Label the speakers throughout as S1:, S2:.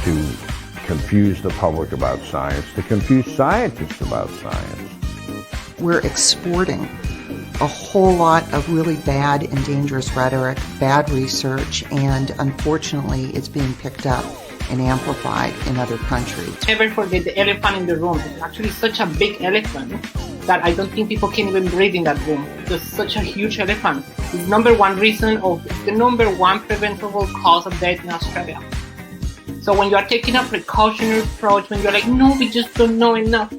S1: to confuse the public about science, to confuse scientists about science.
S2: We're exporting a whole lot of really bad and dangerous rhetoric, bad research, and unfortunately it's being picked up and amplified in other countries.
S3: Never forget the elephant in the room. It's actually such a big elephant that I don't think people can even breathe in that room. It's such a huge elephant. It's the number one preventable cause of death in Australia. So when you are taking a precautionary approach, when you're like, no, we just don't know enough,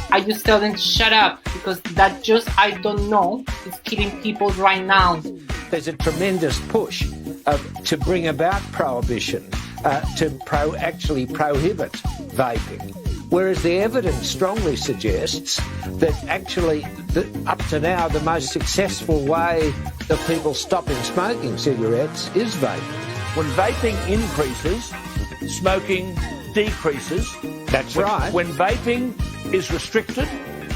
S3: I just tell them, shut up, because that just I don't know is killing people right now.
S4: There's a tremendous push to bring about prohibition, to actually prohibit vaping. Whereas the evidence strongly suggests that actually, up to now, the most successful way of people stopping smoking cigarettes is vaping.
S5: When vaping increases, smoking decreases.
S4: That's right.
S5: When vaping is restricted,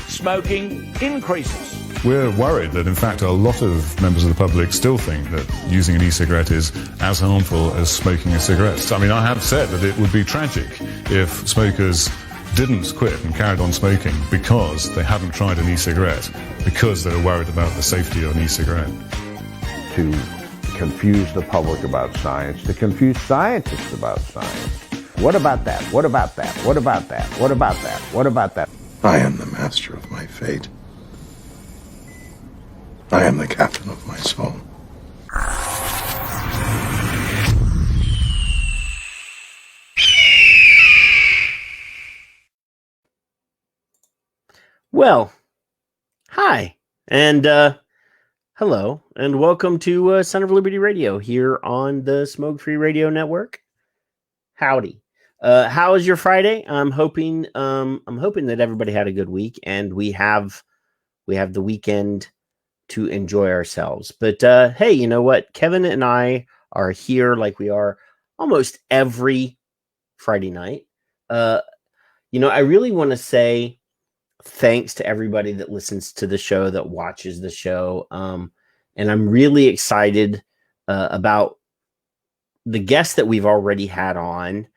S5: smoking increases.
S6: We're worried that, in fact, a lot of members of the public still think that using an e-cigarette is as harmful as smoking a cigarette. I mean, I have said that it would be tragic if smokers didn't quit and carried on smoking because they hadn't tried an e-cigarette, because they were worried about the safety of an e-cigarette.
S1: To confuse the public about science, to confuse scientists about science. What about that? What about that? What about that? What about that? What about that?
S7: I am the master of my fate. I am the captain of my soul.
S8: Well, hi, and hello, and welcome to Son of Liberty Radio here on the Smoke Free Radio Network. Howdy. How is your Friday? I'm hoping that everybody had a good week, and we have the weekend to enjoy ourselves. But hey, you know what? Kevin and I are here like we are almost every Friday night. I really want to say thanks to everybody that listens to the show, that watches the show. And I'm really excited about the guests that we've already had on.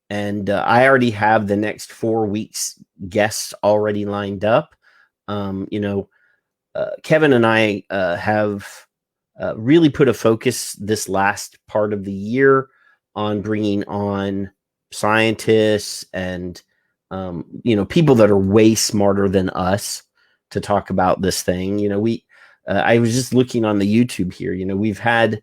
S8: And I already have the next 4 weeks guests already lined up. Kevin and I have really put a focus this last part of the year on bringing on scientists and people that are way smarter than us to talk about this thing. I was just looking on the YouTube here. We've had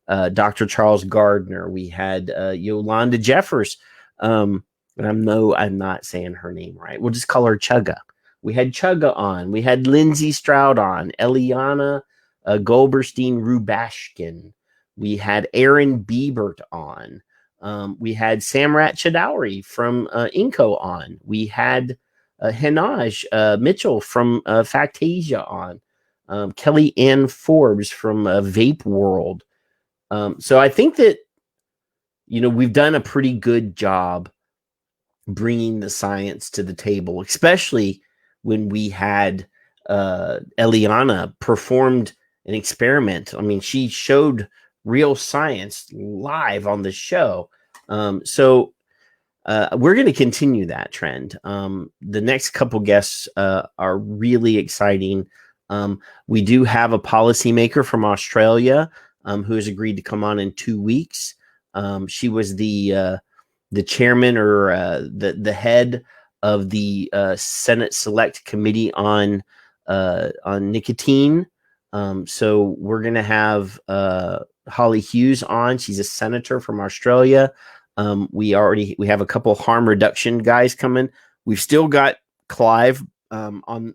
S8: Dr. Charles Gardner. We had Yolanda Jeffers. And I'm not saying her name right. We'll just call her Chugga. We had Chugga on. We had Lindsay Stroud on. Eliana Goldberstein-Rubashkin. We had Aaron Biebert on. We had Samrat Chowdhury from Inco on. We had Hinaj Mitchell from Factasia on. Kelly Ann Forbes from Vape World. So I think that, we've done a pretty good job bringing the science to the table, especially when we had Eliana performed an experiment. I mean, she showed real science live on the show. So we're going to continue that trend. The next couple guests are really exciting. We do have a policymaker from Australia who has agreed to come on in 2 weeks. She was the chairman or the head of the Senate Select Committee on nicotine. So we're going to have Holly Hughes on. She's a senator from Australia. We have a couple harm reduction guys coming. We've still got Clive on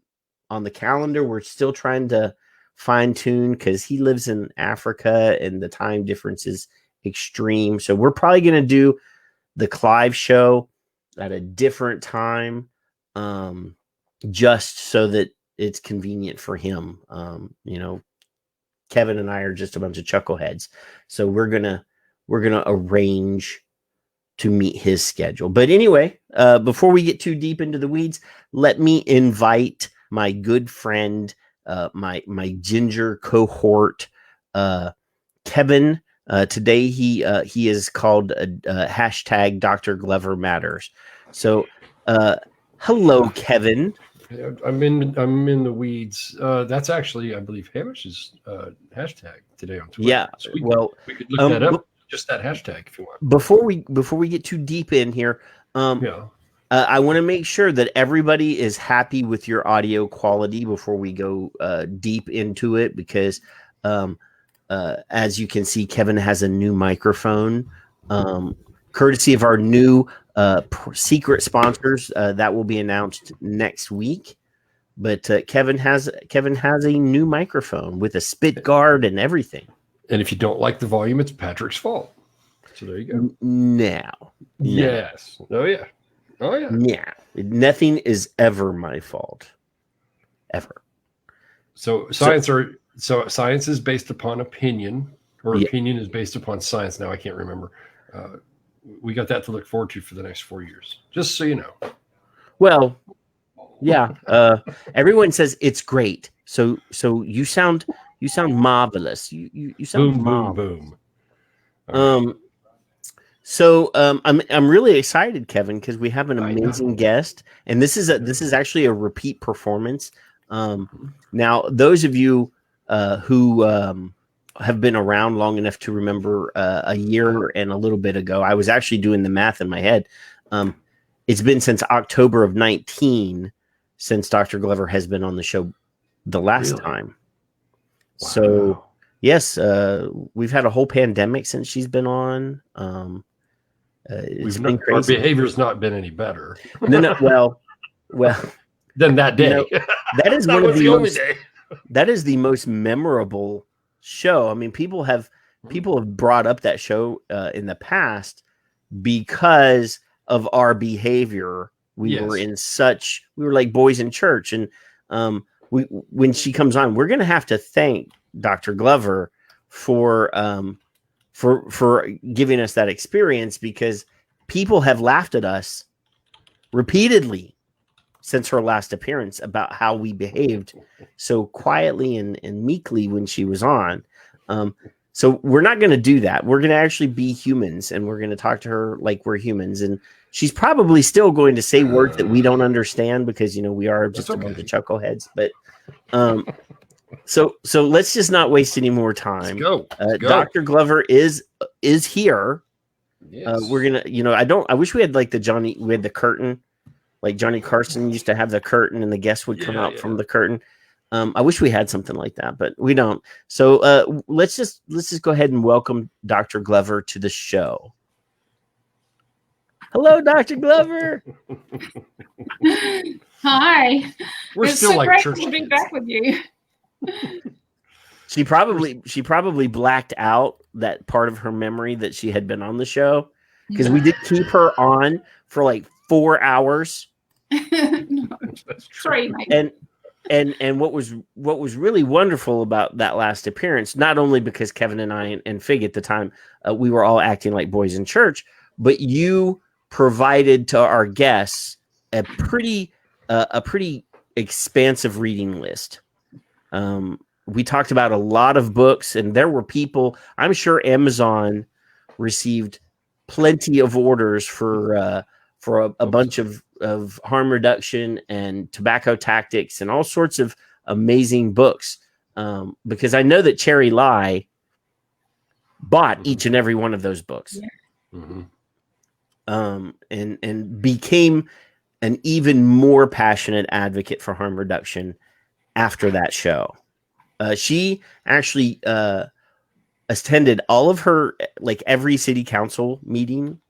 S8: the calendar. We're still trying to fine tune because he lives in Africa and the time difference is extreme. So we're probably going to do the Clive show at a different time, just so that it's convenient for him. Kevin and I are just a bunch of chuckleheads, so we're gonna arrange to meet his schedule. But anyway, before we get too deep into the weeds, let me invite my good friend, my ginger cohort, Kevin Today he is called hashtag Dr. Glover Matters. So, hello, Kevin.
S9: I'm in the weeds. That's actually, I believe, Hamish's hashtag today on Twitter.
S8: Yeah.
S9: So we could look that up. Just that hashtag, if you want.
S8: Before we get too deep in here, I want to make sure that everybody is happy with your audio quality before we go deep into it, because as you can see, Kevin has a new microphone, courtesy of our new secret sponsors that will be announced next week. But Kevin has a new microphone with a spit guard and everything.
S9: And if you don't like the volume, it's Patrick's fault. So there you go.
S8: Now,
S9: yes. Oh yeah.
S8: Yeah. Nothing is ever my fault. Ever.
S9: So science is based upon opinion, or opinion is based upon science. Now I can't remember. We got that to look forward to for the next 4 years. Just so you know.
S8: Well, yeah. Everyone says it's great. So you sound marvelous. You sound
S9: boom,
S8: marvelous.
S9: boom.
S8: So I'm really excited, Kevin, because we have an amazing guest, and this is actually a repeat performance. Now, those of you who have been around long enough to remember a year and a little bit ago, I was actually doing the math in my head. It's been since October of 19 since Dr. Glover has been on the show the last time. Wow. So yes, we've had a whole pandemic since she's been on. It's been crazy.
S9: Our behavior's not been any better.
S8: No. Well,
S9: than that day.
S8: That is one of the only day. That is the most memorable show. I mean, people have brought up that show in the past because of our behavior. We were like boys in church, and when she comes on, we're going to have to thank Dr. Glover for giving us that experience, because people have laughed at us repeatedly since her last appearance about how we behaved so quietly and meekly when she was on. So we're not going to do that. We're going to actually be humans, and we're going to talk to her like we're humans. And she's probably still going to say words that we don't understand, because, we are just a bunch of chuckleheads. But so let's just not waste any more time.
S9: Let's go.
S8: Dr. Glover is here.
S9: Yes.
S8: We're gonna, I wish we had like the curtain, like Johnny Carson used to have the curtain, and the guests would come out from the curtain. I wish we had something like that, but we don't. So let's just go ahead and welcome Dr. Glover to the show. Hello, Dr. Glover.
S10: Hi.
S9: It's still so like
S10: great
S9: church
S10: to be back with you.
S8: She probably blacked out that part of her memory that she had been on the show, because we did keep her on for like 4 hours.
S10: No, that's true.
S8: And what was really wonderful about that last appearance, not only because Kevin and I and Fig at the time, we were all acting like boys in church, but you provided to our guests a pretty expansive reading list. We talked about a lot of books, and there were people. I'm sure Amazon received plenty of orders for a bunch of harm reduction and tobacco tactics and all sorts of amazing books. Because I know that Cherry Lai bought each and every one of those books.
S10: Yeah.
S8: And became an even more passionate advocate for harm reduction after that show. She actually attended all of her, like every city council meeting,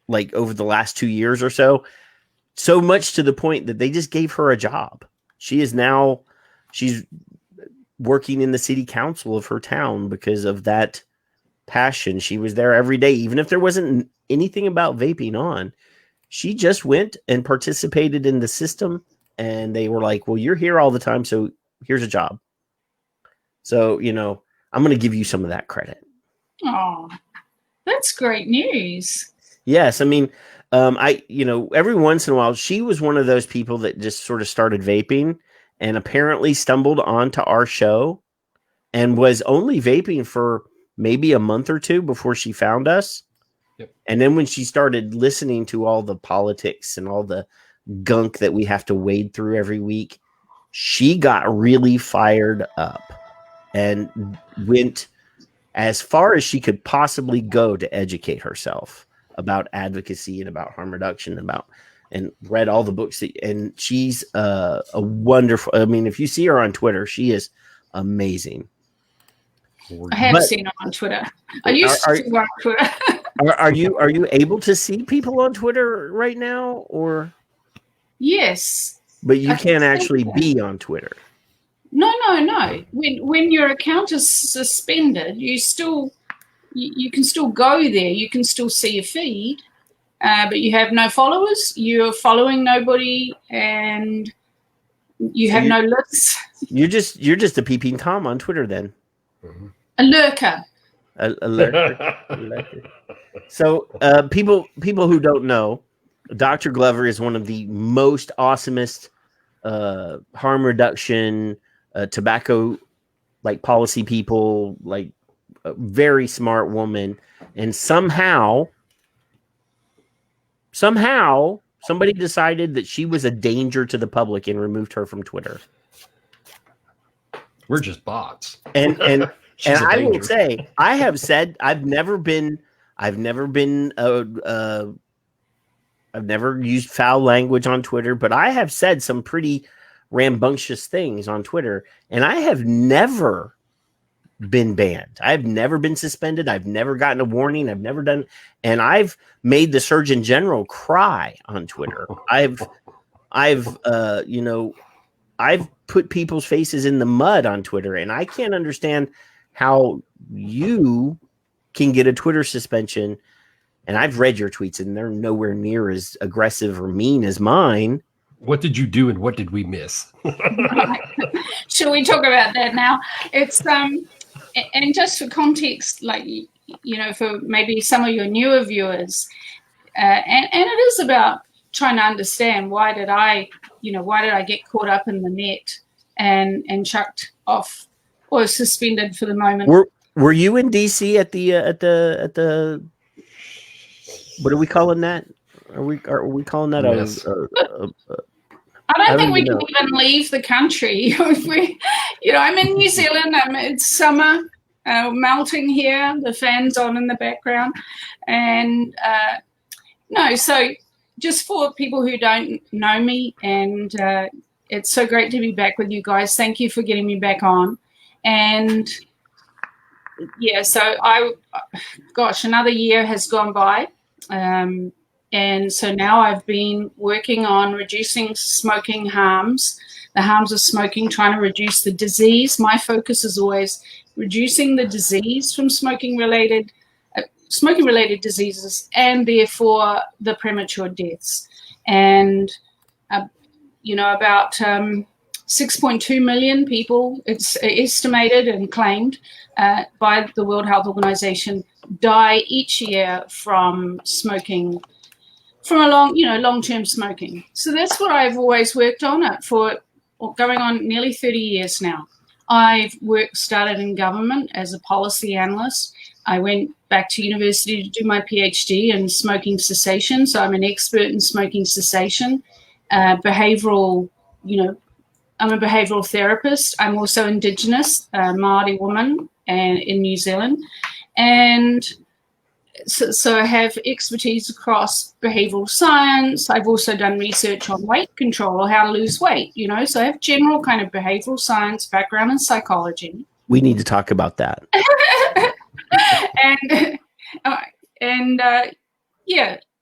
S8: like over the last 2 years or so much to the point that they just gave her a job. She's working in the city council of her town because of that passion. She was there every day, even if there wasn't anything about vaping on. She just went and participated in the system, and they were like, well, you're here all the time, so here's a job. So, I'm going to give you some of that credit.
S10: Oh, that's great news.
S8: Yes. I mean, every once in a while, she was one of those people that just sort of started vaping and apparently stumbled onto our show and was only vaping for maybe a month or two before she found us.
S9: Yep.
S8: And then when she started listening to all the politics and all the gunk that we have to wade through every week, she got really fired up and went as far as she could possibly go to educate herself about advocacy and about harm reduction, and read all the books. And she's a wonderful, I mean, if you see her on Twitter, she is amazing.
S10: I have seen her on Twitter. I used to go on Twitter.
S8: Are you able to see people on Twitter right now, or?
S10: Yes.
S8: But you can't actually be on Twitter.
S10: No. When your account is suspended, you can still go there. You can still see your feed, but you have no followers. You're following nobody, and you have no lists.
S8: You're just a peeping Tom on Twitter then.
S10: A lurker.
S8: A lurker. So people who don't know, Dr. Glover is one of the most awesomest harm reduction tobacco policy people, a very smart woman, and somehow somebody decided that she was a danger to the public and removed her from Twitter.
S9: We're just bots.
S8: And I will say, I have said I've never used foul language on Twitter, but I have said some pretty rambunctious things on Twitter, and I have never been banned. I've never been suspended. I've never gotten a warning. I've never done, and I've made the Surgeon General cry on Twitter. I've put people's faces in the mud on Twitter, and I can't understand how you can get a Twitter suspension. And I've read your tweets, and they're nowhere near as aggressive or mean as mine.
S9: What did you do, and what did we miss?
S10: Should we talk about that now? It's and just for context, for maybe some of your newer viewers, and it is about trying to understand why did I get caught up in the net and chucked off or suspended for the moment.
S8: Were you in DC at the what are we calling that? Are we calling that
S9: yes.
S10: I don't think we can even leave the country. I'm in New Zealand. It's summer, melting here. The fan's on in the background, and So just for people who don't know me, and it's so great to be back with you guys. Thank you for getting me back on. And yeah, so another year has gone by. And so now I've been working on reducing smoking harms, the harms of smoking, trying to reduce the disease. My focus is always reducing the disease from smoking-related diseases, and therefore the premature deaths. And, about 6.2 million people, it's estimated and claimed by the World Health Organization, die each year from smoking, from long-term smoking. So that's what I've always worked on for going on nearly 30 years now. I've started in government as a policy analyst. I went back to university to do my PhD in smoking cessation. So I'm an expert in smoking cessation, behavioral, I'm a behavioral therapist. I'm also Indigenous, Māori woman in New Zealand. And so I have expertise across behavioral science. I've also done research on weight control or how to lose weight, so I have general kind of behavioral science background in psychology.
S8: We need to talk about that.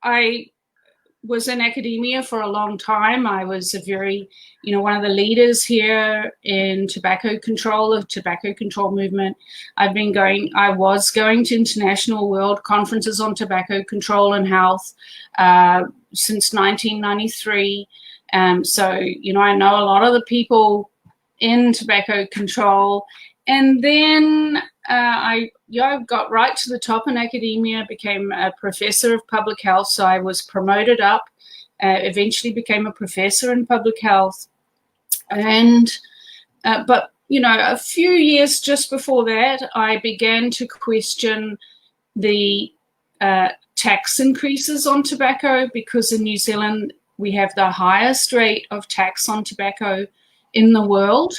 S10: I was in academia for a long time. I was one of the leaders here in tobacco control movement. I was going to international world conferences on tobacco control and health since 1993. I know a lot of the people in tobacco control. And then I got right to the top in academia, became a professor of public health. So I was promoted up, eventually became a professor in public health. And, but a few years just before that, I began to question the tax increases on tobacco, because in New Zealand we have the highest rate of tax on tobacco in the world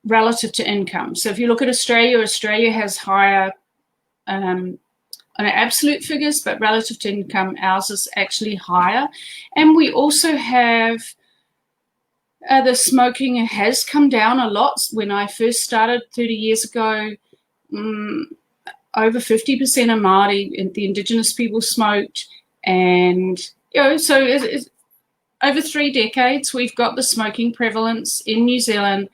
S10: relative to income. So if you look at Australia, Australia has higher on absolute figures, but relative to income, ours is actually higher. And we also have the smoking has come down a lot. When I first started 30 years ago, over 50% of Māori, the Indigenous people, smoked. And, so it's over 3 decades, we've got the smoking prevalence in New Zealand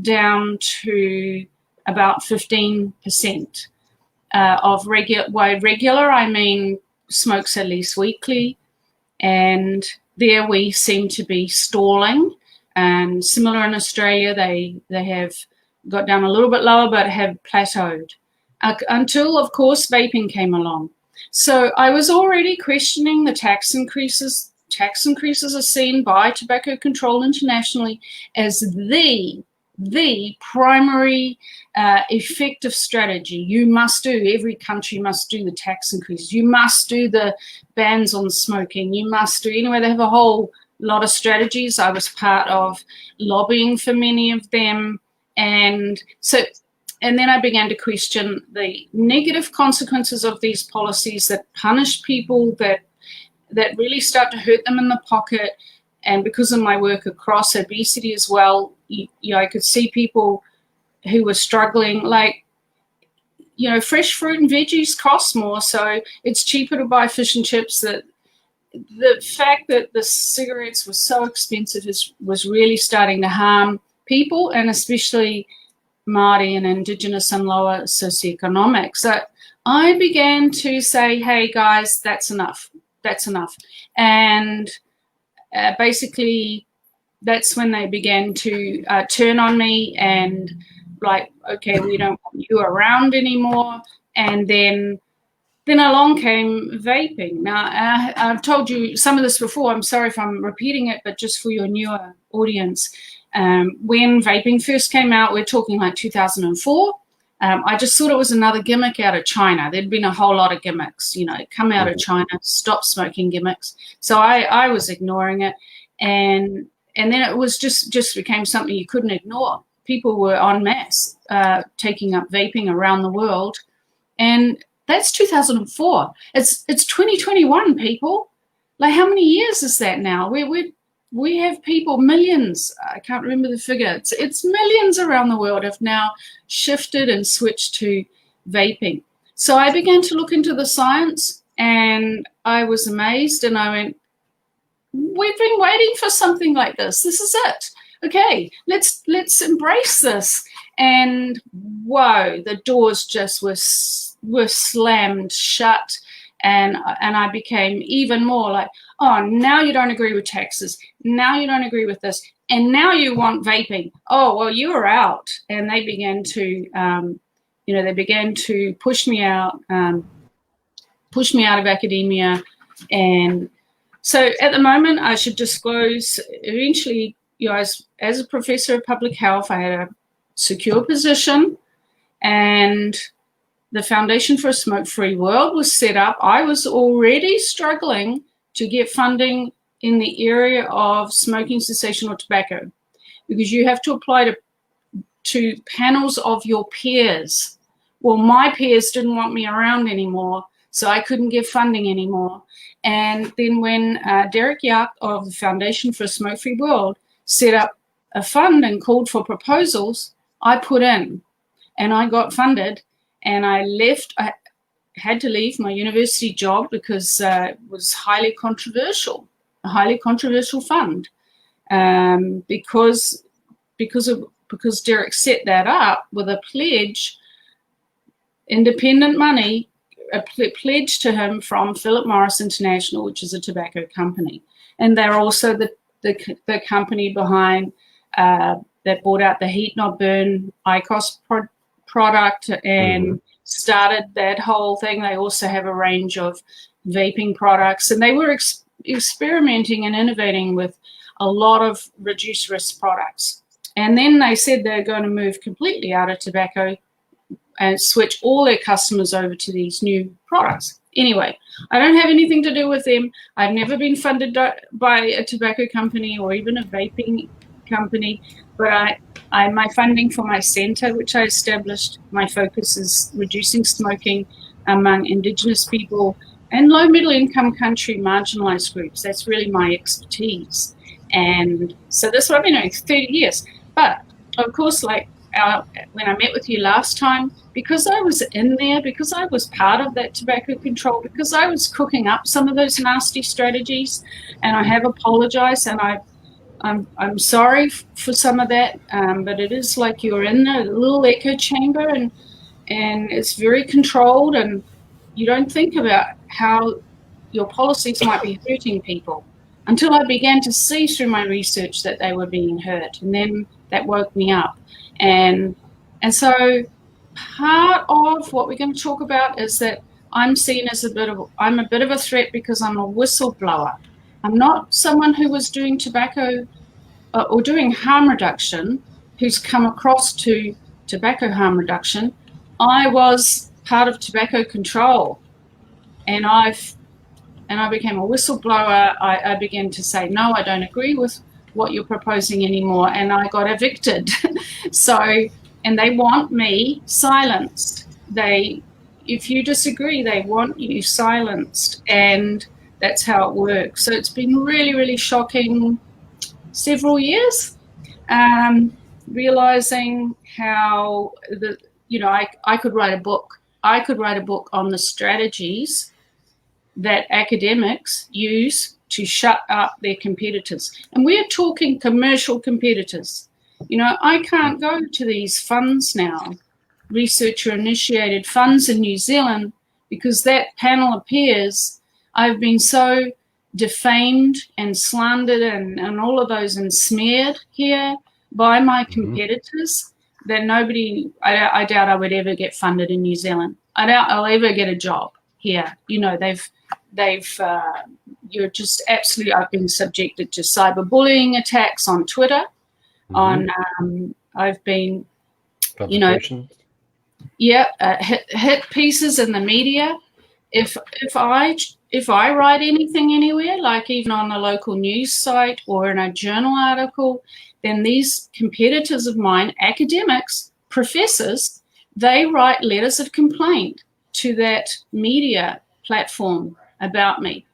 S10: down to about 15% of regular. By regular, I mean smokes at least weekly. And there we seem to be stalling. And similar in Australia, they have got down a little bit lower, but have plateaued until, of course, vaping came along. So I was already questioning the tax increases. Tax increases are seen by Tobacco Control internationally as the primary effective strategy. You must do, every country must do the tax increases. You must do the bans on smoking. You must do, anyway, they have a whole lot of strategies. I was part of lobbying for many of them. And then I began to question the negative consequences of these policies that punish people, that really start to hurt them in the pocket. And because of my work across obesity as well, I could see people who were struggling, like, fresh fruit and veggies cost more, so it's cheaper to buy fish and chips. That the fact that the cigarettes were so expensive was really starting to harm people, and especially Māori and Indigenous and lower socioeconomic. So I began to say, hey guys, that's enough. That's enough. And basically that's when they began to turn on me and like, okay, we don't want you around anymore. And then along came vaping. Now, I've told you some of this before. I'm sorry if I'm repeating it, but just for your newer audience, when vaping first came out, we're talking like 2004. I just thought it was another gimmick out of China. There'd been a whole lot of gimmicks, come out of China, stop smoking gimmicks. So I was ignoring it. And then it was just became something you couldn't ignore. People were en masse taking up vaping around the world. And that's 2004. It's 2021, people. Like, how many years is that now? We have people, millions. I can't remember the figure. It's millions around the world have now shifted and switched to vaping. So I began to look into the science, and I was amazed. And I went, we've been waiting for something like this. This is it. Okay, let's embrace this. And whoa, the doors just were slammed shut, and I became even more like, oh, now you don't agree with taxes, now you don't agree with this, and now you want vaping. Oh, well, you are out. And they began to push me out of academia. And so at the moment, I should disclose, eventually, as a professor of public health, I had a secure position, and the Foundation for a Smoke-Free World was set up. I was already struggling to get funding in the area of smoking cessation or tobacco, because you have to apply to panels of your peers. Well, my peers didn't want me around anymore, so I couldn't give funding anymore. And then when Derek Yark of the Foundation for a Smoke-Free World set up a fund and called for proposals, I put in and I got funded, and I left. I had to leave my university job because it was a highly controversial fund, because Derek set that up with a pledge, independent money, a pledge to him from Philip Morris International, which is a tobacco company, and they're also the company behind that bought out the Heat Not Burn IQOS product and started that whole thing. They also have a range of vaping products, and they were experimenting and innovating with a lot of reduced risk products. And then they said they're going to move completely out of tobacco and switch all their customers over to these new products. Anyway, I don't have anything to do with them. I've never been funded by a tobacco company or even a vaping company, but my funding for my centre, which I established, my focus is reducing smoking among Indigenous people and low middle income country marginalised groups. That's really my expertise. And so that's what I've been doing for 30 years. But of course, like when I met with you last time, because I was in there, because I was part of that tobacco control, because I was cooking up some of those nasty strategies, and I have apologized, and I'm sorry for some of that, but it is like you're in a little echo chamber, and it's very controlled, and you don't think about how your policies might be hurting people until I began to see through my research that they were being hurt, and then that woke me up. And so part of what we're going to talk about is that I'm seen as I'm a bit of a threat because I'm a whistleblower. I'm not someone who was doing tobacco or doing harm reduction who's come across to tobacco harm reduction. I was part of tobacco control, and I became a whistleblower. I began to say, no, I don't agree with what you're proposing anymore, and I got evicted. And they want me silenced. If you disagree, they want you silenced, and that's how it works. So it's been really, really shocking several years, realizing how I could write a book. I could write a book on the strategies that academics use to shut up their competitors. And we're talking commercial competitors. I can't go to these funds now, researcher-initiated funds in New Zealand, because that panel appears. I've been so defamed and slandered and all of those and smeared here by my competitors that I doubt I would ever get funded in New Zealand. I doubt I'll ever get a job here. You're just absolutely, I've been subjected to cyberbullying attacks on Twitter. I've been, hit pieces in the media. If I write anything anywhere, like even on a local news site or in a journal article, then these competitors of mine, academics, professors, they write letters of complaint to that media platform about me.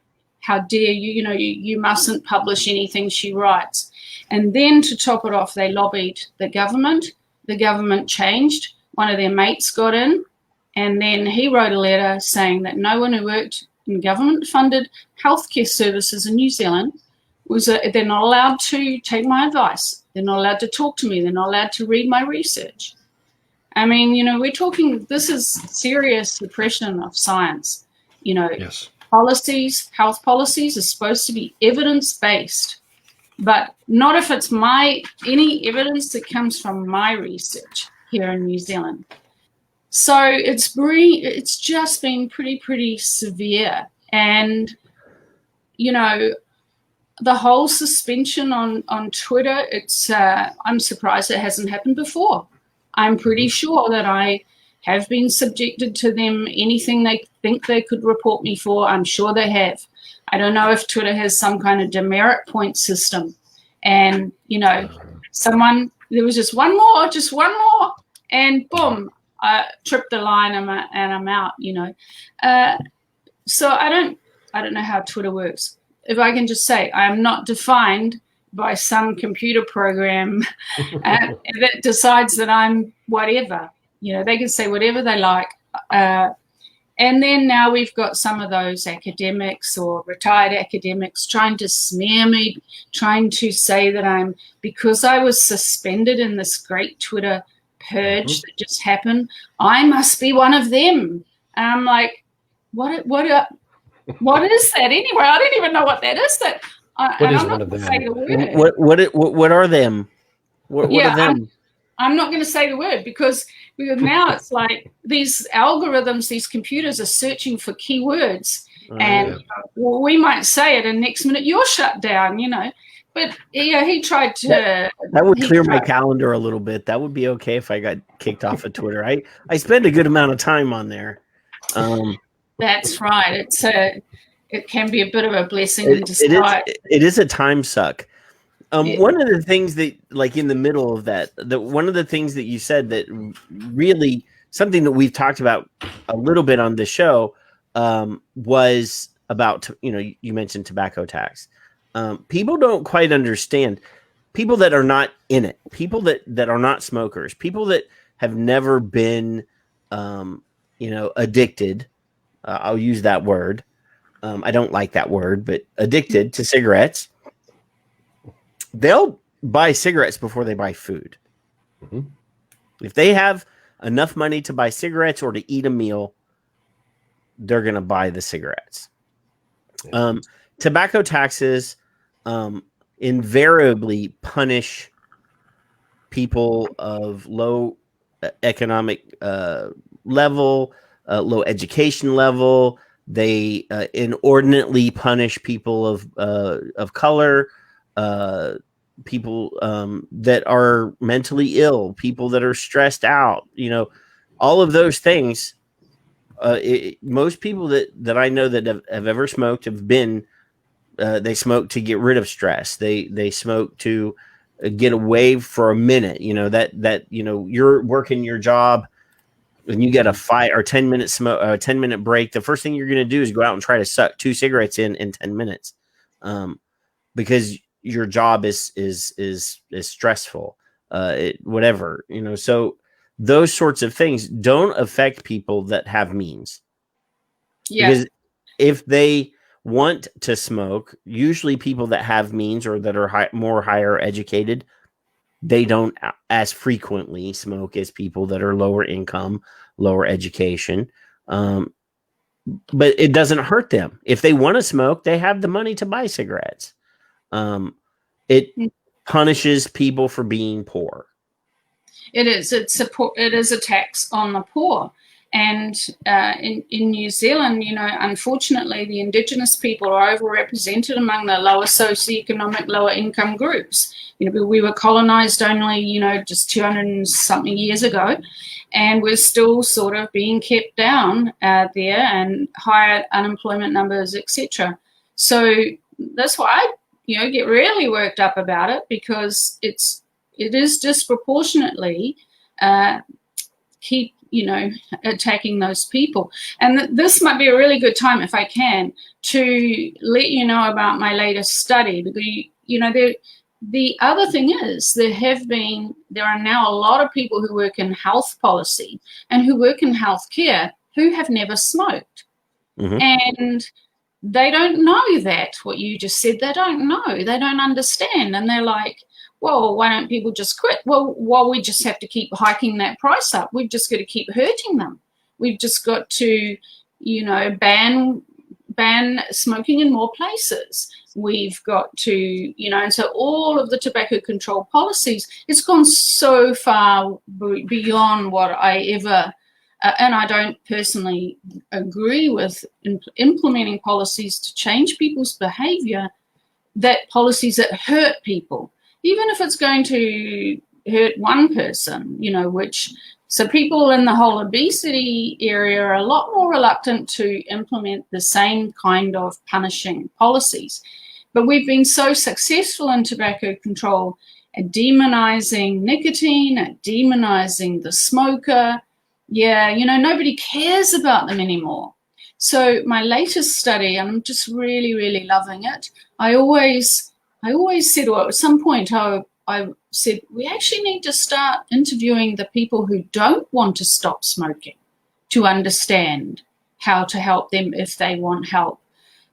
S10: How dare you, you mustn't publish anything she writes. And then to top it off, they lobbied the government. The government changed. One of their mates got in, and then he wrote a letter saying that no one who worked in government-funded healthcare services in New Zealand they're not allowed to take my advice. They're not allowed to talk to me. They're not allowed to read my research. I mean, we're talking, this is serious suppression of science.
S9: Yes.
S10: Health policies are supposed to be evidence-based, but not if it's any evidence that comes from my research here in New Zealand. So it's just been pretty severe. And, the whole suspension on Twitter, I'm surprised it hasn't happened before. I'm pretty sure that I have been subjected to them. Anything they think they could report me for, I'm sure they have. I don't know if Twitter has some kind of demerit point system. And, there was just one more, and boom, I tripped the line and I'm out, So I don't know how Twitter works. If I can just say, I am not defined by some computer program that decides that I'm whatever. They can say whatever they like. And then now we've got some of those academics or retired academics trying to smear me, trying to say that because I was suspended in this great Twitter purge that just happened, I must be one of them. And I'm like, what is that anyway? I don't even know what that is.
S9: What is one of them?
S8: What are them? What are them?
S10: I'm not going to say the word because now it's like these algorithms, these computers are searching for keywords, and we might say it, and next minute you're shut down. But yeah, he tried to.
S8: That would clear my calendar a little bit. That would be okay if I got kicked off of Twitter. I spend a good amount of time on there.
S10: That's right. It can be a bit of a blessing in disguise.
S8: It is a time suck. One of the things that, like in the middle of that, one of the things that you said that really something that we've talked about a little bit on the show was about, you mentioned tobacco tax. People don't quite understand. People that are not in it, people that are not smokers, people that have never been, addicted. I'll use that word. I don't like that word, but addicted to cigarettes. They'll buy cigarettes before they buy food. Mm-hmm. If they have enough money to buy cigarettes or to eat a meal, they're going to buy the cigarettes. Yeah. Tobacco taxes invariably punish people of low economic level, low education level. They inordinately punish people of color, people that are mentally ill, people that are stressed out. All of those things. Most people that I know that have ever smoked have been. They smoke to get rid of stress. They smoke to get away for a minute. You're working your job and you get a 5 or 10 minute 10-minute break. The first thing you're going to do is go out and try to suck 2 cigarettes in 10 minutes, because your job is stressful. Whatever, So those sorts of things don't affect people that have means. Yeah. Because if they want to smoke, usually people that have means or that are more higher educated, they don't as frequently smoke as people that are lower income, lower education. But it doesn't hurt them. If they want to smoke, they have the money to buy cigarettes. It punishes people for being poor.
S10: It is. It is a tax on the poor. And in New Zealand, unfortunately, the Indigenous people are overrepresented among the lower socioeconomic, lower income groups. We were colonized only, just 200 and something years ago, and we're still sort of being kept down there, and higher unemployment numbers, etc. So that's why I, get really worked up about it, because it is disproportionately attacking those people. And this might be a really good time, if I can, to let you know about my latest study, because the other thing is there are now a lot of people who work in health policy and who work in healthcare who have never smoked. Mm-hmm. And they don't know that, what you just said. They don't know. They don't understand. And they're like, well, why don't people just quit? Well, we just have to keep hiking that price up. We've just got to keep hurting them. We've just got to, ban smoking in more places. We've got to, and so all of the tobacco control policies, it's gone so far beyond what I ever, and I don't personally agree with implementing policies to change people's behavior, that policies that hurt people. Even if it's going to hurt one person, so people in the whole obesity area are a lot more reluctant to implement the same kind of punishing policies. But we've been so successful in tobacco control at demonizing nicotine, at demonizing the smoker. Yeah, nobody cares about them anymore. So my latest study, and I'm just really, really loving it. I always said, or at some point I said, we actually need to start interviewing the people who don't want to stop smoking to understand how to help them if they want help.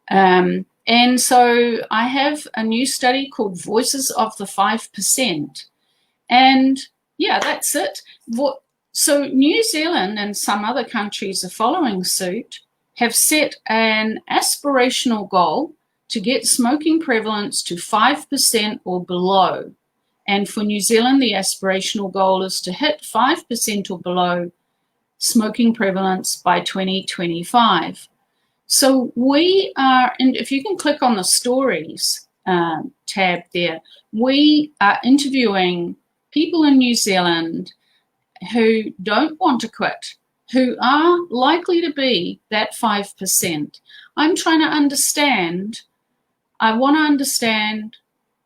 S10: And so I have a new study called Voices of the 5%. And yeah, that's it. So New Zealand and some other countries are following suit, have set an aspirational goal to get smoking prevalence to 5% or below. And for New Zealand, the aspirational goal is to hit 5% or below smoking prevalence by 2025. So we are, and if you can click on the stories, tab there. We are interviewing people in New Zealand who don't want to quit, who are likely to be that 5%. I'm trying to understand. I want to understand,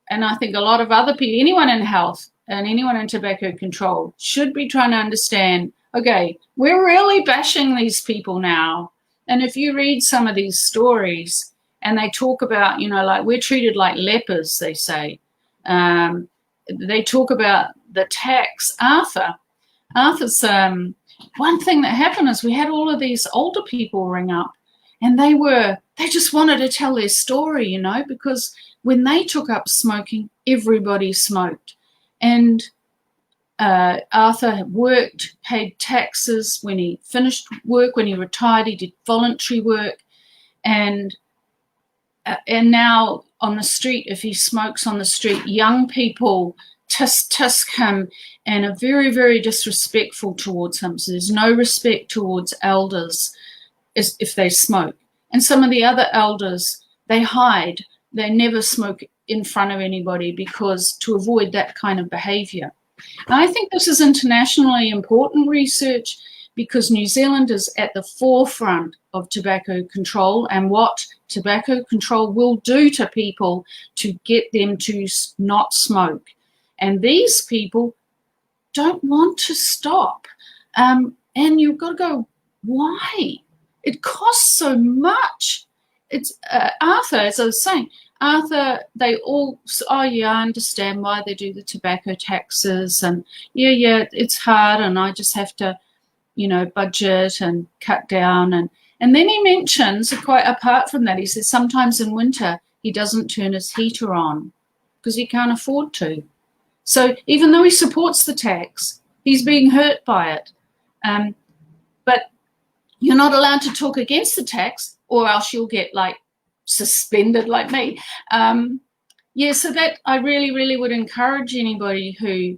S10: and I think a lot of other people, anyone in health and anyone in tobacco control, should be trying to understand, okay, we're really bashing these people now. And if you read some of these stories and they talk about, like we're treated like lepers, they say. They talk about the tax. Arthur's, one thing that happened is we had all of these older people ring up, and they just wanted to tell their story, because when they took up smoking, everybody smoked. And Arthur worked, paid taxes. When he finished work, when he retired, he did voluntary work. And now on the street, if he smokes on the street, young people tisk him and are very, very disrespectful towards him. So there's no respect towards elders if they smoke. And some of the other elders, they hide. They never smoke in front of anybody to avoid that kind of behavior. And I think this is internationally important research, because New Zealand is at the forefront of tobacco control and what tobacco control will do to people to get them to not smoke. And these people don't want to stop. And you've got to go, why? It costs so much. It's Arthur, as I was saying, they all, I understand why they do the tobacco taxes, and yeah, it's hard, and I just have to, budget and cut down. And then he mentions, quite apart from that, he says sometimes in winter he doesn't turn his heater on because he can't afford to. So even though he supports the tax, he's being hurt by it. But you're not allowed to talk against the tax, or else you'll get suspended like me. So that I really, really would encourage anybody who,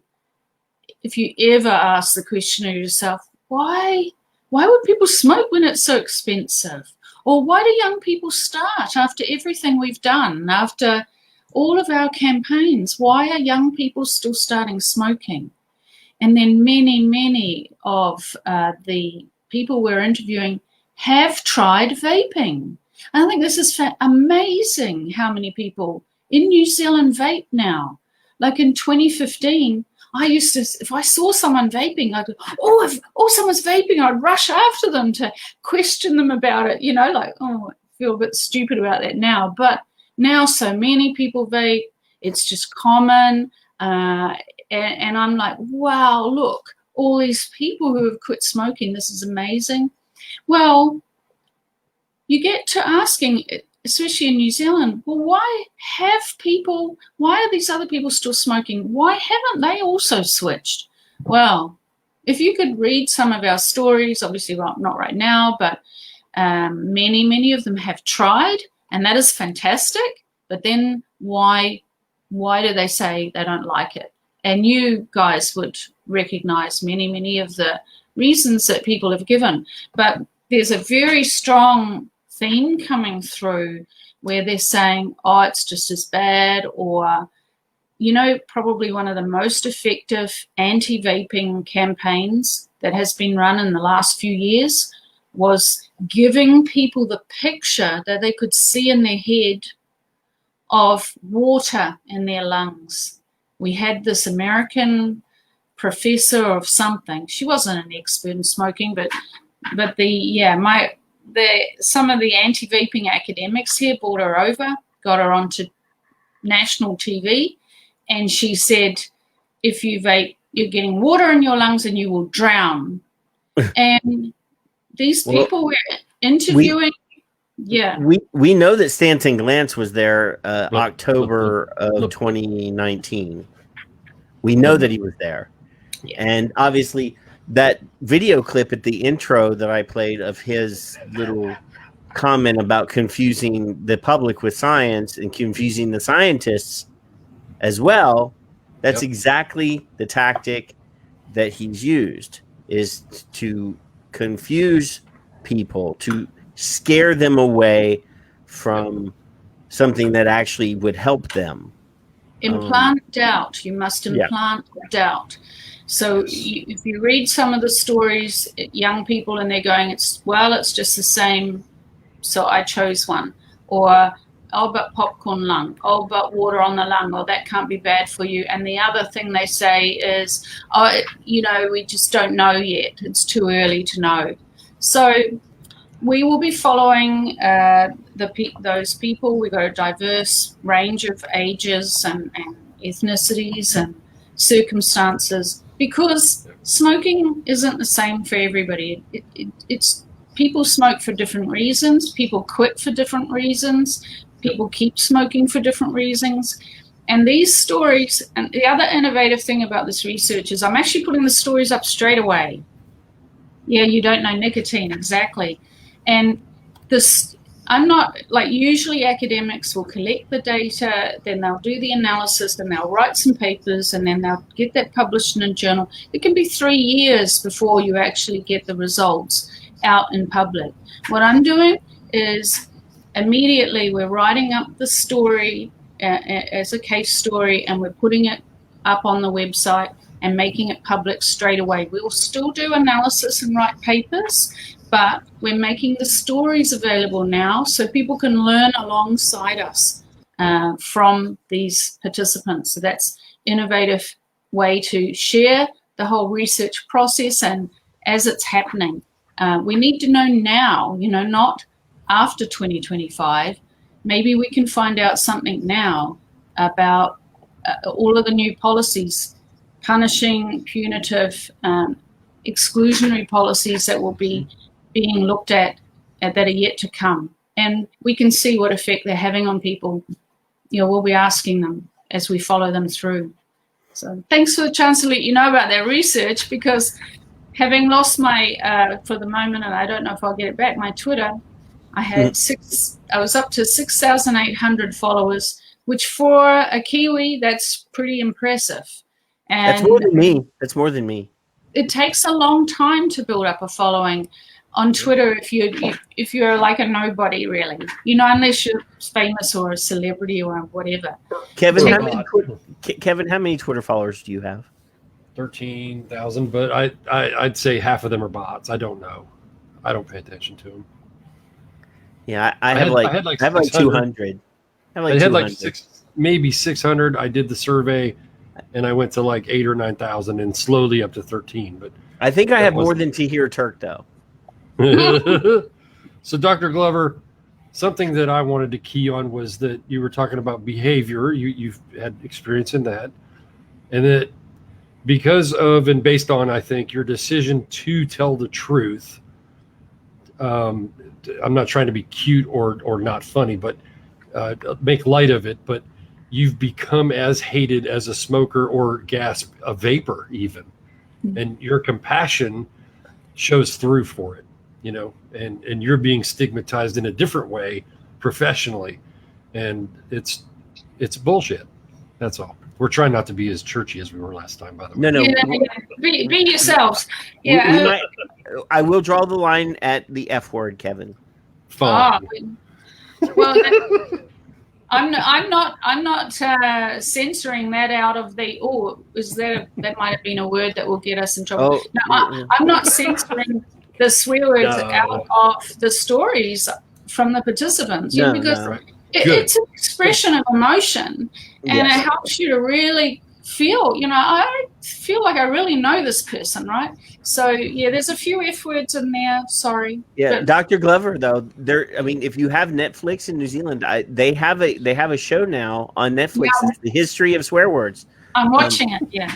S10: if you ever ask the question of yourself, why would people smoke when it's so expensive? Or why do young people start after everything we've done, after all of our campaigns? Why are young people still starting smoking? And then many of the people we're interviewing have tried vaping. I think this is amazing how many people in New Zealand vape now. Like in 2015, I used to, if I saw someone vaping, I'd go, someone's vaping, I'd rush after them to question them about it, I feel a bit stupid about that now. But now so many people vape, it's just common. And I'm like, wow, look, all these people who have quit smoking, this is amazing. Well, you get to asking, especially in New Zealand, well, why are these other people still smoking? Why haven't they also switched? Well, if you could read some of our stories, obviously not right now, but many of them have tried, and that is fantastic. But then why do they say they don't like it? And you guys would recognize many of the reasons that people have given. But there's a very strong theme coming through where they're saying, it's just as bad, or, probably one of the most effective anti-vaping campaigns that has been run in the last few years was giving people the picture that they could see in their head of water in their lungs. We had this American professor of something. She wasn't an expert in smoking, but some of the anti-vaping academics here brought her over, got her onto national TV, and she said, if you vape, you're getting water in your lungs and you will drown. And these people we're interviewing,
S8: we know that Stanton Glantz was there October of 2019. We know that he was there. Yeah. And obviously that video clip at the intro that I played of his little comment about confusing the public with science and confusing the scientists as well, that's exactly the tactic that he's used, is to confuse people, to scare them away from something that actually would help them.
S10: Implant doubt. You must implant doubt. So if you read some of the stories, young people, and they're going, it's just the same, so I chose one. Or, oh, but popcorn lung. Oh, but water on the lung. Or that can't be bad for you. And the other thing they say is, oh, we just don't know yet. It's too early to know. So we will be following those people. We've got a diverse range of ages and ethnicities and circumstances, because smoking isn't the same for everybody. It's people smoke for different reasons. People quit for different reasons. People keep smoking for different reasons. And these stories, and the other innovative thing about this research is I'm actually putting the stories up straight away. Yeah, you don't know nicotine, exactly. And this, I'm not, like, usually academics will collect the data, then they'll do the analysis, then they'll write some papers, and then they'll get that published in a journal. It can be 3 years before you actually get the results out in public. What I'm doing is immediately we're writing up the story as a case story, and we're putting it up on the website and making it public straight away. We will still do analysis and write papers, but we're making the stories available now so people can learn alongside us from these participants. So that's innovative way to share the whole research process and as it's happening. We need to know now, not after 2025. Maybe we can find out something now about all of the new policies, punishing, punitive, exclusionary policies that will be being looked at that are yet to come. And we can see what effect they're having on people. We'll be asking them as we follow them through. So thanks for the chance to let you know about their research, because having lost my, for the moment, and I don't know if I'll get it back, my Twitter, I was up to 6,800 followers, which for a Kiwi, that's pretty impressive. And
S8: that's more than me. It
S10: takes a long time to build up a following on Twitter if you're like a nobody, really. Unless you're famous or a celebrity or whatever.
S8: Kevin, how many Twitter followers do you have?
S9: 13,000, but I'd say half of them are bots. I don't know. I don't pay attention to them.
S8: Yeah, I have like 200.
S9: I had like maybe 600. I did the survey, and I went to like 8,000 or 9,000, and slowly up to 13. But
S8: I think I have more than Tahir Turk, though.
S9: So, Dr. Glover, something that I wanted to key on was that you were talking about behavior. You've had experience in that, and that because of and based on, I think, your decision to tell the truth. I'm not trying to be cute or not funny, but make light of it. But you've become as hated as a smoker or a vapor even, and your compassion shows through for it, and you're being stigmatized in a different way professionally, and it's bullshit. That's all. We're trying not to be as churchy as we were last time, by the way.
S8: No.
S10: Be yourselves. Yeah.
S8: I will draw the line at the F word, Kevin.
S9: Fine.
S10: Well, I'm not censoring that out of the. That might have been a word that will get us in trouble. I'm not censoring the swear words out of the stories from the participants. Because it's an expression of emotion, and it helps you to really feel. I feel like I really know this person, right? So there's a few F words in there. Sorry.
S8: Yeah, Dr. Glover, though, if you have Netflix in New Zealand, they have a show now on Netflix. Yeah. It's the history of swear words.
S10: I'm watching it. Yeah.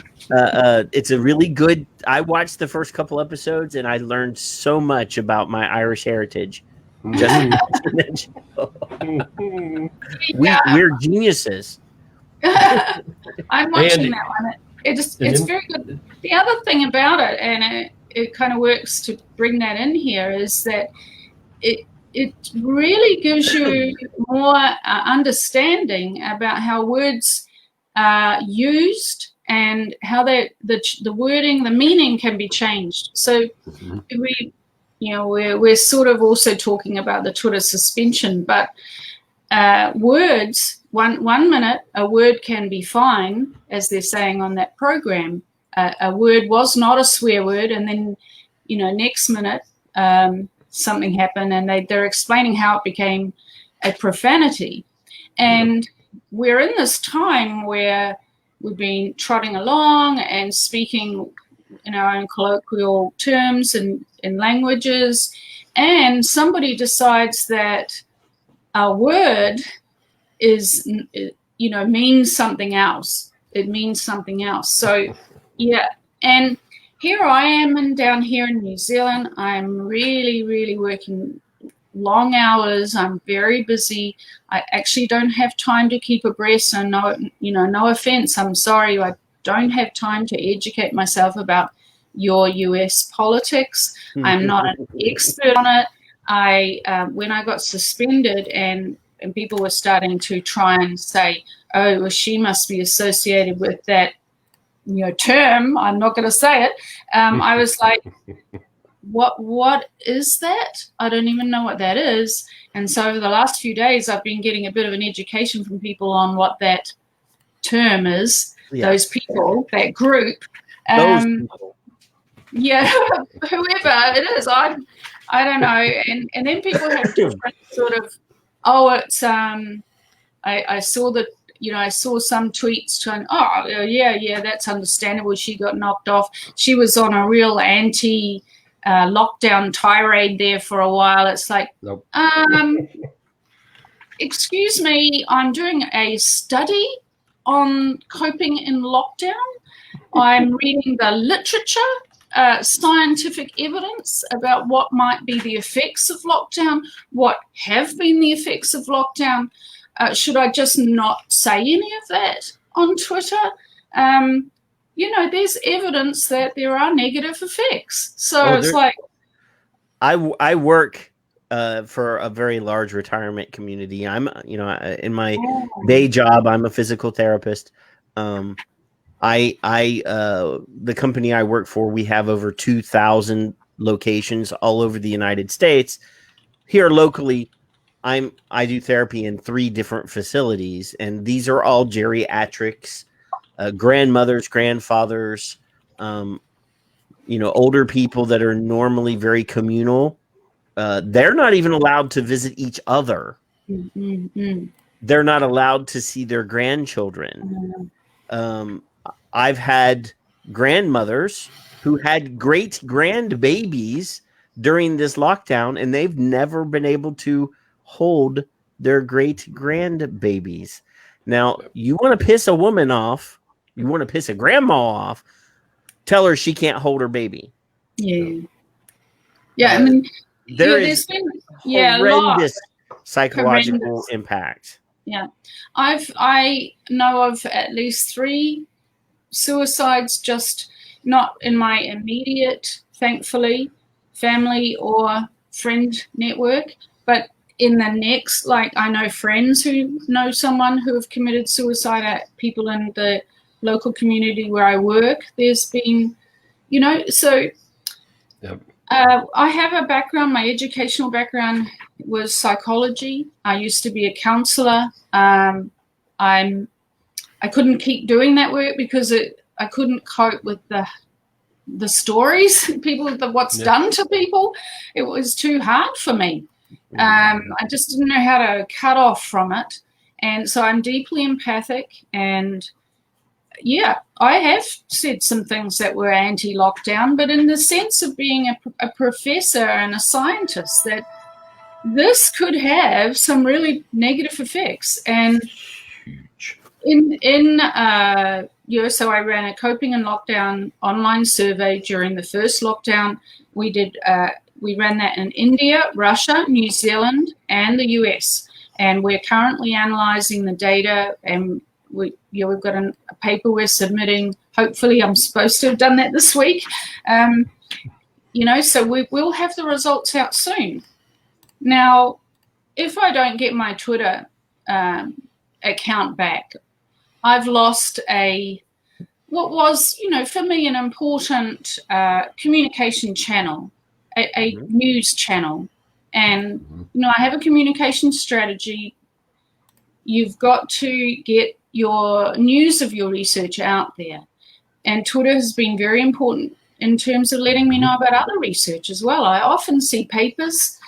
S8: It's a really good. I watched the first couple episodes, and I learned so much about my Irish heritage. Just we're geniuses.
S10: I'm watching that one. It's very good. The other thing about it, and it kind of works to bring that in here, is that it really gives you more understanding about how words are used and how the wording, the meaning can be changed. So we're sort of also talking about the Twitter suspension, but words, one minute, a word can be fine, as they're saying on that program. A word was not a swear word, and then, next minute something happened, and they're explaining how it became a profanity. And we're in this time where we've been trotting along and speaking in our own colloquial terms and in languages, and somebody decides that a word means something else. It means something else. So, yeah. And here I am down here in New Zealand. I'm really, really working long hours. I'm very busy. I actually don't have time to keep abreast. And no offense. I'm sorry. I don't have time to educate myself about your US politics. I'm not an expert on it. When I got suspended and people were starting to try and say, oh, well, she must be associated with that, term. I'm not going to say it. I was like, what is that? I don't even know what that is. And so over the last few days, I've been getting a bit of an education from people on what that term is. Yeah. Those people, that group.
S8: Those people.
S10: Yeah, whoever it is, I don't know. And then people have different sort of, it's I saw that, I saw some tweets trying, yeah, that's understandable. She got knocked off. She was on a real anti-lockdown tirade there for a while. It's like, nope. Excuse me, I'm doing a study on coping in lockdown. I'm reading the literature, scientific evidence about what might be the effects of lockdown, what have been the effects of lockdown. Should I just not say any of that on Twitter? There's evidence that there are negative effects. So it's like...
S8: I work for a very large retirement community. I'm, in my day job, I'm a physical therapist. The company I work for, we have over 2,000 locations all over the United States. Here locally, I do therapy in 3 different facilities, and these are all geriatrics, grandmothers, grandfathers, older people that are normally very communal. They're not even allowed to visit each other. Mm-hmm. They're not allowed to see their grandchildren. Mm-hmm. I've had grandmothers who had great grandbabies during this lockdown, and they've never been able to hold their great grandbabies. Now, you want to piss a woman off, you want to piss a grandma off, tell her she can't hold her baby.
S10: Yeah. Yeah, I mean,
S8: there's been horrendous psychological impact.
S10: Yeah. I know of at least 3 suicides, just not in my immediate, thankfully, family or friend network, but in the next, like I know friends who know someone who have committed suicide, people in the local community where I work. There's been, so yep. I have a background, my educational background was psychology. I used to be a counselor. I couldn't keep doing that work because I couldn't cope with the stories, what's done to people. It was too hard for me. I just didn't know how to cut off from it. And so I'm deeply empathic. And yeah, I have said some things that were anti-lockdown, but in the sense of being a professor and a scientist, that this could have some really negative effects. And so I ran a coping in lockdown online survey during the first lockdown. We ran that in India, Russia, New Zealand, and the US. And we're currently analyzing the data, and we've got a paper we're submitting. Hopefully, I'm supposed to have done that this week. So we'll have the results out soon. Now, if I don't get my Twitter account back, I've lost what was, for me, an important communication channel, a news channel. And, I have a communication strategy you've got to get your news of your research out there. And Twitter has been very important in terms of letting me know about other research as well. I often see papers.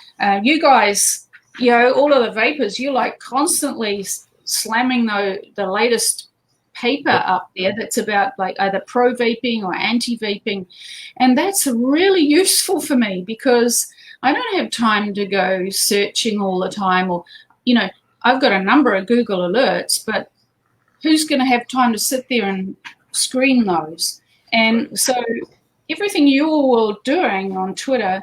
S10: You guys, all of the vapors, you're like constantly slamming the latest paper up there that's about like either pro-vaping or anti-vaping. And that's really useful for me because I don't have time to go searching all the time, or, I've got a number of Google alerts, but who's going to have time to sit there and screen those? And so everything you're all doing on Twitter,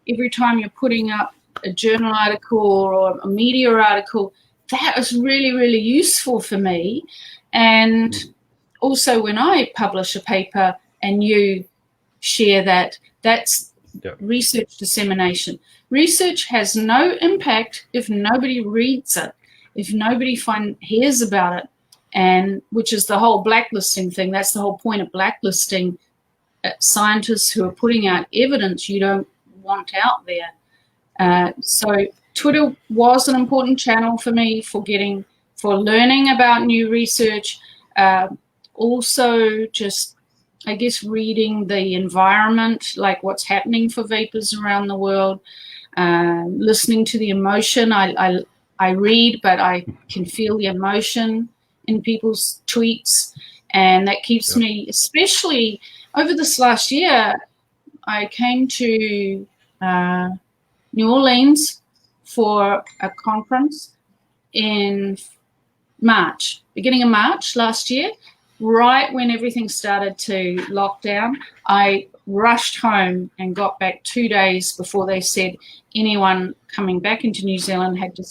S10: every time you're putting up a journal article or a media article, that is really, really useful for me. And also when I publish a paper and you share that, that's research dissemination. Research has no impact if nobody reads it, if nobody hears about it, and which is the whole blacklisting thing. That's the whole point of blacklisting scientists who are putting out evidence you don't want out there. So Twitter was an important channel for me for learning about new research. Also just, I guess, reading the environment, like what's happening for vapors around the world, listening to the emotion. I read, but I can feel the emotion in people's tweets, and that keeps me, especially over this last year, I came to New Orleans for a conference in March, beginning of March last year, right when everything started to lock down. I rushed home and got back 2 days before they said anyone coming back into New Zealand had to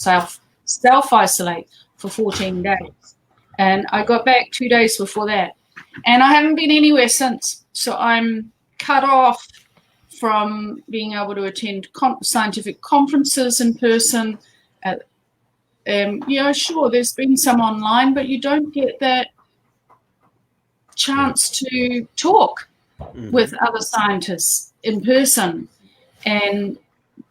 S10: self-isolate for 14 days. And I got back 2 days before that. And I haven't been anywhere since. So I'm cut off from being able to attend scientific conferences in person. Sure, there's been some online, but you don't get that chance to talk with other scientists in person. And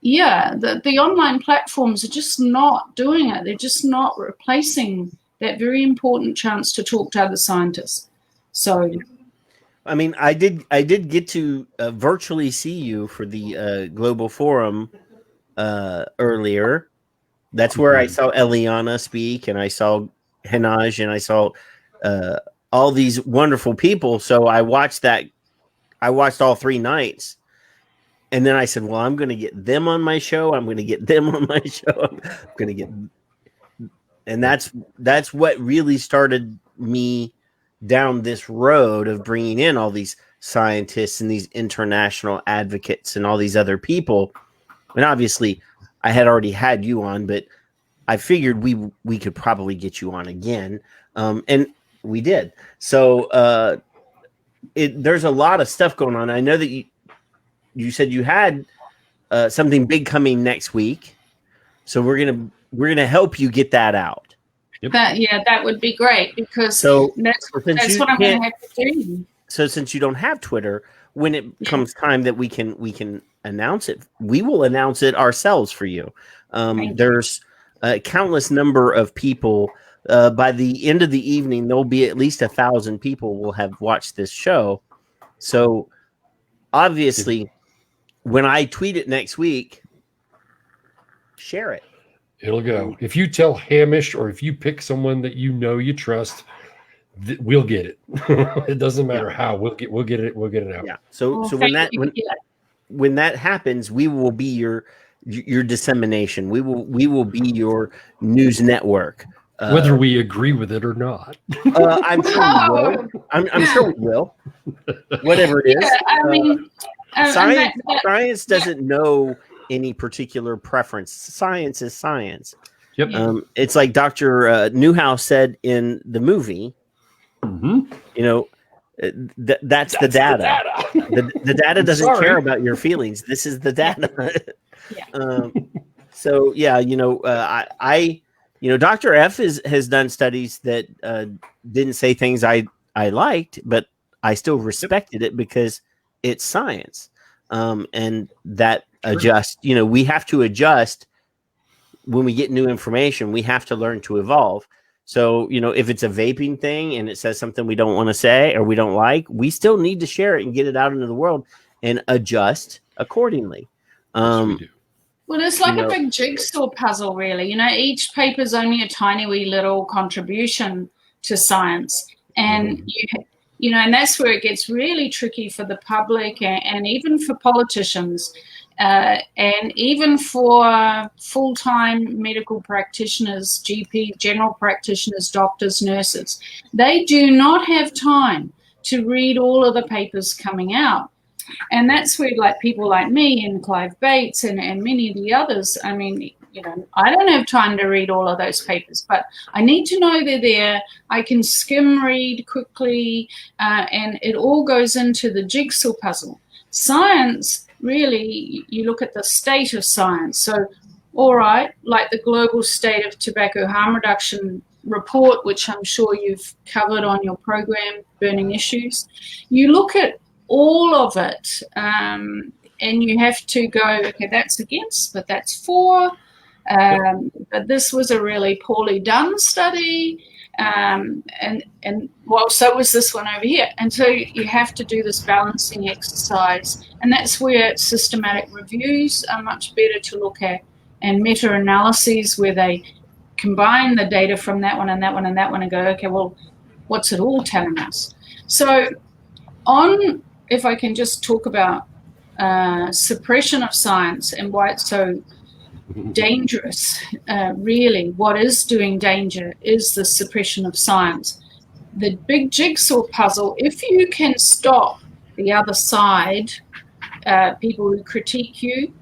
S10: the online platforms are just not doing it. They're just not replacing that very important chance to talk to other scientists. So,
S8: I mean, I did get to virtually see you for the Global Forum earlier. That's where I saw Eliana speak, and I saw Henaj, and I saw all these wonderful people. So I watched that. I watched all 3 nights. And then I said, well, I'm going to get them on my show. I'm going to get them on my show. I'm going to get, and that's what really started me down this road of bringing in all these scientists and these international advocates and all these other people. And obviously I had already had you on, but I figured we could probably get you on again. And we did. So there's a lot of stuff going on. I know that you said you had something big coming next week, so we're gonna help you get that out.
S10: Yep. That would be great, because that's what I'm gonna have to do.
S8: So since you don't have Twitter, when it comes time that we can announce it, we will announce it ourselves for you. There's a countless number of people. By the end of the evening, there'll be at least 1,000 people will have watched this show. So obviously, when I tweet it next week, share it.
S9: It'll go. If you tell Hamish, or if you pick someone that you trust, we'll get it. It doesn't matter how. We'll get it. We'll get it out.
S8: Yeah. So when that happens, we will be your dissemination. We will be your news network.
S9: Whether we agree with it or not.
S8: I'm sure we will. I'm sure we will. Whatever it is.
S10: Yeah, I mean,
S8: science doesn't know any particular preference. Science is science.
S9: Yep.
S8: It's like Dr. Newhouse said in the movie.
S9: Mm-hmm.
S8: That's the data. The data doesn't care about your feelings. This is the data. Dr. F has done studies that didn't say things I liked, but I still respected it because it's science. And that adjust, we have to adjust when we get new information. We have to learn to evolve. So, if it's a vaping thing and it says something we don't want to say or we don't like, we still need to share it and get it out into the world and adjust accordingly.
S9: Yes, we do.
S10: Well, it's like a big jigsaw puzzle, really. Each paper is only a tiny wee little contribution to science. And, and that's where it gets really tricky for the public and even for politicians. And even for full-time medical practitioners, GP, general practitioners, doctors, nurses, they do not have time to read all of the papers coming out. And that's where people like me and Clive Bates and many of the others, I mean, I don't have time to read all of those papers, but I need to know they're there. I can skim read quickly, and it all goes into the jigsaw puzzle. Science, really, you look at the state of science. So, all right, like the Global State of Tobacco Harm Reduction report, which I'm sure you've covered on your program, Burning Issues, you look at all of it, and you have to go, okay, that's against, but that's for. But this was a really poorly done study, and well, so was this one over here. And so you have to do this balancing exercise, and that's where systematic reviews are much better to look at, and meta-analyses where they combine the data from that one and that one and that one and go, okay, well, what's it all telling us? So if I can just talk about suppression of science and why it's so dangerous, really, what is doing danger is the suppression of science. The big jigsaw puzzle, if you can stop the other side, people who critique you,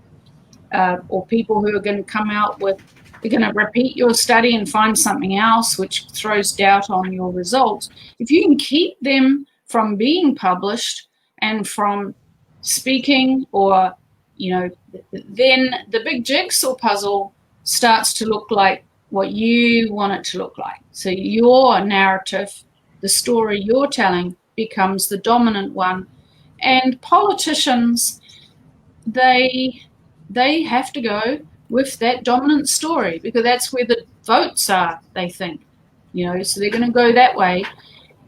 S10: or people who are going to come out with, they're going to repeat your study and find something else which throws doubt on your results. If you can keep them from being published and from speaking, or then the big jigsaw puzzle starts to look like what you want it to look like. So your narrative, the story you're telling, becomes the dominant one. And politicians, they have to go with that dominant story because that's where the votes are, they think. So they're going to go that way.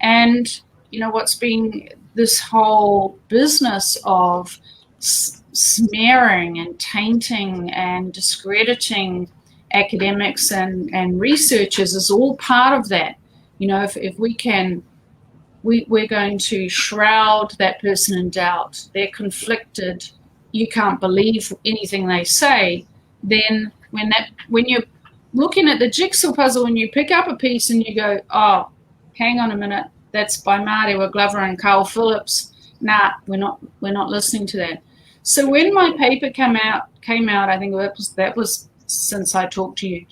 S10: And, what's been this whole business of smearing and tainting and discrediting academics and researchers is all part of that. If we can, we're going to shroud that person in doubt. They're conflicted. You can't believe anything they say. Then when you're looking at the jigsaw puzzle and you pick up a piece and you go, oh, hang on a minute, that's by Marewa Glover and Carl Phillips. Nah, we're not listening to that. So when my paper came out, I think that was since I talked to you,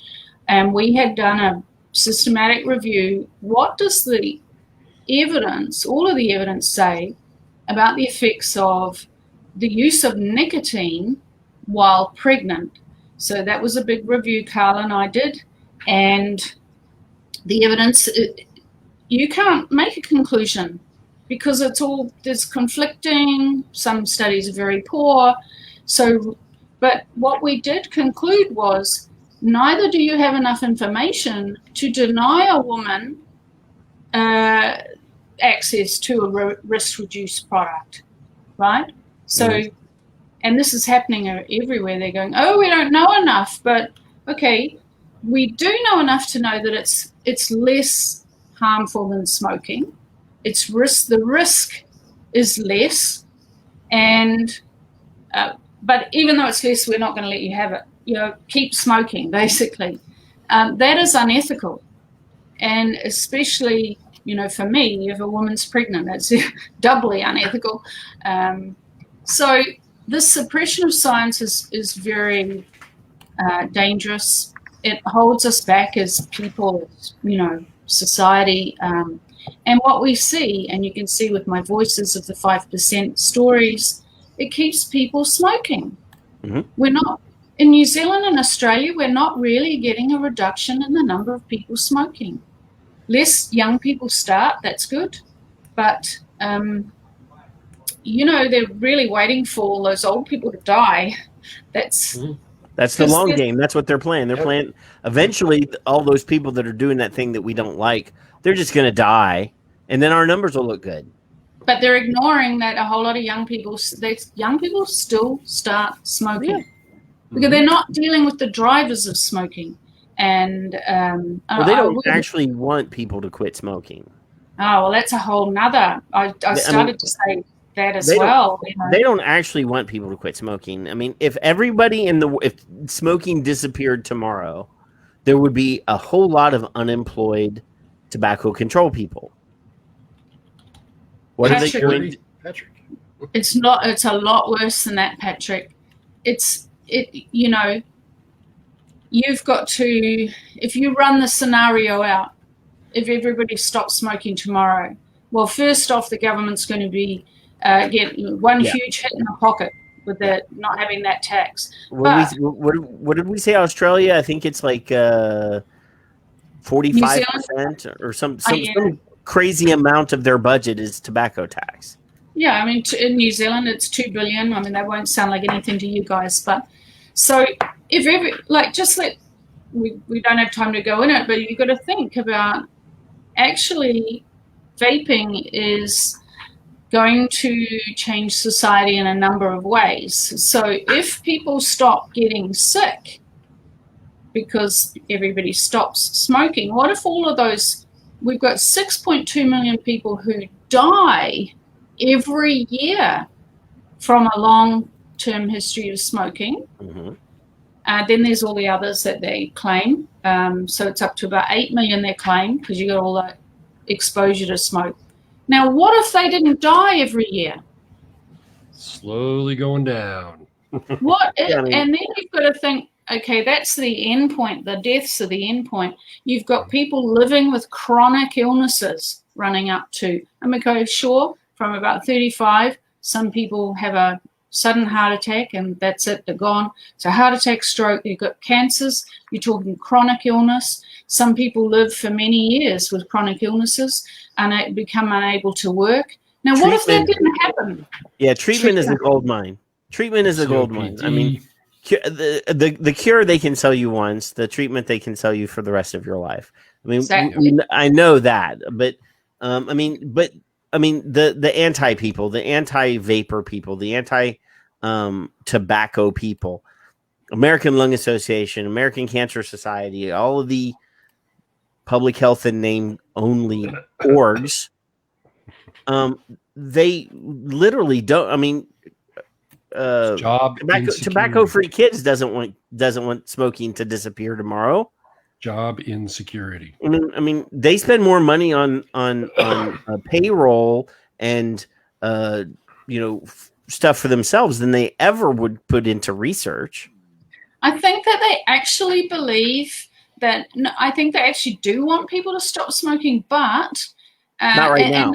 S10: and we had done a systematic review. What does the evidence, all of the evidence, say about the effects of the use of nicotine while pregnant? So that was a big review Carl and I did, and the evidence, you can't make a conclusion because there's conflicting, some studies are very poor. So, but what we did conclude was neither do you have enough information to deny a woman access to a risk-reduced product, right? So, and this is happening everywhere. They're going, oh, we don't know enough, but okay, we do know enough to know that it's less harmful than smoking. The risk is less, and but even though it's less, we're not going to let you have it. Keep smoking, basically. That is unethical, and especially for me, if a woman's pregnant, that's doubly unethical. So this suppression of science is very dangerous. It holds us back as people, society. And what we see, and you can see with my voices of the 5% stories, it keeps people smoking. Mm-hmm. We're not, in New Zealand and Australia, we're not really getting a reduction in the number of people smoking. Less young people start, that's good. But, they're really waiting for all those old people to die. That's
S8: That's the long game. That's what they're playing. They're playing. Eventually, all those people that are doing that thing that we don't like, they're just going to die, and then our numbers will look good.
S10: But they're ignoring that a whole lot of young people still start smoking because they're not dealing with the drivers of smoking. And
S8: they don't actually want people to quit smoking.
S10: Oh, well, that's a whole nother. I started to say that as well.
S8: They don't actually want people to quit smoking. I mean, if smoking disappeared tomorrow, there would be a whole lot of unemployed tobacco control people. What are they doing?
S9: Patrick.
S10: It's a lot worse than that, Patrick. You've got to, if you run the scenario out, if everybody stops smoking tomorrow, well, first off, the government's going to be get one huge hit in the pocket with not having that tax.
S8: What did we say? Australia? I think it's like 45% or some crazy amount of their budget is tobacco tax.
S10: Yeah, I mean, in New Zealand, it's $2 billion. I mean, that won't sound like anything to you guys, but so if we don't have time to go in it, but you've got to think about actually vaping is going to change society in a number of ways. So if people stop getting sick because everybody stops smoking, what if all of those, we've got 6.2 million people who die every year from a long-term history of smoking. Then there's all the others that they claim. So it's up to about 8 million they claim because you got all that exposure to smoke. Now, what if they didn't die every year?
S9: Slowly going down.
S10: And then you've got to think, okay, that's the end point. The deaths are the end point. You've got people living with chronic illnesses running up to, and we go, sure, from about 35, some people have a sudden heart attack and that's it, they're gone. So heart attack, stroke, you've got cancers, you're talking chronic illness. Some people live for many years with chronic illnesses and become unable to work. Now, what if that didn't happen?
S8: Yeah, treatment is a gold mine. Treatment is a gold mine. I mean, the cure they can sell you once, the treatment they can sell you for the rest of your life. I mean, exactly. I know that, but the anti people, the anti-vapor people, the anti-tobacco people, American Lung Association, American Cancer Society, all of the public health and name only orgs, they literally don't. I mean, tobacco-free kids doesn't want smoking to disappear tomorrow.
S9: Job insecurity.
S8: I mean, they spend more money on payroll and stuff for themselves than they ever would put into research.
S10: I think that they actually believe that. No, I think they actually do want people to stop smoking, but
S8: not right now.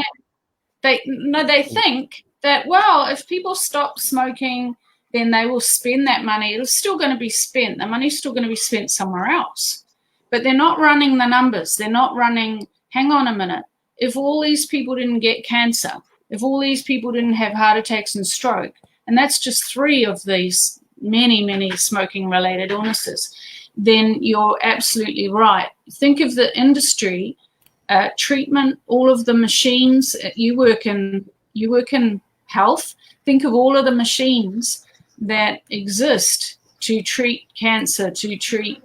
S10: They think that, well, if people stop smoking, then they will spend that money. It's still going to be spent. The money's still going to be spent somewhere else. But they're not running the numbers. They're not running, hang on a minute, if all these people didn't get cancer, if all these people didn't have heart attacks and stroke, and that's just 3 of these many, many smoking-related illnesses, then you're absolutely right. Think of the industry, treatment, all of the machines. You work in health. Think of all of the machines that exist to treat cancer, to treat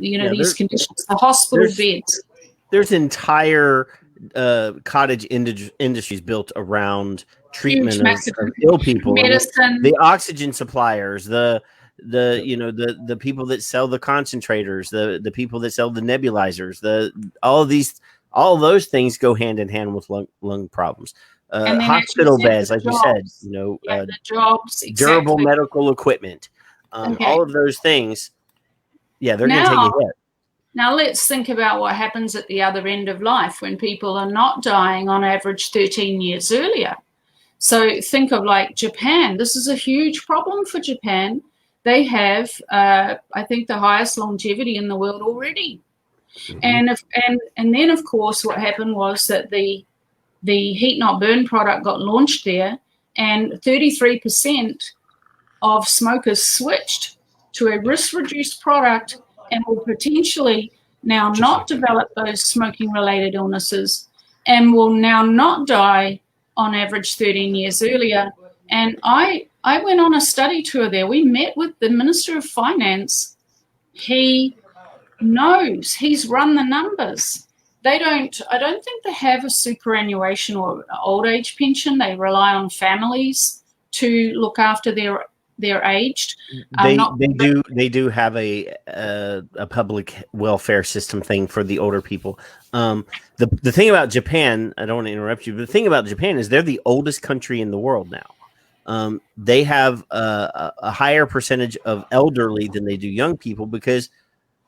S10: these conditions, the hospital beds.
S8: There's entire cottage industries built around treatment of ill people.
S10: Medicine,
S8: the oxygen suppliers, the people that sell the concentrators, the people that sell the nebulizers, all of those things go hand in hand with lung problems. Hospital beds, like you said,
S10: the jobs,
S8: durable medical equipment, all of those things. Yeah, they're going to take a hit.
S10: Now let's think about what happens at the other end of life when people are not dying on average 13 years earlier. So think of like Japan. This is a huge problem for Japan. They have, I think, the highest longevity in the world already. Mm-hmm. And then, of course, what happened was that the heat not burn product got launched there, and 33% of smokers switched to a risk-reduced product and will potentially now not develop those smoking-related illnesses and will now not die on average 13 years earlier. And I went on a study tour there. We met with the Minister of Finance. He knows. He's run the numbers. I don't think they have a superannuation or old age pension. They rely on families to look after their aged.
S8: They do have a public welfare system thing for the older people. The thing about Japan, I don't want to interrupt you, but the thing about Japan is they're the oldest country in the world now. They have a higher percentage of elderly than they do young people because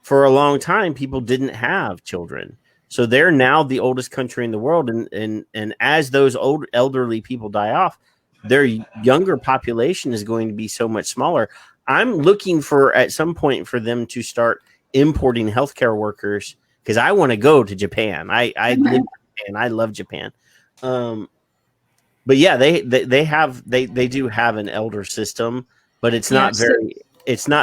S8: for a long time people didn't have children. So they're now the oldest country in the world, and as those old elderly people die off, their younger population is going to be so much smaller. I'm looking for at some point for them to start importing healthcare workers because I want to go to Japan. I live in Japan. I love Japan. But yeah, they do have an elder system, but it's not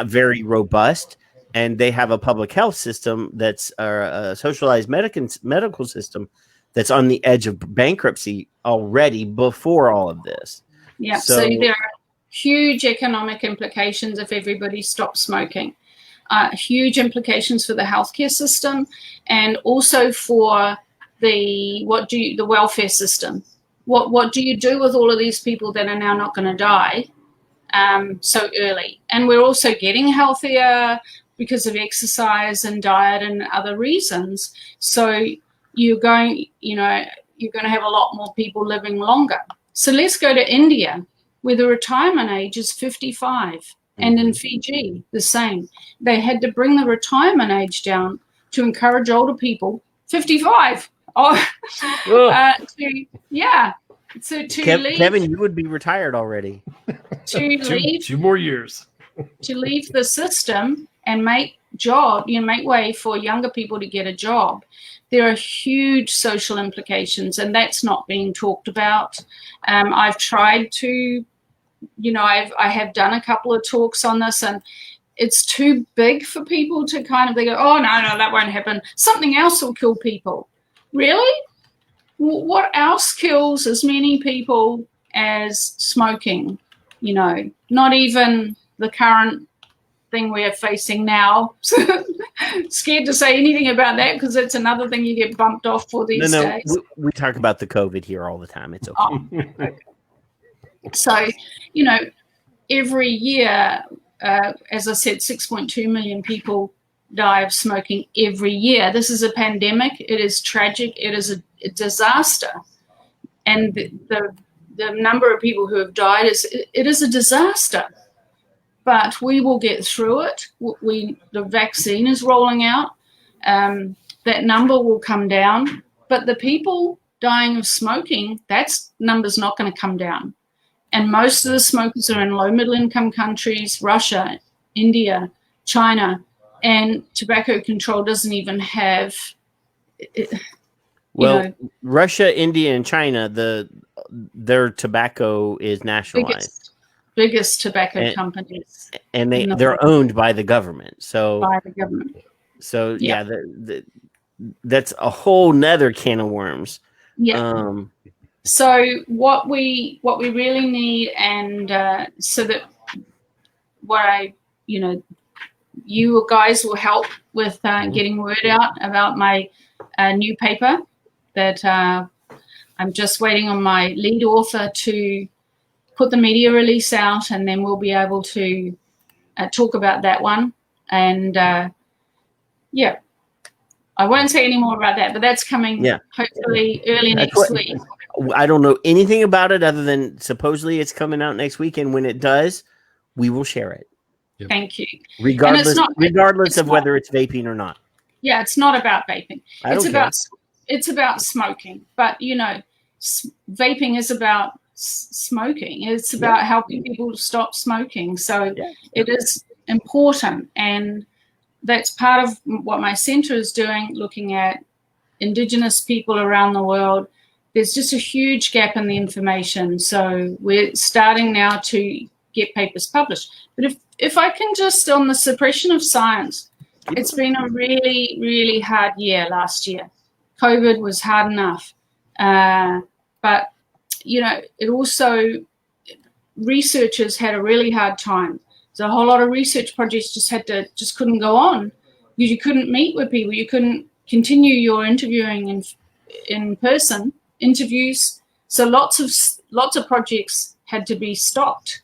S8: very robust. And they have a public health system that's a socialized medical system that's on the edge of bankruptcy already before all of this.
S10: Yeah, so there are huge economic implications if everybody stops smoking. Huge implications for the healthcare system and also for the welfare system. What do you do with all of these people that are now not going to die so early? And we're also getting healthier because of exercise and diet and other reasons. So you're going to have a lot more people living longer. So let's go to India, where the retirement age is 55. And in Fiji, the same. They had to bring the retirement age down to encourage older people, 55.
S8: Kevin, you would be retired already.
S9: Two more years.
S10: To leave the system and make way for younger people to get a job. There are huge social implications, and that's not being talked about. I've tried to, I have done a couple of talks on this, and it's too big for people to they go, oh, no, that won't happen. Something else will kill people. Really? What else kills as many people as smoking? Not even the current thing we're facing now. Scared to say anything about that because it's another thing you get bumped off for these days.
S8: We talk about the COVID here all the time. It's okay.
S10: So, every year, as I said, 6.2 million people die of smoking every year. This is a pandemic. It is tragic. It is a disaster. And the number of people who have died is a disaster. But we will get through it. The vaccine is rolling out. That number will come down. But the people dying of smoking, that number's not going to come down. And most of the smokers are in low middle income countries, Russia, India, China, and tobacco control doesn't even have.
S8: Russia, India, and China, their tobacco is nationalized.
S10: Biggest tobacco companies,
S8: and they're owned by the government. So
S10: by the government.
S8: So yeah, that's a whole nother can of worms.
S10: Yeah. So what we really need, and so that you guys will help with getting word out about my new paper that I'm just waiting on my lead author to put the media release out, and then we'll be able to talk about that one. And I won't say any more about that, but that's coming hopefully early next week.
S8: I don't know anything about it other than supposedly it's coming out next week, and when it does, we will share it.
S10: Yep. Thank you.
S8: Regardless of whether it's vaping or not.
S10: Yeah, it's not about vaping. It's about smoking. But vaping is about smoking. It's about helping people to stop smoking. So it is important, and that's part of what my center is doing, looking at Indigenous people around the world. There's just a huge gap in the information. So we're starting now to get papers published. But if I can just, on the suppression of science, it's been a really, really hard year last year. COVID was hard enough. But, it also, researchers had a really hard time. So a whole lot of research projects just couldn't go on because you couldn't meet with people. You couldn't continue your interviewing in person interviews. So lots of projects had to be stopped.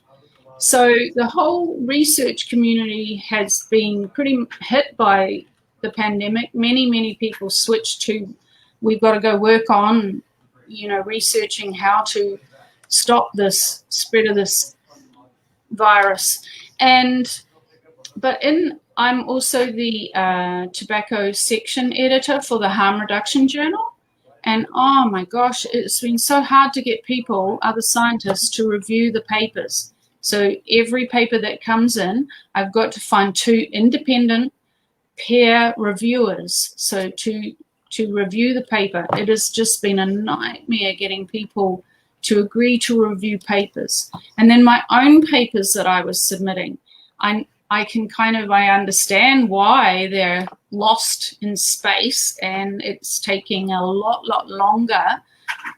S10: So the whole research community has been pretty hit by the pandemic. Many, many people switched to, we've got to go work on, researching how to stop this spread of this virus. I'm also the tobacco section editor for the Harm Reduction Journal. And oh my gosh, it's been so hard to get other scientists, to review the papers. So every paper that comes in, I've got to find 2 independent peer reviewers. So to review the paper, it has just been a nightmare getting people to agree to review papers. And then my own papers that I was submitting, I understand why they're lost in space, and it's taking a lot longer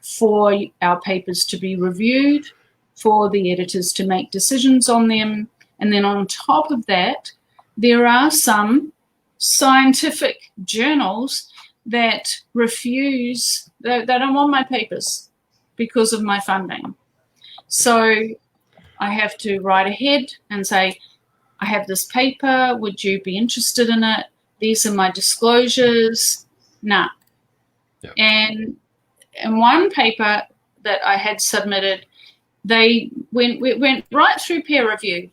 S10: for our papers to be reviewed, for the editors to make decisions on them. And then on top of that, there are some scientific journals that refuse, they don't want my papers because of my funding. So I have to write ahead and say, I have this paper, would you be interested in it? These are my disclosures. Nah. Yeah. And one paper that I had submitted, they went right through peer review,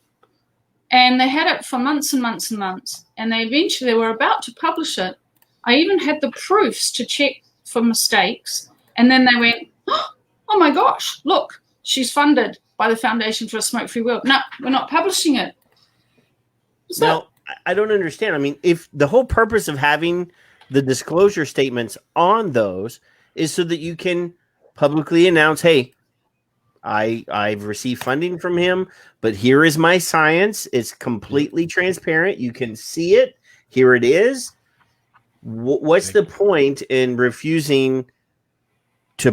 S10: and they had it for months and months and months, and they eventually were about to publish it. I even had the proofs to check for mistakes, and then they went, oh my gosh, look, she's funded by the Foundation for a Smoke-Free World. No, we're not publishing it.
S8: Now, I don't understand. I mean, if the whole purpose of having the disclosure statements on those is so that you can publicly announce, hey, I've received funding from him, but here is my science. It's completely transparent. You can see it. Here it is. What's the point in refusing to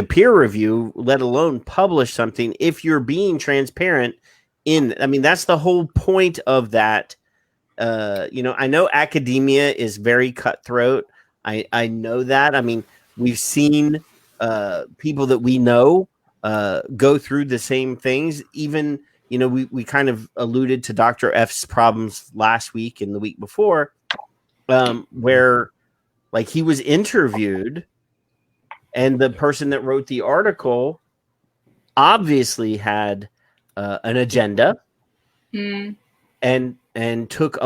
S8: peer review, let alone publish something, if you're being transparent I mean, that's the whole point of that. I know academia is very cutthroat. I know that. I mean, we've seen people that we know go through the same things. Even, we kind of alluded to Dr. F's problems last week and the week before, where like he was interviewed and the person that wrote the article obviously had an agenda and took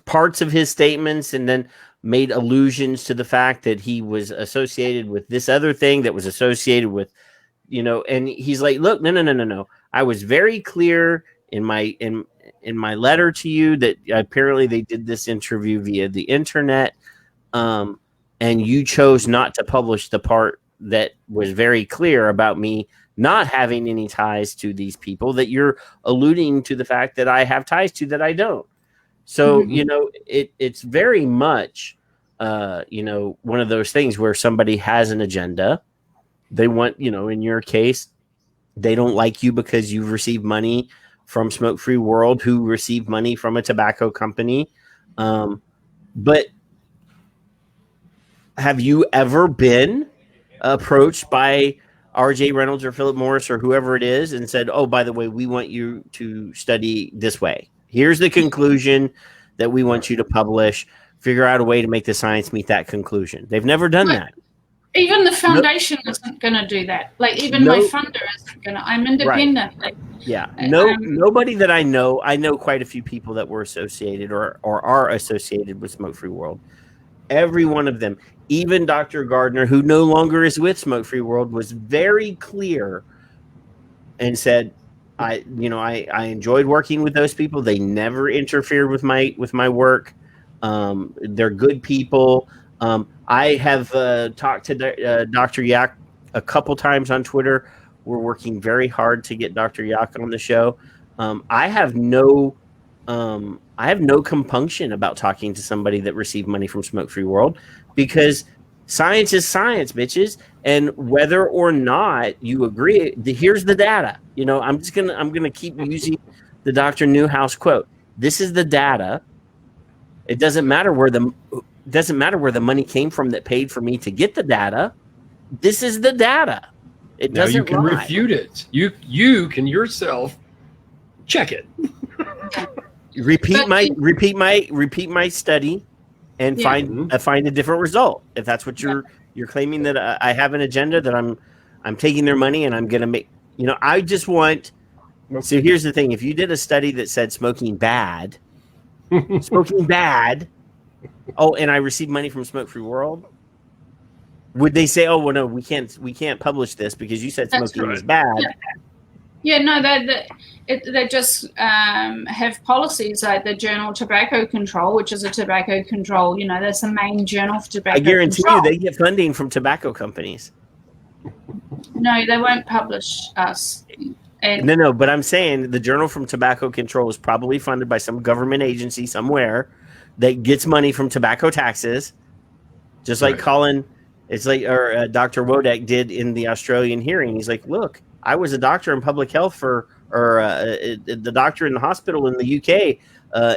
S8: parts of his statements and then made allusions to the fact that he was associated with this other thing that was associated with, and he's like, look, no. I was very clear in my letter to you that apparently they did this interview via the internet. And you chose not to publish the part that was very clear about me not having any ties to these people that you're alluding to the fact that I have ties to that I don't. So, it's very much, one of those things where somebody has an agenda. They want, in your case, they don't like you because you've received money from Smoke-Free World, who received money from a tobacco company. But have you ever been approached by RJ Reynolds or Philip Morris or whoever it is and said, oh, by the way, we want you to study this way. Here's the conclusion that we want you to publish. Figure out a way to make the science meet that conclusion. They've never done that.
S10: Even the foundation isn't going to do that. Like, even my funder isn't going to. I'm independent.
S8: Right. Nobody that I know quite a few people that were associated or are associated with Smoke-Free World. Every one of them, even Dr. Gardner, who no longer is with Smoke-Free World, was very clear and said, I enjoyed working with those people. They never interfered with my work. They're good people. I have talked to Dr. Yak a couple times on Twitter. We're working very hard to get Dr. Yak on the show. I have no compunction about talking to somebody that received money from Smoke Free World, because science is science, bitches. And whether or not you agree, here's the data. I'm gonna keep using the Dr. Newhouse quote. This is the data. It doesn't matter where the money came from that paid for me to get the data. This is the data. It
S9: now
S8: doesn't
S9: you can
S8: lie.
S9: refute it. You can yourself check it.
S8: Repeat my study and find a different result. If that's what you're claiming, that I have an agenda, that I'm taking their money and I'm going to make, I just want. So here's the thing: if you did a study that said smoking bad, oh, and I received money from Smoke Free World, would they say, "Oh, well, no, we can't publish this because you said smoking is bad"?
S10: Yeah, no, they just have policies like the Journal Tobacco Control, which is a tobacco control. That's the main journal for tobacco.
S8: I guarantee
S10: control.
S8: you, they get funding from tobacco companies.
S10: No, they won't publish us.
S8: No, but I'm saying the Journal from Tobacco Control is probably funded by some government agency somewhere that gets money from tobacco taxes, just like Colin. It's like, or Dr. Wodek did in the Australian hearing. He's like, look, I was a doctor in public health the doctor in the hospital in the UK,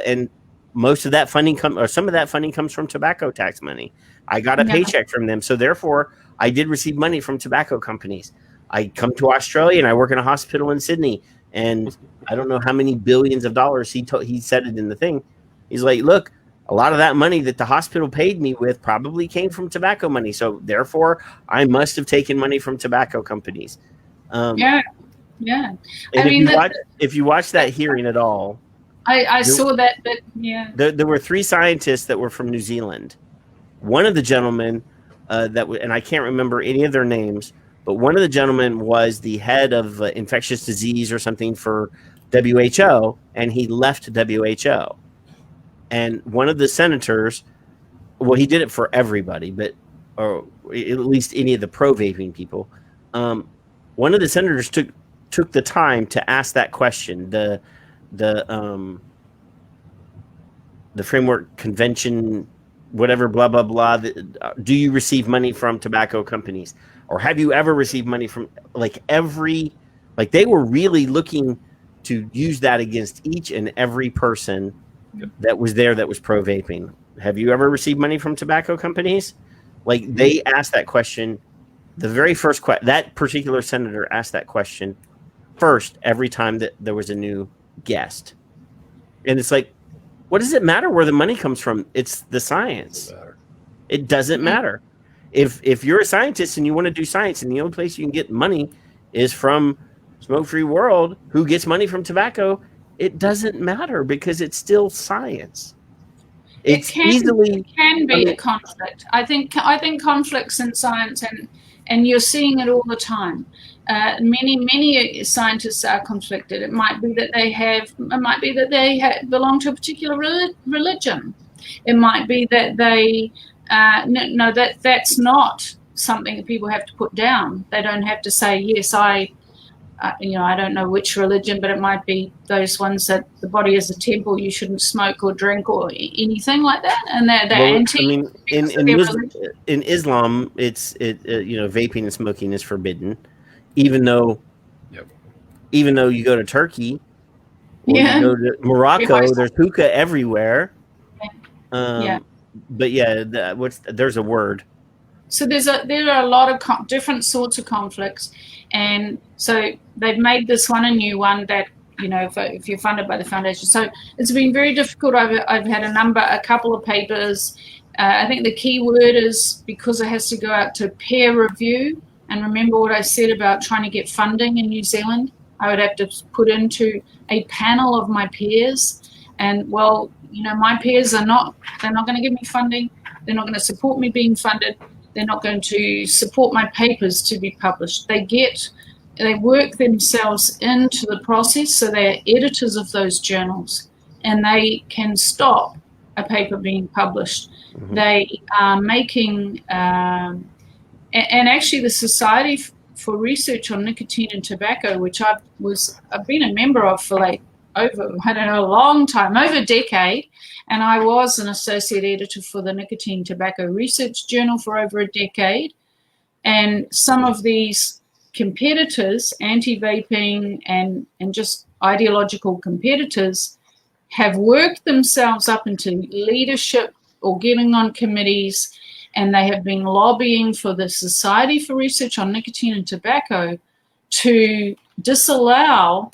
S8: and most of that funding some of that funding comes from tobacco tax money. I got a paycheck from them, so therefore I did receive money from tobacco companies. I come to Australia and I work in a hospital in Sydney, and I don't know how many billions of dollars he said it in the thing. He's like, look, a lot of that money that the hospital paid me with probably came from tobacco money, so therefore I must have taken money from tobacco companies.
S10: Yeah.
S8: And
S10: I
S8: if you watch that hearing at all,
S10: I saw that, but yeah.
S8: There were 3 scientists that were from New Zealand. One of the gentlemen and I can't remember any of their names, but one of the gentlemen was the head of infectious disease or something for WHO, and he left WHO. And one of the senators, well, he did it for everybody, or at least any of the pro-vaping people. One of the senators took the time to ask that question. The Framework Convention, whatever, blah blah blah. Do you receive money from tobacco companies, or have you ever received money from they were really looking to use that against each and every person that was there that was pro-vaping. Have you ever received money from tobacco companies? They asked that question. The very first that particular senator asked that question first every time that there was a new guest. And it's like, what does it matter where the money comes from? It's the science. It doesn't matter. If you're a scientist and you want to do science, and the only place you can get money is from Smoke Free World, who gets money from tobacco, it doesn't matter because it's still science.
S10: It can be a conflict. I think conflicts in science, and you're seeing it all the time. Many scientists are conflicted. It might be that they belong to a particular religion. It might be that they that's not something that people have to put down. They don't have to say, yes, I don't know which religion, but it might be those ones that the body is a temple, you shouldn't smoke or drink or anything like that, and they're anti.
S8: I mean, in Islam, vaping and smoking is forbidden, even though you go to Turkey, or you go to Morocco, there's hookah everywhere. But there's a word.
S10: So there are a lot of different sorts of conflicts, and so they've made this one a new one that if you're funded by the foundation. So it's been very difficult. I've had a couple of papers. I think the key word is because it has to go out to peer review. And remember what I said about trying to get funding in New Zealand. I would have to put into a panel of my peers, and my peers they're not going to give me funding. They're not going to support me being funded. They're not going to support my papers to be published. They work themselves into the process, so they're editors of those journals, and they can stop a paper being published. Mm-hmm. They are making, and actually the Society for research on nicotine and tobacco, which I've been a member of for like over, I don't know, a long time, over a decade. And I was an associate editor for the Nicotine Tobacco Research Journal for over a decade. And some of these competitors, anti-vaping and just ideological competitors, have worked themselves up into leadership or getting on committees, and they have been lobbying for the Society for Research on Nicotine and Tobacco to disallow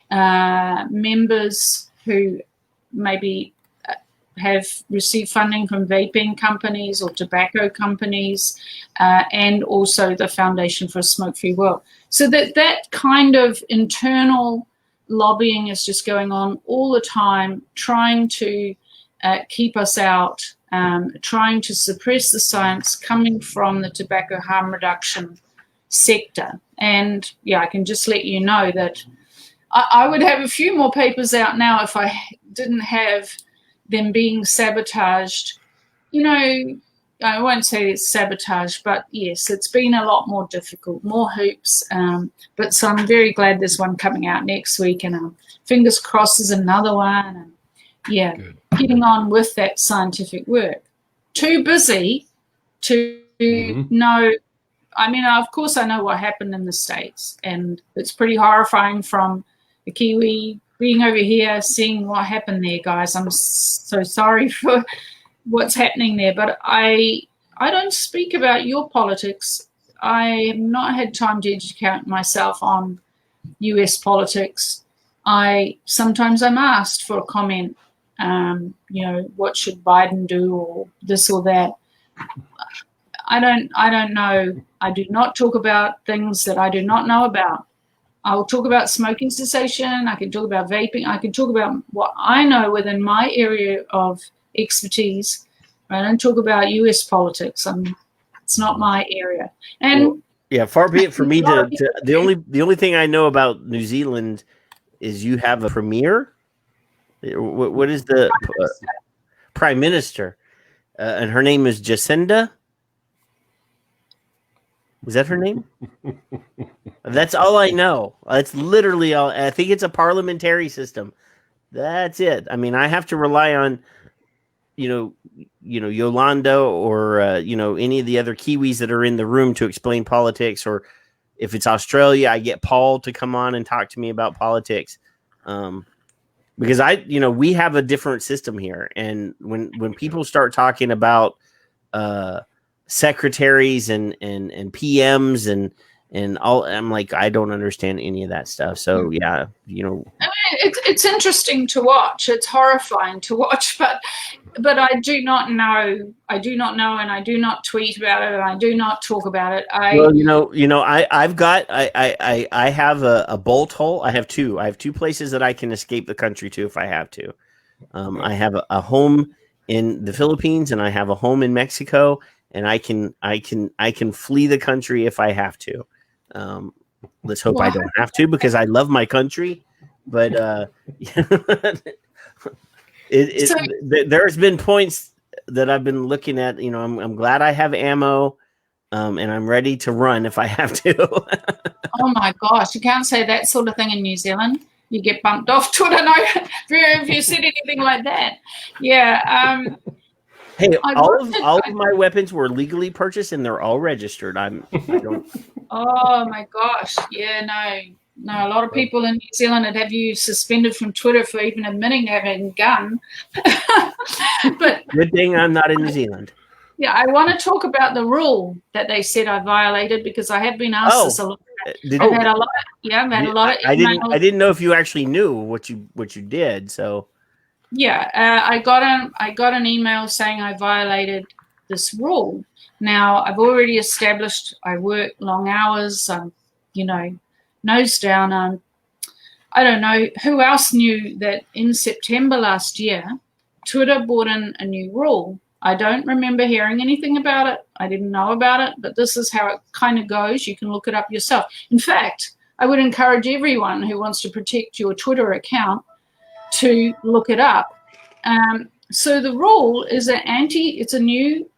S10: members who maybe have received funding from vaping companies or tobacco companies, and also the Foundation for a Smoke-Free World. So that kind of internal lobbying is just going on all the time, trying to keep us out, trying to suppress the science coming from the tobacco harm reduction sector. And yeah, I can just let you know that I would have a few more papers out now if I didn't have them being sabotaged. You know, I won't say it's sabotage, but yes, it's been a lot more difficult, more hoops. But so I'm very glad there's one coming out next week, and fingers crossed there's another one. And yeah, getting on with that scientific work. Too busy to know. I mean, of course, I know what happened in the States, and it's pretty horrifying from a Kiwi being over here, seeing what happened there, guys. I'm so sorry for what's happening there, but I don't speak about your politics. I have not had time to educate myself on US politics. Sometimes I'm asked for a comment, you know, what should Biden do or this or that. I don't know. I do not talk about things that I do not know about. I'll talk about smoking cessation. I can talk about vaping. I can talk about what I know within my area of expertise. I don't talk about US politics. It's not my area. And
S8: well, yeah, far be it for me to the only thing I know about New Zealand is you have a premier. What is the prime minister? And her name is Jacinda. Was that her name? That's all I know. That's literally all. I think it's a parliamentary system. That's it. I mean, I have to rely on, you know, Yolanda or any of the other Kiwis that are in the room to explain politics. Or if it's Australia, I get Paul to come on and talk to me about politics. Because we have a different system here, and when people start talking about secretaries and PMs and all, I'm like, I don't understand any of that stuff. So yeah, I mean,
S10: it's interesting to watch. It's horrifying to watch, but I do not know, and I do not tweet about it, and I do not talk about it. I have a bolt hole. I have two places that I can escape the country to if I have to. I have a home in the Philippines, and I have a home in Mexico, and I can flee the country if I have to. Let's hope I don't have to, because I love my country. But there's been points that I've been looking at. You know, I'm glad I have ammo, and I'm ready to run if I have to. Oh my gosh, you can't say that sort of thing in New Zealand. You get bumped off Twitter if you said anything like that. Yeah.
S8: Hey, all of my weapons were legally purchased, and they're all registered. I don't.
S10: Oh my gosh! Yeah, no. A lot of people in New Zealand would have you suspended from Twitter for even admitting having a gun. But
S8: good thing I'm not in New Zealand.
S10: Yeah, I want to talk about the rule that they said I violated, because I have been asked this a lot. I've had a lot. Yeah, I've had a lot of.
S8: I didn't know if you actually knew what you did. So.
S10: Yeah, I got an email saying I violated this rule. Now, I've already established I work long hours, nose down. I don't know who else knew that in September last year, Twitter brought in a new rule. I don't remember hearing anything about it. I didn't know about it, but this is how it kind of goes. You can look it up yourself. In fact, I would encourage everyone who wants to protect your Twitter account to look it up. So the rule is it's a new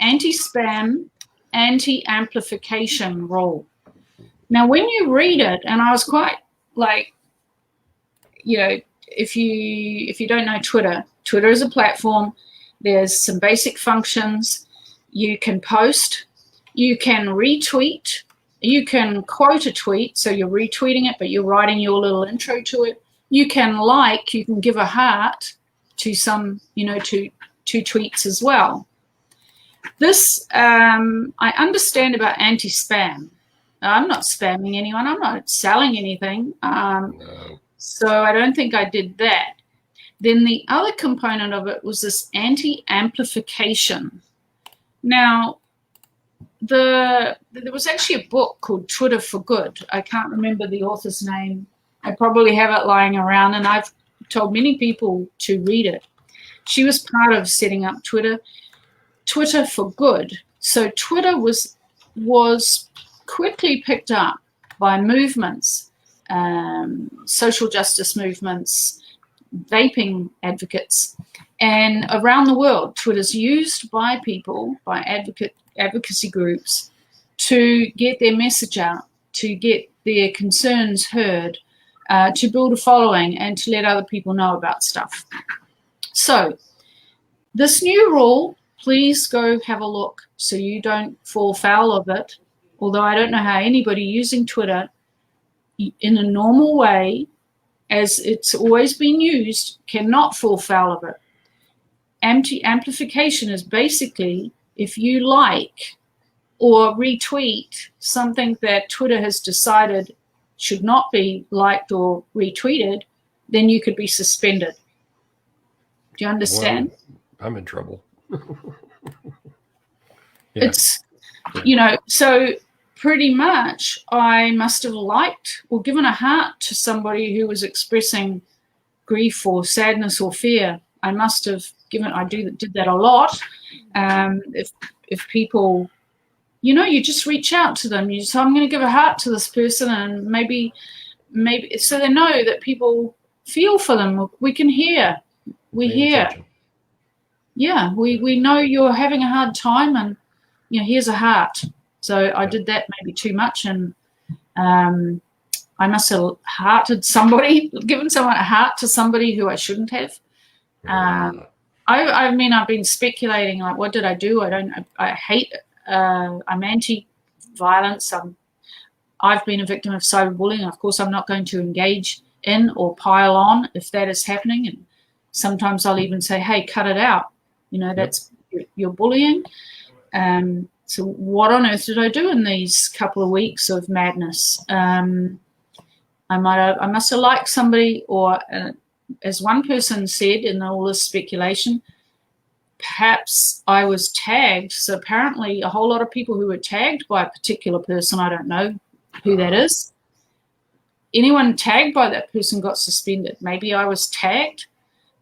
S10: anti-spam, anti-amplification rule. Now, when you read it, and I was quite like, if you don't know Twitter is a platform. There's some basic functions. You can post, you can retweet, you can quote a tweet, so you're retweeting it, but you're writing your little intro to it. You can you can give a heart to some, to tweets as well. This, I understand about anti-spam. I'm not spamming anyone. I'm not selling anything. So I don't think I did that. Then the other component of it was this anti-amplification. Now, there was actually a book called Twitter for Good. I can't remember the author's name. I probably have it lying around, and I've told many people to read it. She was part of setting up Twitter for Good. So Twitter was quickly picked up by movements, social justice movements, vaping advocates, and around the world, Twitter's used by people, by advocacy groups, to get their message out, to get their concerns heard, to build a following, and to let other people know about stuff. So this new rule, please go have a look so you don't fall foul of it, although I don't know how anybody using Twitter in a normal way, as it's always been used, cannot fall foul of it. Anti-amplification is basically if you like or retweet something that Twitter has decided should not be liked or retweeted, then you could be suspended. Do you understand?
S9: Well, I'm in trouble.
S10: It's, so pretty much I must have liked or given a heart to somebody who was expressing grief or sadness or fear. I must have did that a lot. If people, you just reach out to them. You say, I'm going to give a heart to this person, and maybe so they know that people feel for them. We can hear. We hear. Yeah, we know you're having a hard time, and here's a heart. So I did that maybe too much, and I must have given someone a heart to somebody who I shouldn't have. I've been speculating, like, what did I do? I hate, I'm anti-violence. I've been a victim of cyberbullying. Of course, I'm not going to engage in or pile on if that is happening. And sometimes I'll even say, hey, cut it out. That's, you're bullying. So what on earth did I do in these couple of weeks of madness? I must have liked somebody, or as one person said in all this speculation, perhaps I was tagged. So apparently a whole lot of people who were tagged by a particular person, I don't know who that is. Anyone tagged by that person got suspended. Maybe I was tagged.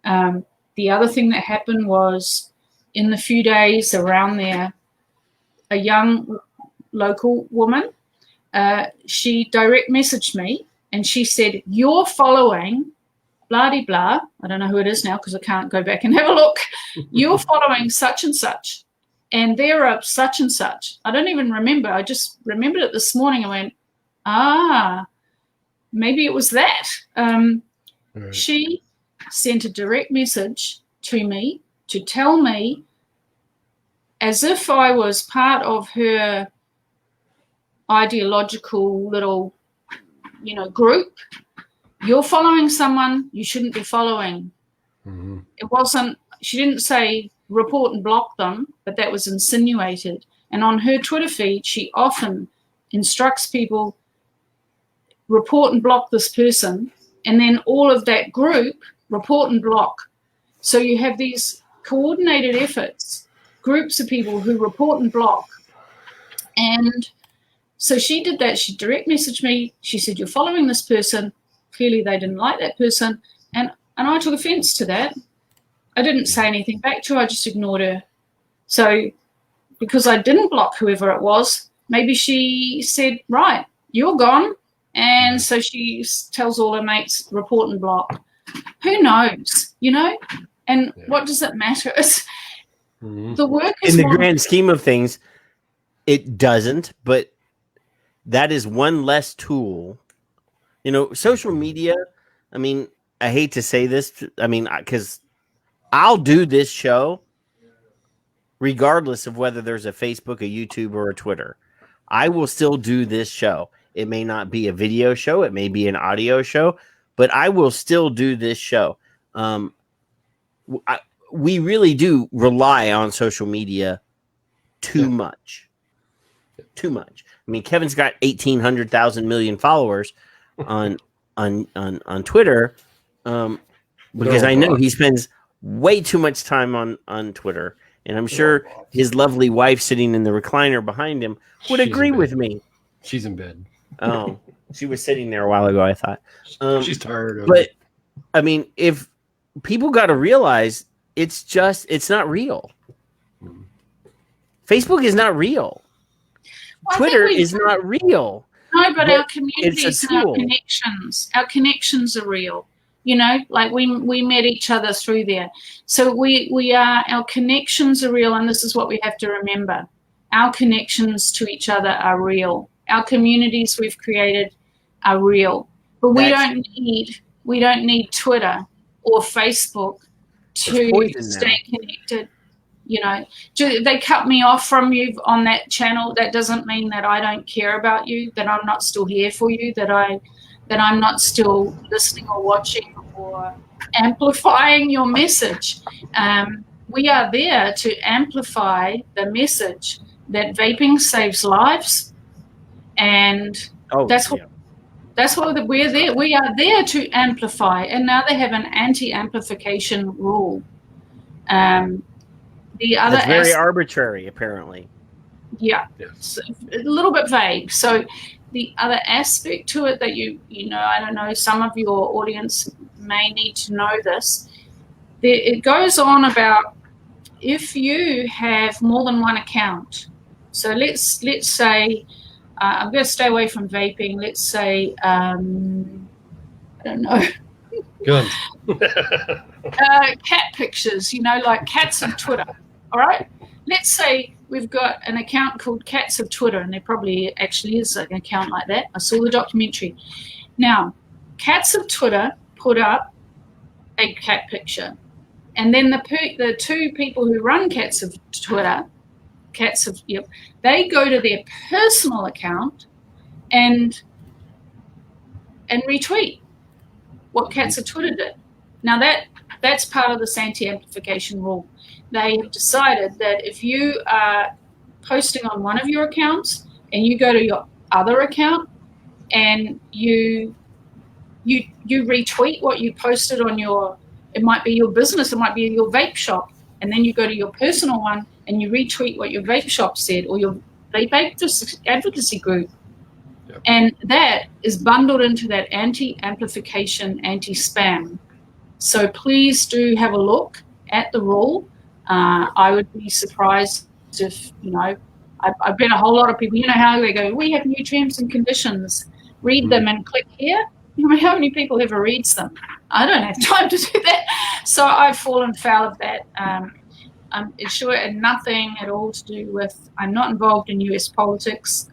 S10: The other thing that happened was in the few days around there, a young local woman, she direct messaged me, and she said, you're following blah-de-blah. I don't know who it is now because I can't go back and have a look. You're following such and such, and they're up such and such. I don't even remember. I just remembered it this morning. I went, maybe it was that. Right. She sent a direct message to me to tell me, as if I was part of her ideological little, group. You're following someone you shouldn't be following. Mm-hmm. It wasn't, she didn't say report and block them, but that was insinuated. And on her Twitter feed, she often instructs people, report and block this person, and then all of that group, report and block. So you have these coordinated efforts, groups of people who report and block. And so she did that. She direct messaged me. She said, you're following this person. Clearly they didn't like that person. And I took offense to that. I didn't say anything back to her. I just ignored her. So because I didn't block whoever it was, maybe she said, right, you're gone. And so she tells all her mates, report and block. Who knows, And what does it matter? The work is
S8: in the grand scheme of things, it doesn't. But that is one less tool. You know, social media, I mean, I hate to say this, I mean, because I'll do this show regardless of whether there's a Facebook, a YouTube, or a Twitter. I will still do this show. It may not be a video show, it may be an audio show, but I will still do this show. We really do rely on social media too much. Too much. I mean, Kevin's got 1,800,000 million followers on Twitter, because I know he spends way too much time on Twitter, and I'm sure his lovely wife sitting in the recliner behind him would agree with me.
S9: She's in bed.
S8: Oh, she was sitting there a while ago, I thought.
S9: She's tired of
S8: it.
S9: it.
S8: I mean, if people got to realize it's not real. Facebook is not real.
S10: Well,
S8: Twitter is not real.
S10: No, but our communities and our connections are real. You know, like we met each other through there. So our connections are real, and this is what we have to remember. Our connections to each other are real. Our communities we've created are real. But we don't need Twitter or Facebook to stay connected. You know, they cut me off from you on that channel. That doesn't mean that I don't care about you, that I'm not still here for you, that I'm not still listening or watching or amplifying your message. We are there to amplify the message that vaping saves lives, and that's what we're there. We are there to amplify, and now they have an anti-amplification rule. The other
S8: That's very arbitrary, apparently.
S10: Yeah, it's a little bit vague. So the other aspect to it that you know, I don't know, some of your audience may need to know this. It goes on about if you have more than one account. So let's say I'm going to stay away from vaping. Let's say I don't know.
S9: Good.
S10: Cat pictures, you know, like Cats of Twitter. All right. Let's say we've got an account called Cats of Twitter, and there probably actually is an account like that. I saw the documentary. Now, Cats of Twitter put up a cat picture, and then the two people who run Cats of Twitter, they go to their personal account and retweet what Cats of Twitter did. Now that's part of this anti-amplification rule. They have decided that if you are posting on one of your accounts and you go to your other account and you retweet what you posted on it might be your business, it might be your vape shop, and then you go to your personal one and you retweet what your vape shop said or your vape advocacy group. Yep. And that is bundled into that anti-amplification, anti-spam. So please do have a look at the rule. I would be surprised if, you know, I've been a whole lot of people, you know how they go, we have new terms and conditions, read them and click here. You know, how many people ever reads them? I don't have time to do that. So I've fallen foul of that. It's sure and nothing at all to do with, I'm not involved in US politics.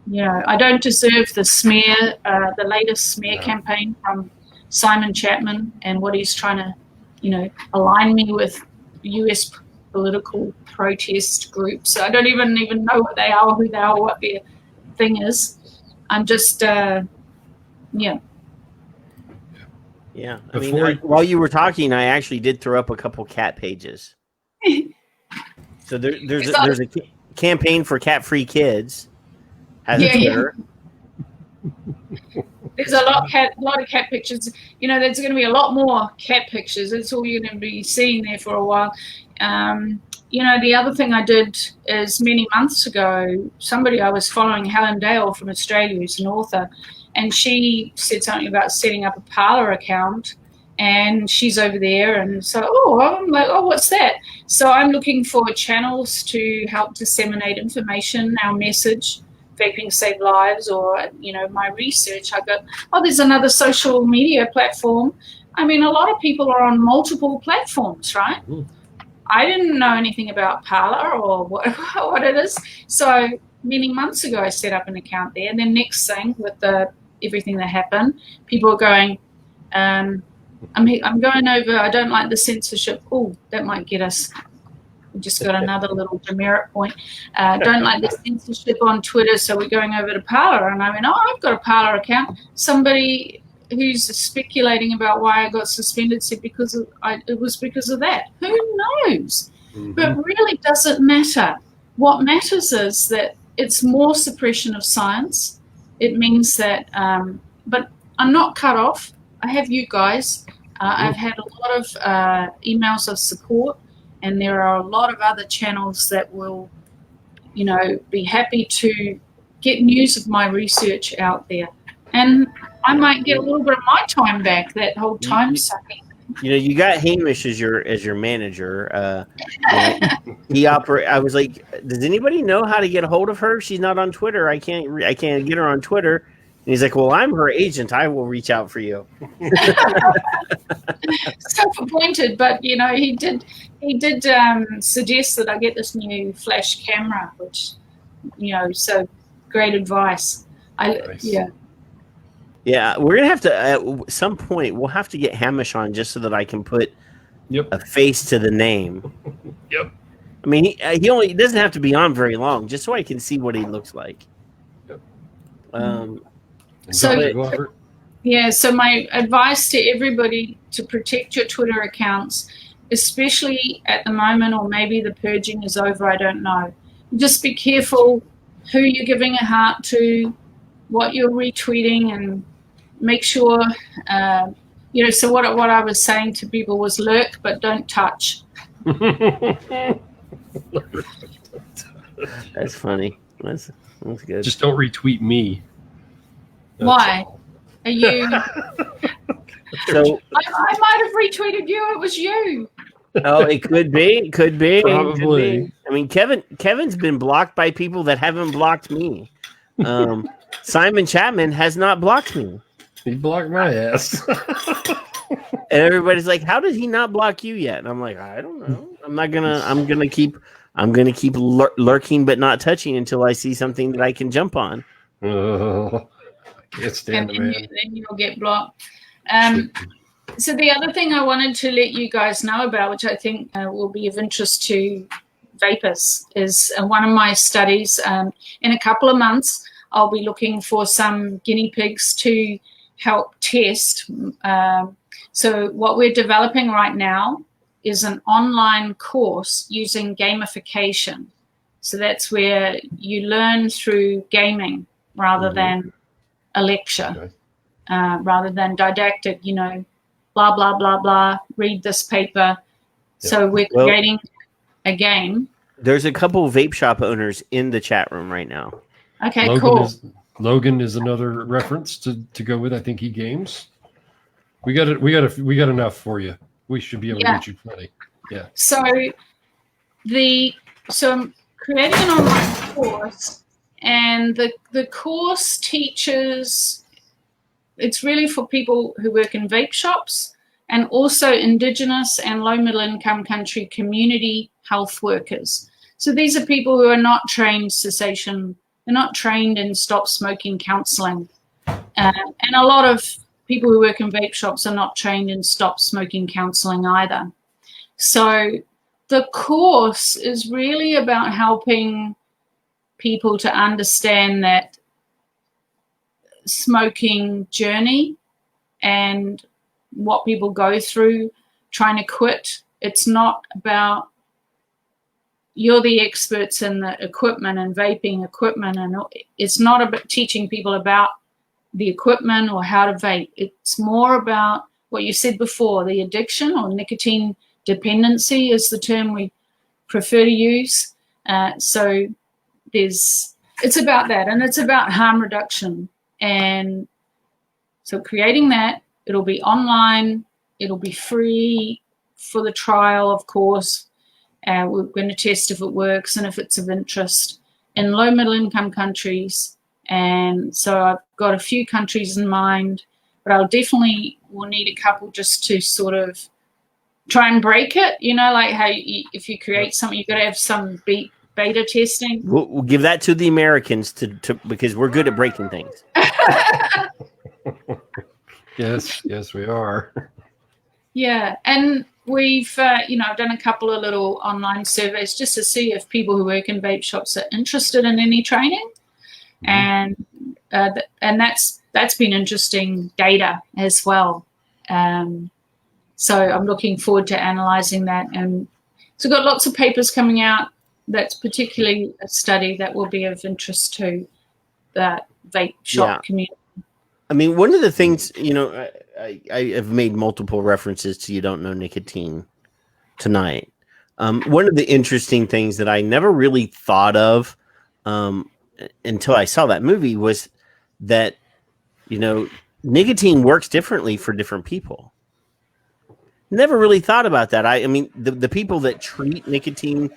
S10: You know, I don't deserve the smear, the latest smear campaign from Simon Chapman and what he's trying to, you know, align me with US political protest groups. So I don't even know what they are, who they are, what their thing is. I'm just, yeah.
S8: I mean, while you were talking, I actually did throw up a couple cat pages. So there's a campaign for cat-free kids. Has a Twitter.
S10: Yeah. There's a lot of cat pictures. You know, there's going to be a lot more cat pictures. That's all you're going to be seeing there for a while. You know, the other thing I did is many months ago, somebody I was following, Helen Dale from Australia, who's an author, and she said something about setting up a Parler account, and she's over there. And so, I'm like, what's that? So I'm looking for channels to help disseminate information, our message, vaping save lives, or, you know, my research. I go, there's another social media platform. I mean, a lot of people are on multiple platforms, right? I didn't know anything about Parler or what it is. So many months ago I set up an account there, and then next thing with everything that happened, people are going, I'm going over, I don't like the censorship. Oh, that might get us. We just got another little demerit point. Don't like the censorship on Twitter, so we're going over to Parler. And I went, oh, I've got a Parler account. Somebody who's speculating about why I got suspended said it was because of that. Who knows? Mm-hmm. But really doesn't matter. What matters is that it's more suppression of science. It means that, but I'm not cut off. I have you guys. I've had a lot of emails of support, and there are a lot of other channels that will, be happy to get news of my research out there. And I might get a little bit of my time back, that whole time sucking.
S8: You got Hamish as your manager. I was like, does anybody know how to get a hold of her? She's not on Twitter. I can't get her on Twitter. And he's like, well, I'm her agent. I will reach out for you.
S10: Self-appointed, but he did suggest that I get this new flash camera, which so great advice.
S9: Nice.
S8: Yeah, we're gonna have to at some point. We'll have to get Hamish on just so that I can put a face to the name.
S9: Yep.
S8: I mean, he doesn't have to be on very long, just so I can see what he looks like.
S9: Yep.
S10: So my advice to everybody to protect your Twitter accounts, especially at the moment, or maybe the purging is over, I don't know. Just be careful who you're giving a heart to, what you're retweeting, and make sure, so what I was saying to people was lurk, but don't touch.
S8: That's funny. That's good.
S9: Just don't retweet me.
S10: Why? Are you?
S8: So
S10: I might have retweeted you. It was you.
S8: Oh, it could be.
S9: Probably.
S8: I mean, Kevin's been blocked by people that haven't blocked me. Simon Chapman has not blocked me.
S9: He blocked my ass.
S8: And everybody's like, how did he not block you yet? And I'm like, I don't know. I'm gonna keep lurking but not touching until I see something that I can jump on.
S9: I can't stand
S10: and then you'll get blocked. So the other thing I wanted to let you guys know about, which I think will be of interest to vapors, is one of my studies. In a couple of months, I'll be looking for some guinea pigs to help test. So what we're developing right now is an online course using gamification. So that's where you learn through gaming rather than a lecture, rather than didactic, blah, blah, blah, blah, read this paper. Yeah. So we're creating a game.
S8: There's a couple of vape shop owners in the chat room right now.
S10: Okay, cool.
S9: Logan is another reference to go with. I think he games. We got enough for you. We should be able to get you plenty. Yeah.
S10: So I'm creating an online course, and the course teaches. It's really for people who work in vape shops and also Indigenous and low middle income country community health workers. So these are people who are not trained cessation. They're not trained in stop smoking counseling. And a lot of people who work in vape shops are not trained in stop smoking counseling either. So the course is really about helping people to understand that smoking journey and what people go through trying to quit. It's not about you're the experts in the equipment and vaping equipment, and it's not about teaching people about the equipment or how to vape. It's more about what you said before, the addiction or nicotine dependency is the term we prefer to use. So it's about that, and it's about harm reduction. And so creating that, it'll be online, it'll be free for the trial, of course. We're going to test if it works and if it's of interest in low middle income countries. And so I've got a few countries in mind, but I'll definitely will need a couple just to sort of try and break it. Like how if you create something, you've got to have some beta testing.
S8: We'll give that to the Americans to because we're good at breaking things.
S9: Yes, we are.
S10: Yeah, and we've I've done a couple of little online surveys just to see if people who work in vape shops are interested in any training, and that's been interesting data as well. So I'm looking forward to analysing that, and so we've got lots of papers coming out. That's particularly a study that will be of interest to the vape shop community.
S8: I mean, one of the things, I have made multiple references to You Don't Know Nicotine tonight. One of the interesting things that I never really thought of until I saw that movie was that, nicotine works differently for different people. Never really thought about that. I mean, the people that treat nicotine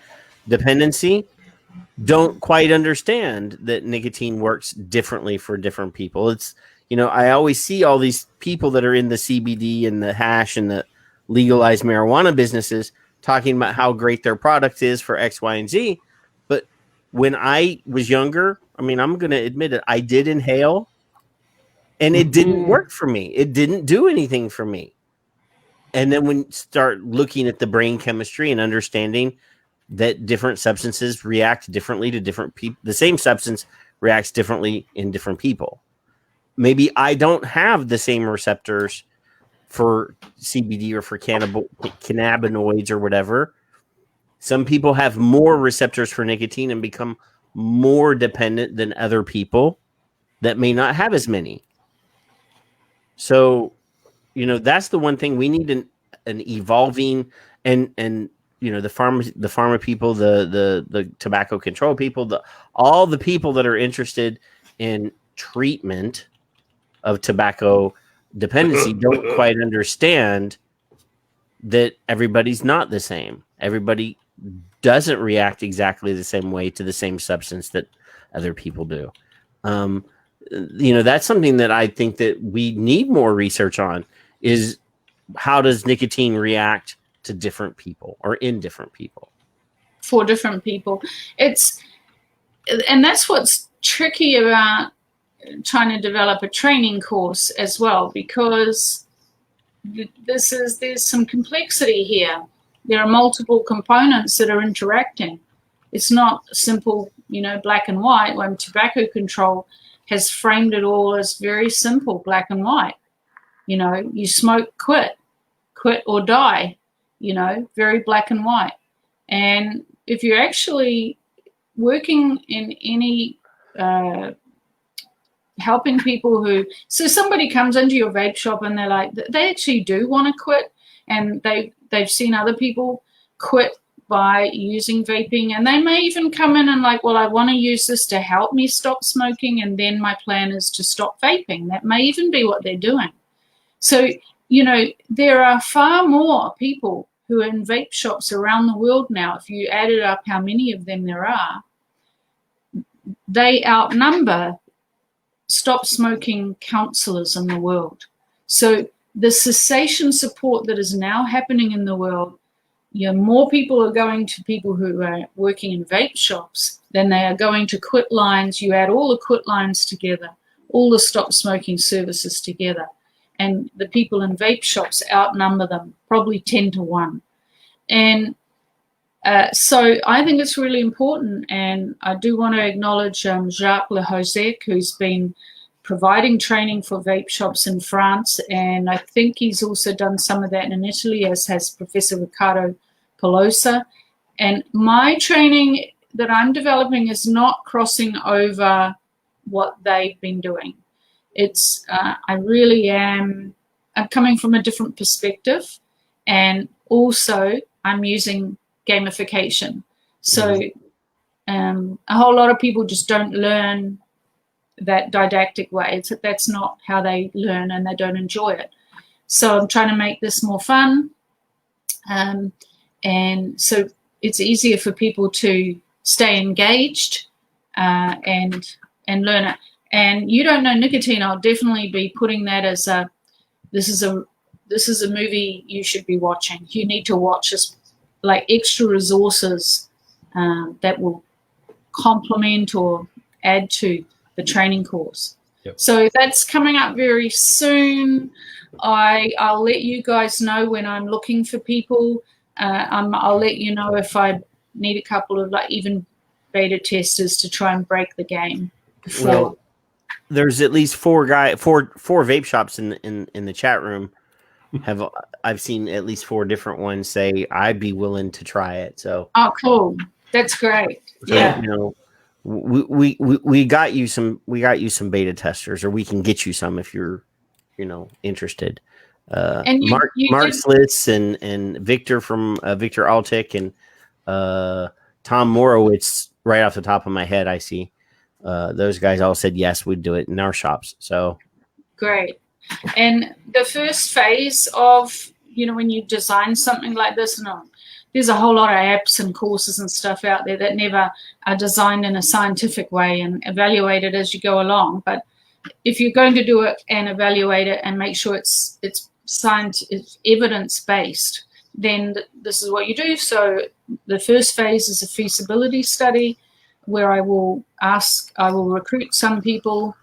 S8: dependency don't quite understand that nicotine works differently for different people. It's, I always see all these people that are in the CBD and the hash and the legalized marijuana businesses talking about how great their product is for X, Y, and Z. But when I was younger, I mean, I'm going to admit it, I did inhale and it didn't work for me. It didn't do anything for me. And then when you start looking at the brain chemistry and understanding that different substances react differently to different people, the same substance reacts differently in different people. Maybe I don't have the same receptors for CBD or for cannabinoids or whatever. Some people have more receptors for nicotine and become more dependent than other people that may not have as many. So, that's the one thing we need an evolving and the pharma people, the tobacco control people, all the people that are interested in treatment of tobacco dependency don't quite understand that everybody's not the same. Everybody doesn't react exactly the same way to the same substance that other people do. That's something that I think that we need more research on is how does nicotine react to different people or in different people?
S10: For different people. And that's what's tricky about trying to develop a training course as well, because there's some complexity here. There are multiple components that are interacting. It's not simple, black and white, when tobacco control has framed it all as very simple, black and white. You smoke, quit or die, very black and white. And if you're actually working in any helping people so somebody comes into your vape shop and they're like, they actually do want to quit, and they've seen other people quit by using vaping, and they may even come in and like, well, I want to use this to help me stop smoking, and then my plan is to stop vaping. That may even be what they're doing. So, there are far more people who are in vape shops around the world now. If you added up how many of them there are, they outnumber stop smoking counselors in the world. So the cessation support that is now happening in the world, more people are going to people who are working in vape shops than they are going to quit lines. You add all the quit lines together, all the stop smoking services together, and the people in vape shops outnumber them probably 10 to 1. And so I think it's really important, and I do want to acknowledge Jacques Lehozek, who's been providing training for vape shops in France, and I think he's also done some of that in Italy, as has Professor Riccardo Pelosa. And my training that I'm developing is not crossing over what they've been doing. It's I really am. I'm coming from a different perspective, and also I'm using gamification. So a whole lot of people just don't learn that didactic way. That's not how they learn, and they don't enjoy it. So I'm trying to make this more fun, and so it's easier for people to stay engaged and learn it. And You Don't Know Nicotine, I'll definitely be putting that as this is a movie you should be watching. You need to watch this, like extra resources that will complement or add to the training course.
S9: Yep.
S10: So that's coming up very soon. I'll let you guys know when I'm looking for people. I'll let you know if I need a couple of like even beta testers to try and break the game.
S8: Well, there's at least four vape shops in the chat room. I've seen at least 4 different ones say I'd be willing to try it. So
S10: cool, that's great.
S8: So,
S10: yeah,
S8: you know, we got you some beta testers, or we can get you some if you're, you know, interested.
S10: And
S8: Mark Slitz and Victor from Victor Altic and Tom Morowitz, right off the top of my head, I see those guys all said yes, we'd do it in our shops. So
S10: great. And the first phase of, you know, when you design something like this, there's a whole lot of apps and courses and stuff out there that never are designed in a scientific way and evaluated as you go along. But if you're going to do it and evaluate it and make sure it's evidence-based, then this is what you do. So the first phase is a feasibility study where I will recruit some people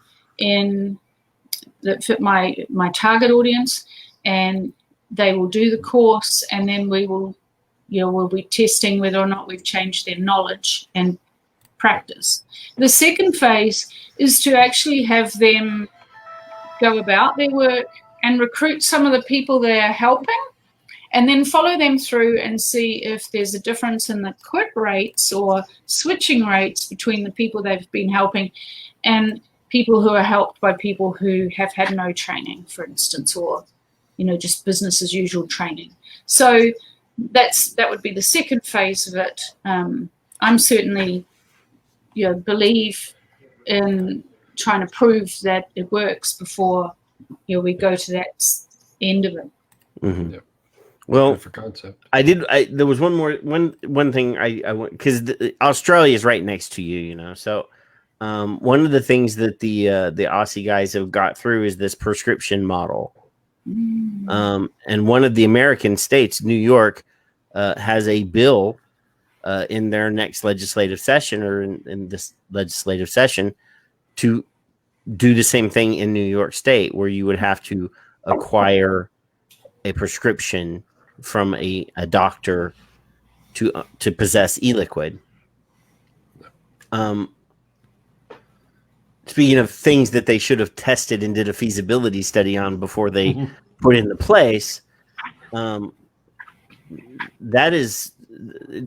S10: that fit my target audience, and they will do the course, and then we'll be testing whether or not we've changed their knowledge and practice. The second phase is to actually have them go about their work and recruit some of the people they're helping, and then follow them through and see if there's a difference in the quit rates or switching rates between the people they've been helping and people who are helped by people who have had no training, for instance, or, you know, just business as usual training. So that would be the second phase of it. I'm certainly, you know, believe in trying to prove that it works before, you know, we go to that end of it.
S8: Mm-hmm.
S9: Yep.
S8: Well,
S9: for concept.
S8: There was one thing I went, because Australia is right next to you, you know. So one of the things that the Aussie guys have got through is this prescription model. And one of the American states, New York, has a bill in their next legislative session, or in this legislative session, to do the same thing in New York State, where you would have to acquire a prescription from a doctor to possess e-liquid. Speaking of things that they should have tested and did a feasibility study on before they put into place, that is,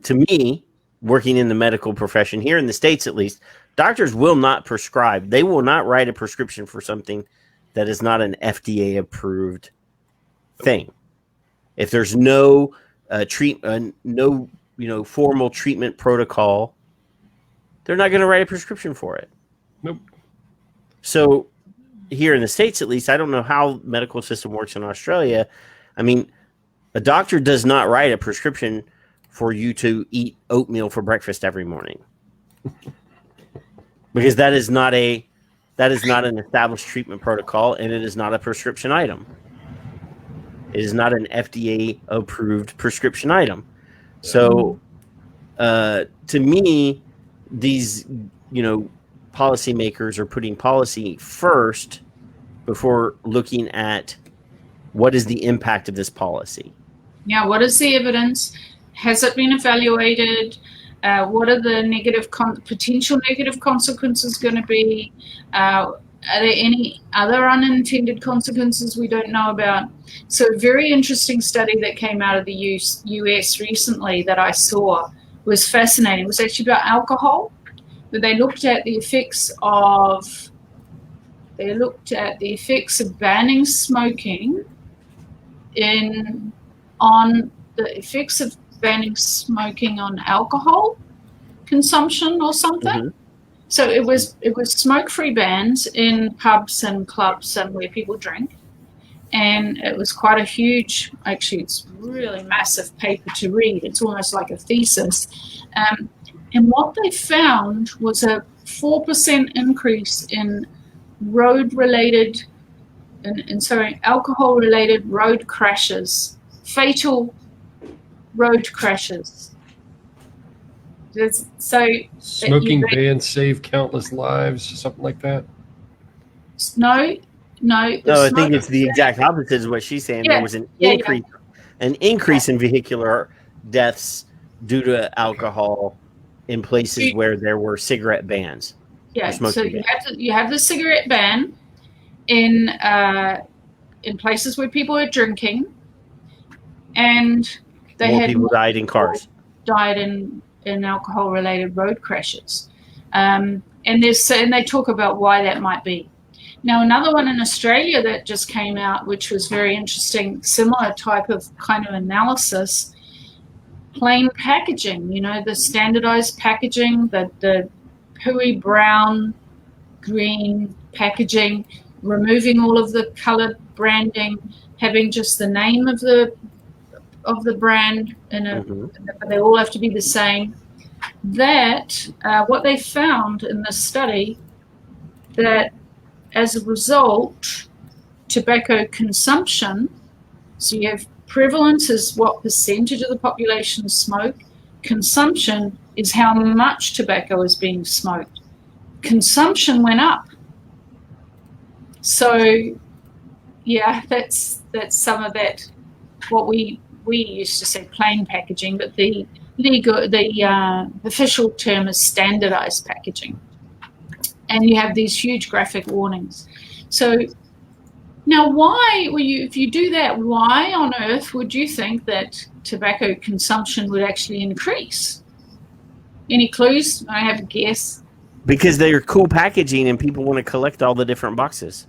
S8: to me, working in the medical profession here in the States, at least, doctors will not prescribe. They will not write a prescription for something that is not an FDA approved thing. If there's no formal treatment protocol, they're not going to write a prescription for it.
S9: Nope.
S8: So here in the States, at least, I don't know how the medical system works in Australia. I mean, a doctor does not write a prescription for you to eat oatmeal for breakfast every morning, because that is not an established treatment protocol, and it is not a prescription item. It is not an FDA approved prescription item. So, to me, these, you know, policymakers are putting policy first before looking at what is the impact of this policy.
S10: Yeah, what is the evidence? Has it been evaluated? What are the potential negative consequences going to be? Are there any other unintended consequences we don't know about? So a very interesting study that came out of the US recently that I saw was fascinating. It was actually about alcohol, but they looked at the effects of banning smoking on alcohol consumption or something. Mm-hmm. So it was smoke-free bans in pubs and clubs and where people drink. And it was quite a huge, actually it's really massive paper to read. It's almost like a thesis. And what they found was a 4% increase in alcohol-related road crashes, fatal road crashes.
S9: Smoking ban saved countless lives, something like that.
S10: No.
S8: No, I think it's the exact opposite is what she's saying.
S10: Yeah,
S8: There was an increase in vehicular deaths due to alcohol in places where there were cigarette bans.
S10: Yeah, so you have the cigarette ban in places where people are drinking, and
S8: More people died in cars.
S10: Died in alcohol-related road crashes, and they talk about why that might be. Now, another one in Australia that just came out, which was very interesting, similar type of kind of analysis, plain packaging, the standardized packaging, the pooey brown, green packaging, removing all of the colored branding, having just the name of the brand, but they all have to be the same. That, what they found in this study, that as a result, tobacco consumption, so you have prevalence is what percentage of the population smoke, consumption is how much tobacco is being smoked. Consumption went up. So, yeah, that's some of that, what we used to say plain packaging, but the official term is standardized packaging. And you have these huge graphic warnings. So now if you do that, why on earth would you think that tobacco consumption would actually increase? Any clues? I have a guess.
S8: Because they're cool packaging and people want to collect all the different boxes.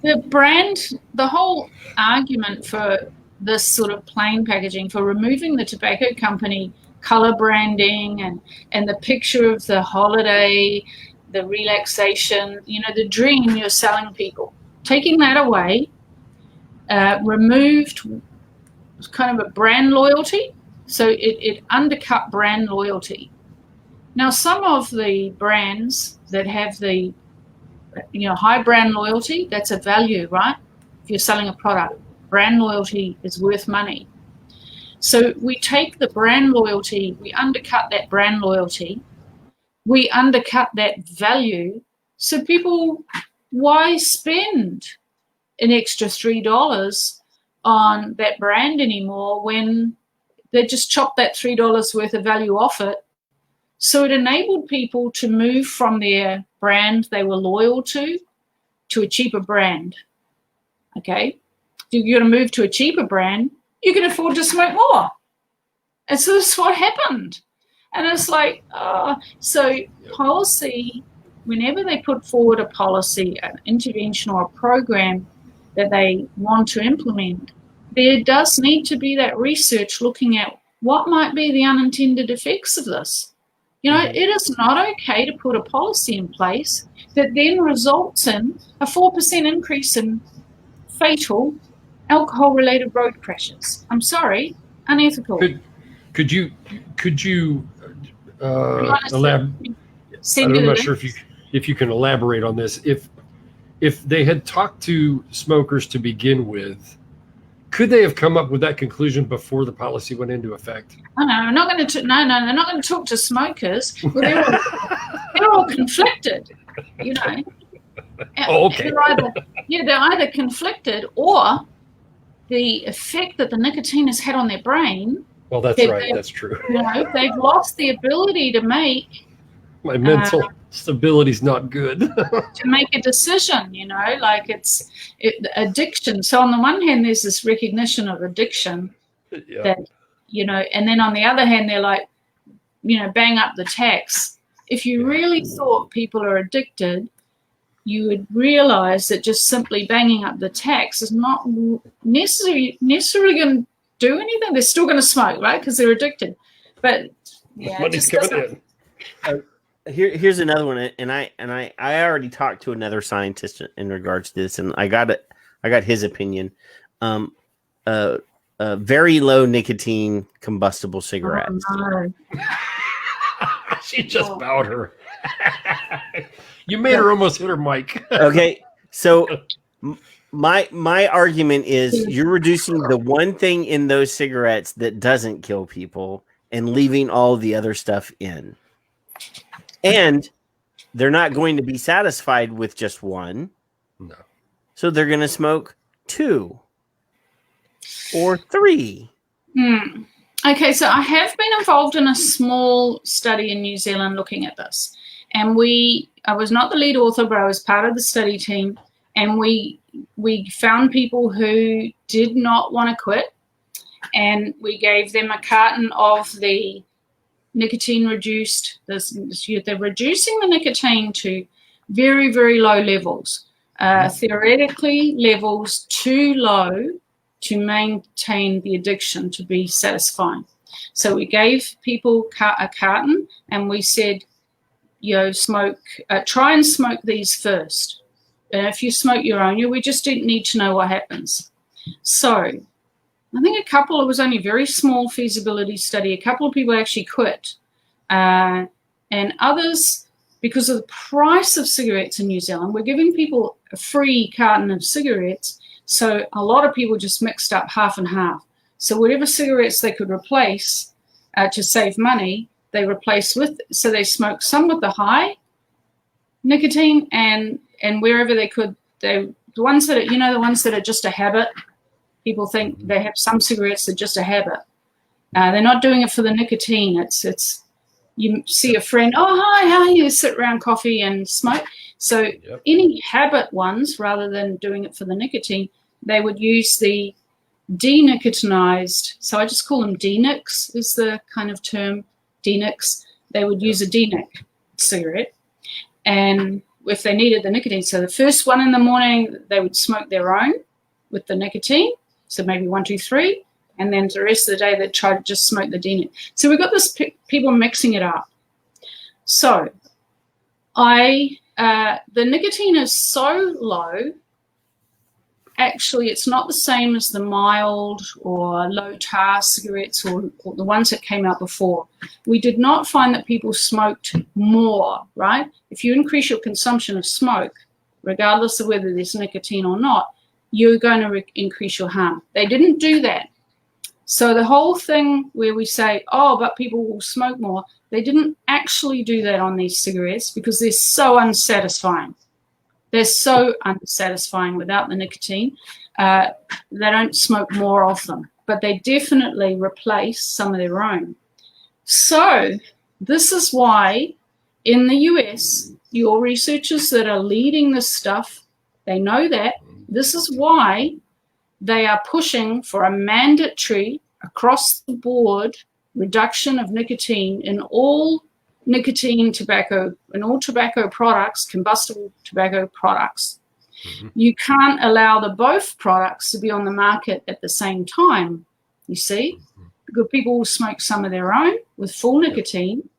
S10: The whole argument for this sort of plain packaging, for removing the tobacco company color branding and the picture of the holiday, the relaxation, the dream you're selling people. Taking that away, removed kind of a brand loyalty. So it undercut brand loyalty. Now, some of the brands that have the high brand loyalty, that's a value, right? If you're selling a product, brand loyalty is worth money. So we take the brand loyalty, we undercut that brand loyalty, we undercut that value. So people, why spend an extra $3 on that brand anymore when they just chop that $3 worth of value off it? So it enabled people to move from their brand they were loyal to a cheaper brand. Okay? You're going to move to a cheaper brand, you can afford to smoke more. And so this is what happened. And it's like, so policy, whenever they put forward a policy, an intervention or a program that they want to implement, there does need to be that research looking at what might be the unintended effects of this. It is not okay to put a policy in place that then results in a 4% increase in fatal alcohol-related road crashes. I'm sorry, unethical.
S9: Could you elaborate? I'm not sure if you can elaborate on this. If they had talked to smokers to begin with, could they have come up with that conclusion before the policy went into effect?
S10: Oh, no, I'm not going to. No, they're not going to talk to smokers. Well, they're all conflicted.
S9: Oh, okay.
S10: They're either conflicted or the effect that the nicotine has had on their brain.
S9: Well, that's right. That's true.
S10: They've lost the ability to make.
S9: My mental stability's not good.
S10: To make a decision, like it's addiction. So on the one hand, there's this recognition of addiction that, and then on the other hand, they're like, bang up the tax. If you really thought people are addicted, you would realize that just simply banging up the tax is not necessarily going to do anything. They're still going to smoke, right? Because they're addicted. But yeah,
S9: money's coming in.
S8: Here's another one, and I already talked to another scientist in regards to this, and I got his opinion. Very low nicotine combustible cigarettes.
S10: Oh, no.
S9: She just bowed her. You made her almost hit her mic.
S8: Okay, so My argument is you're reducing the one thing in those cigarettes that doesn't kill people and leaving all the other stuff in. And they're not going to be satisfied with just one.
S9: No.
S8: So they're going to smoke 2 or 3.
S10: Okay, so I have been involved in a small study in New Zealand looking at this. And I was not the lead author, but I was part of the study team. And we found people who did not want to quit. And we gave them a carton of the nicotine reduced. They're reducing the nicotine to very, very low levels. Theoretically, levels too low to maintain the addiction to be satisfying. So we gave people a carton and we said, try and smoke these first. And if you smoke your own, we just didn't need to know what happens. So I think it was only a very small feasibility study. A couple of people actually quit. And others, because of the price of cigarettes in New Zealand, we're giving people a free carton of cigarettes. So a lot of people just mixed up half and half. So whatever cigarettes they could replace to save money, they replaced with. So they smoked some with the high nicotine and wherever they could. The ones that the ones that are just a habit. People think they have some cigarettes that are just a habit. They're not doing it for the nicotine. It's you see a friend. Oh hi, how are you? Sit around coffee and smoke. So any habit ones, rather than doing it for the nicotine, they would use the denicotinized. So I just call them denics is the kind of term, denics. They would use a denic cigarette. And if they needed the nicotine, so the first one in the morning, they would smoke their own with the nicotine. So maybe 1, 2, 3. And then the rest of the day, they'd try to just smoke the denic. So we've got this people mixing it up. So the nicotine is so low, actually it's not the same as the mild or low tar cigarettes or the ones that came out before. We did not find that people smoked more, right? If you increase your consumption of smoke, regardless of whether there's nicotine or not, you're going to increase your harm. They didn't do that. So the whole thing where we say, oh, but people will smoke more, they didn't actually do that on these cigarettes because they're so unsatisfying. They're so unsatisfying without the nicotine. They don't smoke more of them, but they definitely replace some of their own. So this is why in the US, your researchers that are leading this stuff, they know that. This is why they are pushing for a mandatory across the board reduction of nicotine in all nicotine tobacco, in all tobacco products, combustible tobacco products. You can't allow both products to be on the market at the same time, you see, because people will smoke some of their own with full nicotine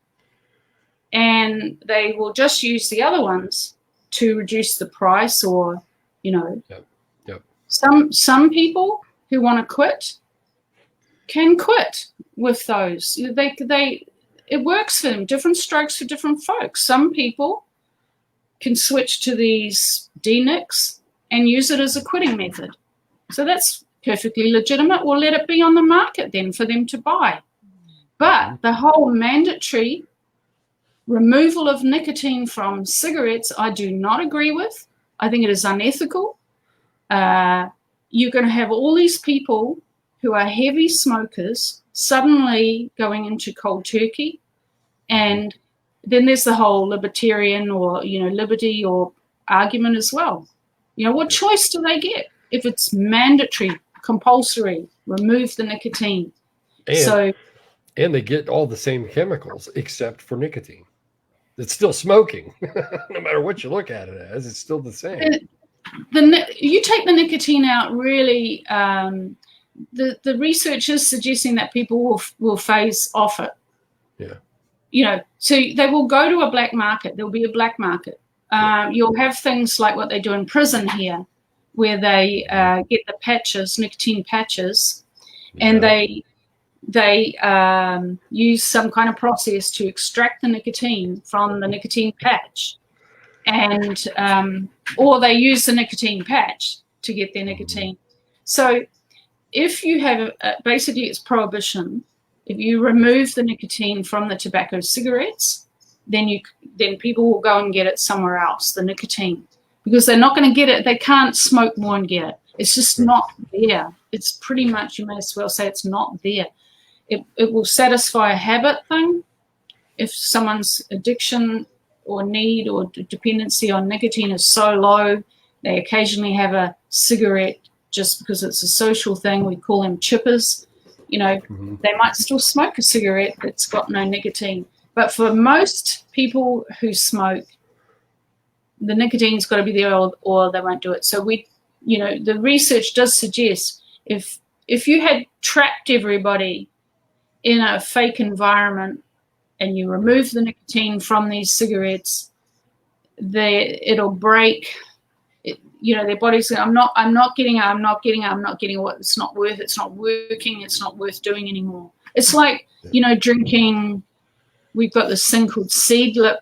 S10: and they will just use the other ones to reduce the price or, Some people who want to quit can quit with those. It works for them. Different strokes for different folks. Some people can switch to these denics and use it as a quitting method. So that's perfectly legitimate. We'll let it be on the market then for them to buy. But the whole mandatory removal of nicotine from cigarettes, I do not agree with. I think it is unethical. You're going to have all these people who are heavy smokers suddenly going into cold turkey. And then there's the whole libertarian or, liberty or argument as well. What choice do they get if it's mandatory, compulsory, remove the nicotine?
S9: And they get all the same chemicals except for nicotine. It's still smoking. No matter what you look at it as, it's still the same.
S10: You take the nicotine out, really, the research is suggesting that people will phase off it.
S9: Yeah.
S10: So they will go to a black market. There'll be a black market. You'll have things like what they do in prison here, where they get the patches, nicotine patches, and they use some kind of process to extract the nicotine from the nicotine patch. And or they use the nicotine patch to get their nicotine. So if you have, basically it's prohibition. If you remove the nicotine from the tobacco cigarettes, then people will go and get it somewhere else, the nicotine, because they're not going to get it. They can't smoke more and get it. It's just not there. It's pretty much, you may as well say it's not there. It will satisfy a habit thing. If someone's addiction or need or dependency on nicotine is so low, they occasionally have a cigarette just because it's a social thing. We call them chippers. You know, they might still smoke a cigarette that's got no nicotine. But for most people who smoke, the nicotine's got to be there or they won't do it. So the research does suggest if you had trapped everybody in a fake environment and you remove the nicotine from these cigarettes, it'll break. Their body's saying, I'm not getting what it's not working, it's not worth doing anymore. It's like, drinking, we've got this thing called seedlip,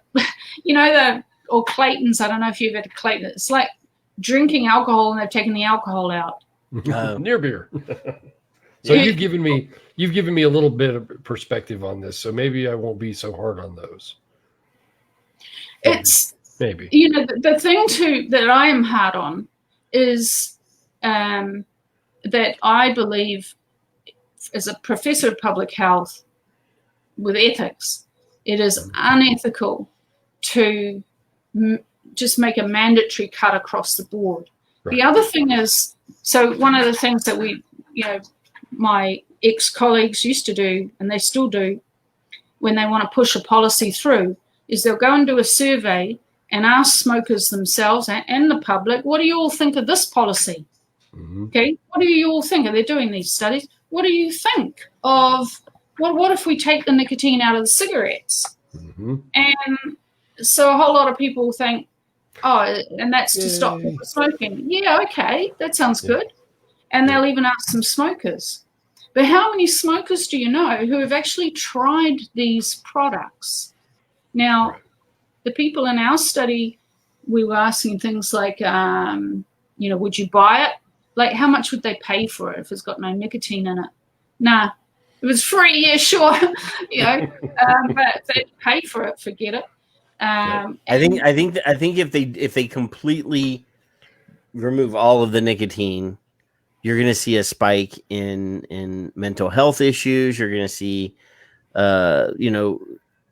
S10: or Clayton's, I don't know if you've had a Clayton. It's like drinking alcohol and they've taken the alcohol out.
S9: Near beer. So you've given me a little bit of perspective on this, so maybe I won't be so hard on those. Maybe. The thing too that I am hard on is that I believe, as a professor of public health with ethics, it is unethical to just make a mandatory cut across the board. Right. The other thing is, so one of the things that my ex-colleagues used to do, and they still do, when they want to push a policy through, is they'll go and do a survey and ask smokers themselves and the public, what do you all think of this policy? Okay, what do you all think? Are they doing these studies? What do you think of, what if we take the nicotine out of the cigarettes? And so a whole lot of people think, and that's to stop people smoking. Yeah, okay, that sounds good. And they'll even ask some smokers. But how many smokers do you know who have actually tried these products? Now, the people in our study, we were asking things like, would you buy it? Like, how much would they pay for it if it's got no nicotine in it? Nah, it was free, yeah, sure. But if they pay for it, forget it.
S8: I think if they completely remove all of the nicotine, you're going to see a spike in mental health issues. You're going to see,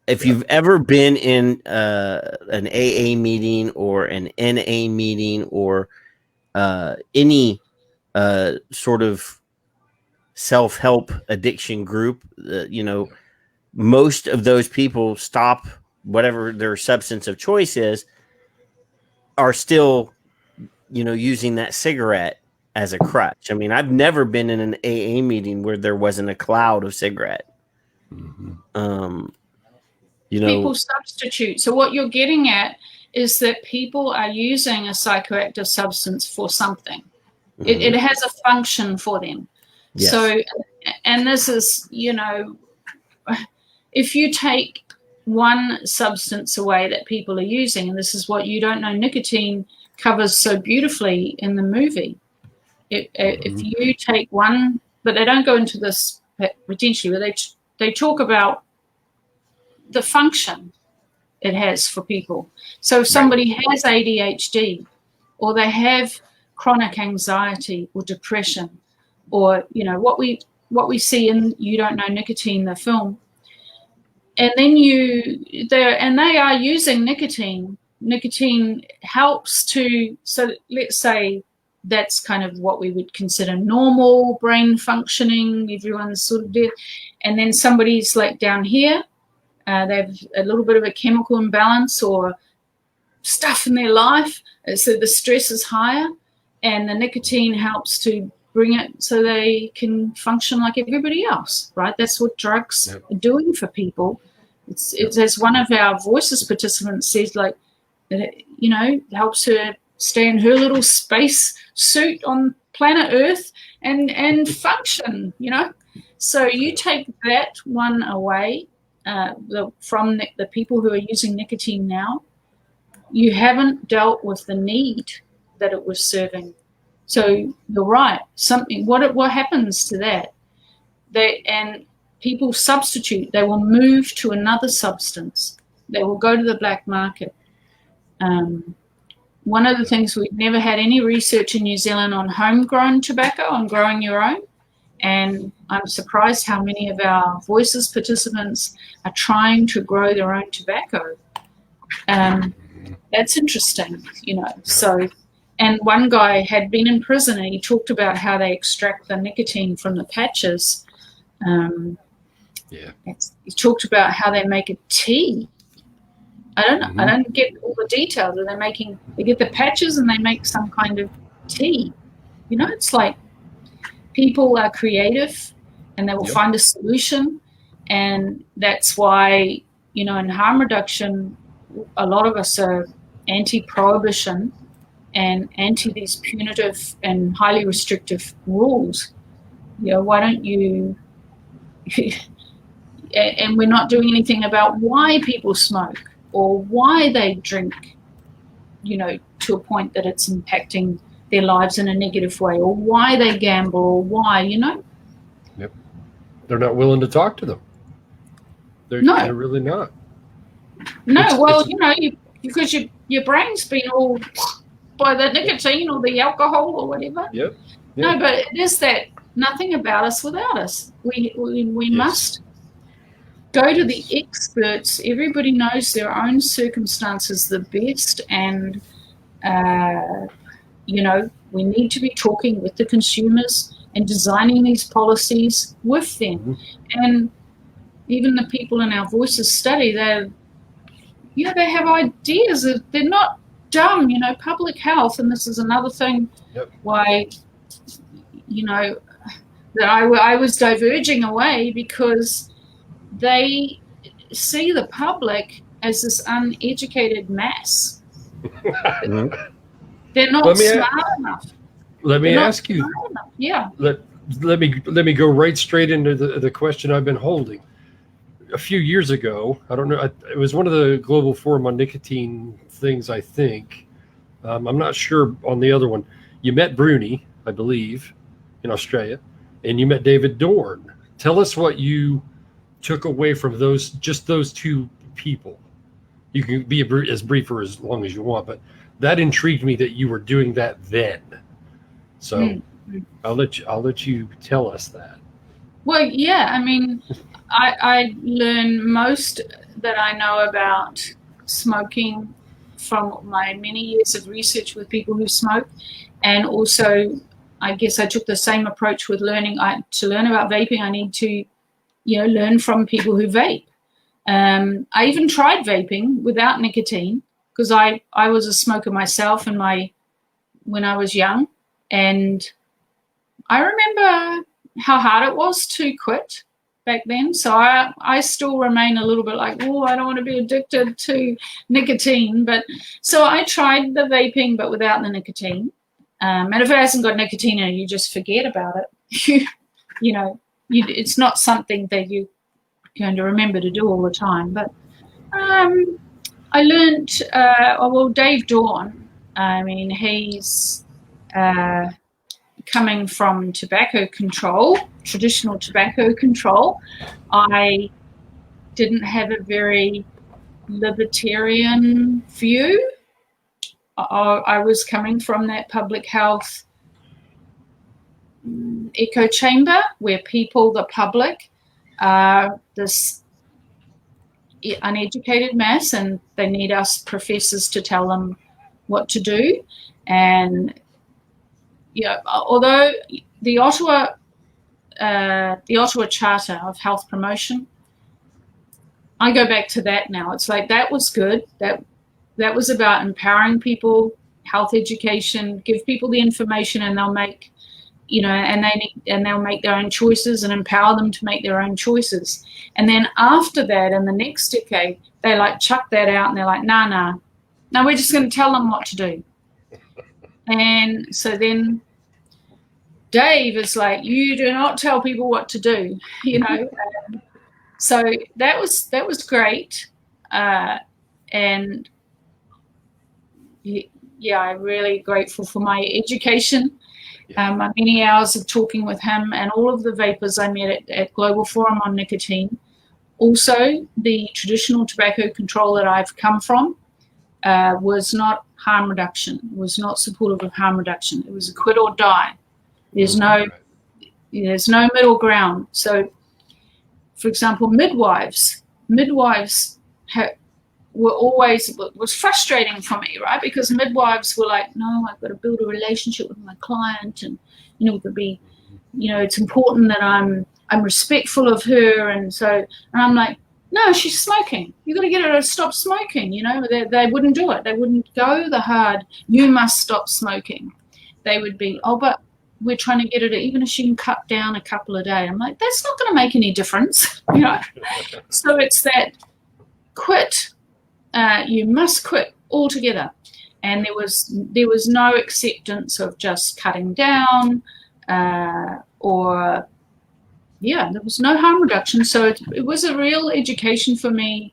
S8: if you've ever been in an AA meeting or an NA meeting or any sort of self-help addiction group, most of those people stop whatever their substance of choice is, are still, using that cigarette as a crutch. I mean, I've never been in an AA meeting where there wasn't a cloud of cigarette.
S10: People substitute. So what you're getting at is that people are using a psychoactive substance for something. It has a function for them. Yes. So, and this is, if you take one substance away that people are using, and this is what You Don't Know Nicotine covers so beautifully in the movie. If you take one, but they don't go into this potentially, but they talk about the function it has for people. So if somebody has ADHD, or they have chronic anxiety or depression, or what we see in You Don't Know Nicotine, the film, and then they are using nicotine. Nicotine helps to, so let's say that's kind of what we would consider normal brain functioning. Everyone's sort of dead. And then somebody's like down here, they have a little bit of a chemical imbalance or stuff in their life. So the stress is higher, and the nicotine helps to bring it so they can function like everybody else, right? That's what drugs are doing for people. It's as one of our Voices participants says, like, it helps her stay in her little space suit on planet Earth and function, So you take that one away from the people who are using nicotine now, you haven't dealt with the need that it was serving. So you're right. What happens to that? And people substitute. They will move to another substance. They will go to the black market. One of the things, we've never had any research in New Zealand on homegrown tobacco, on growing your own. And I'm surprised how many of our Voices participants are trying to grow their own tobacco. That's interesting, So, and one guy had been in prison, and he talked about how they extract the nicotine from the patches. He talked about how they make a tea. I don't know. I don't get all the details. They get the patches and they make some kind of tea. It's like people are creative and they will find a solution. And that's why, in harm reduction, a lot of us are anti-prohibition and anti these punitive and highly restrictive rules. Why don't you... and we're not doing anything about why people smoke or why they drink, to a point that it's impacting their lives in a negative way, or why they gamble, or why,
S9: Yep. They're not willing to talk to them. They're really not.
S10: No, because your brain's been all by the nicotine or the alcohol or whatever.
S9: Yep.
S10: No, but it is that nothing about us without us. We must go to the experts. Everybody knows their own circumstances the best, and we need to be talking with the consumers and designing these policies with them. And even the people in our Voices study, they have ideas. They're not dumb. Public health, and this is another thing why that I was diverging away, because they see the public as this uneducated mass. They're not smart enough.
S9: Let me ask you.
S10: Yeah.
S9: Let me go right straight into the question I've been holding. A few years ago, I don't know, it was one of the Global Forum on Nicotine things, I think. I'm not sure on the other one. You met Bruni, I believe, in Australia, and you met David Dorn. Tell us what you took away from those two people. You can be as brief for as long as you want, but that intrigued me that you were doing that then. So I'll let you tell us that.
S10: Well, yeah, I mean, I learn most that I know about smoking from my many years of research with people who smoke, and also I guess I took the same approach with learning. To learn about vaping, I need to learn from people who vape. I even tried vaping without nicotine, because I was a smoker myself when I was young, and I remember how hard it was to quit back then. So I still remain a little bit like, oh, I don't want to be addicted to nicotine. But so I tried the vaping, but without the nicotine. And if it hasn't got nicotine in it, you just forget about it. It's not something that you're going to remember to do all the time. But I learned, Dave Dorn, I mean, he's coming from tobacco control, traditional tobacco control. I didn't have a very libertarian view. I was coming from that public health echo chamber where people, the public, are this uneducated mass, and they need us professors to tell them what to do. And although the Ottawa Charter of Health Promotion, I go back to that now. It's like, that was good. That was about empowering people, health education, give people the information, and they'll make, and they'll make their own choices, and empower them to make their own choices. And then after that, in the next decade, they chuck that out, and they're like, nah, we're just going to tell them what to do. And so then Dave is like, you do not tell people what to do, so that was great. And yeah, I'm really grateful for my education. Many hours of talking with him and all of the vapors I met at Global Forum on Nicotine. Also, the traditional tobacco control that I've come from was not harm reduction, was not supportive of harm reduction. It was a quit or die. There's no middle ground. So, for example, midwives were always, was frustrating for me, right? Because midwives were like, no, I've got to build a relationship with my client, and it could be, it's important that I'm respectful of her, and I'm like, no, she's smoking. You got to get her to stop smoking. They wouldn't do it. They wouldn't go the hard. You must stop smoking. They would be, oh, but we're trying to get her to, even if she can cut down a couple a day. I'm like, that's not going to make any difference, So it's that quit. You must quit altogether. And there was no acceptance of just cutting down, there was no harm reduction. So it was a real education for me,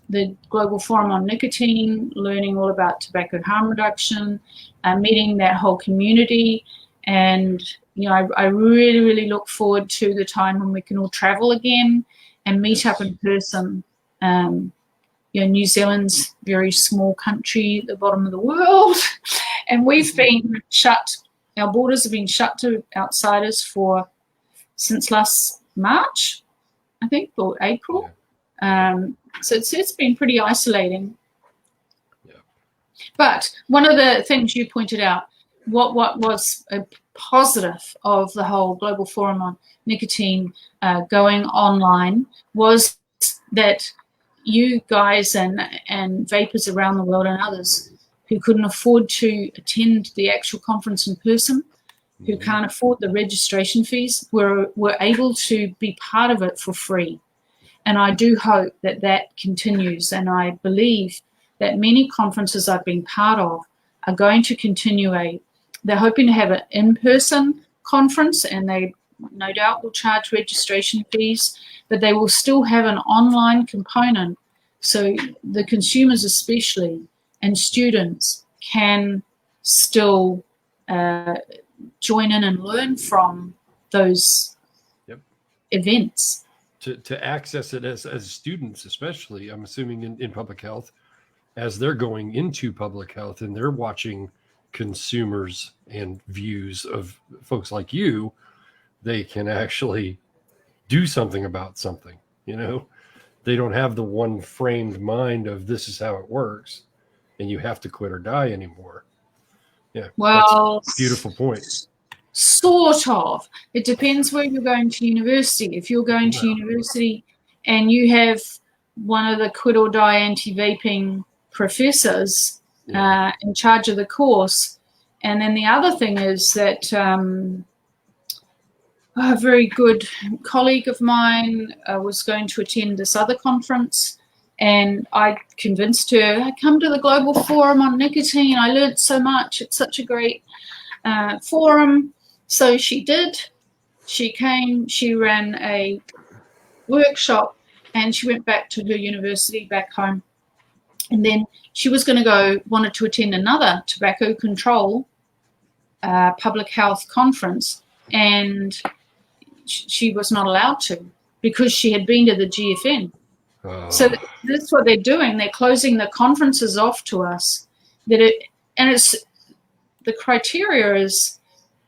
S10: the Global Forum on Nicotine, learning all about tobacco harm reduction, meeting that whole community. And, I really, really look forward to the time when we can all travel again and meet up in person. New Zealand's a very small country at the bottom of the world, and we've been shut. Our borders have been shut to outsiders since last March, I think, or April. So it's been pretty isolating. Yeah. But one of the things you pointed out, what was a positive of the whole Global Forum on Nicotine going online was that you guys and vapors around the world and others who couldn't afford to attend the actual conference in person, who can't afford the registration fees, were able to be part of it for free. And I do hope that continues. And I believe that many conferences I've been part of are going to continue. They're hoping to have an in-person conference, and they no doubt will charge registration fees, but they will still have an online component, so the consumers especially and students can still join in and learn from those events.
S9: To access it as students, especially, I'm assuming in public health, as they're going into public health and they're watching consumers and views of folks like you, they can actually do something about something. They don't have the one framed mind of this is how it works and you have to quit or die anymore. Yeah.
S10: Well,
S9: that's a beautiful point.
S10: Sort of. It depends where you're going to university. If you're going to university and you have one of the quit or die anti-vaping professors in charge of the course, and then the other thing is that a very good colleague of mine was going to attend this other conference, and I convinced her, come to the Global Forum on Nicotine. I learned so much. It's such a great forum. So she did. She came, she ran a workshop, and she went back to her university back home. And then she was going to wanted to attend another tobacco control public health conference, and she was not allowed to because she had been to the GFN. So that's what they're doing. They're closing the conferences off to us. It's the criteria is,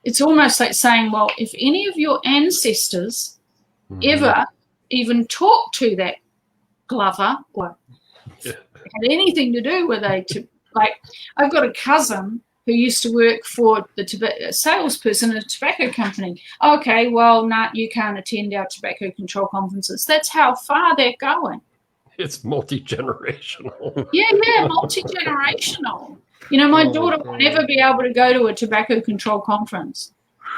S10: it's almost like saying, well, if any of your ancestors ever even talked to that Glover or had anything to do with I've got a cousin who used to work for a salesperson at a tobacco company. Okay, well, you can't attend our tobacco control conferences. That's how far they're going.
S9: It's multi-generational.
S10: Yeah, multi-generational. My daughter will never be able to go to a tobacco control conference.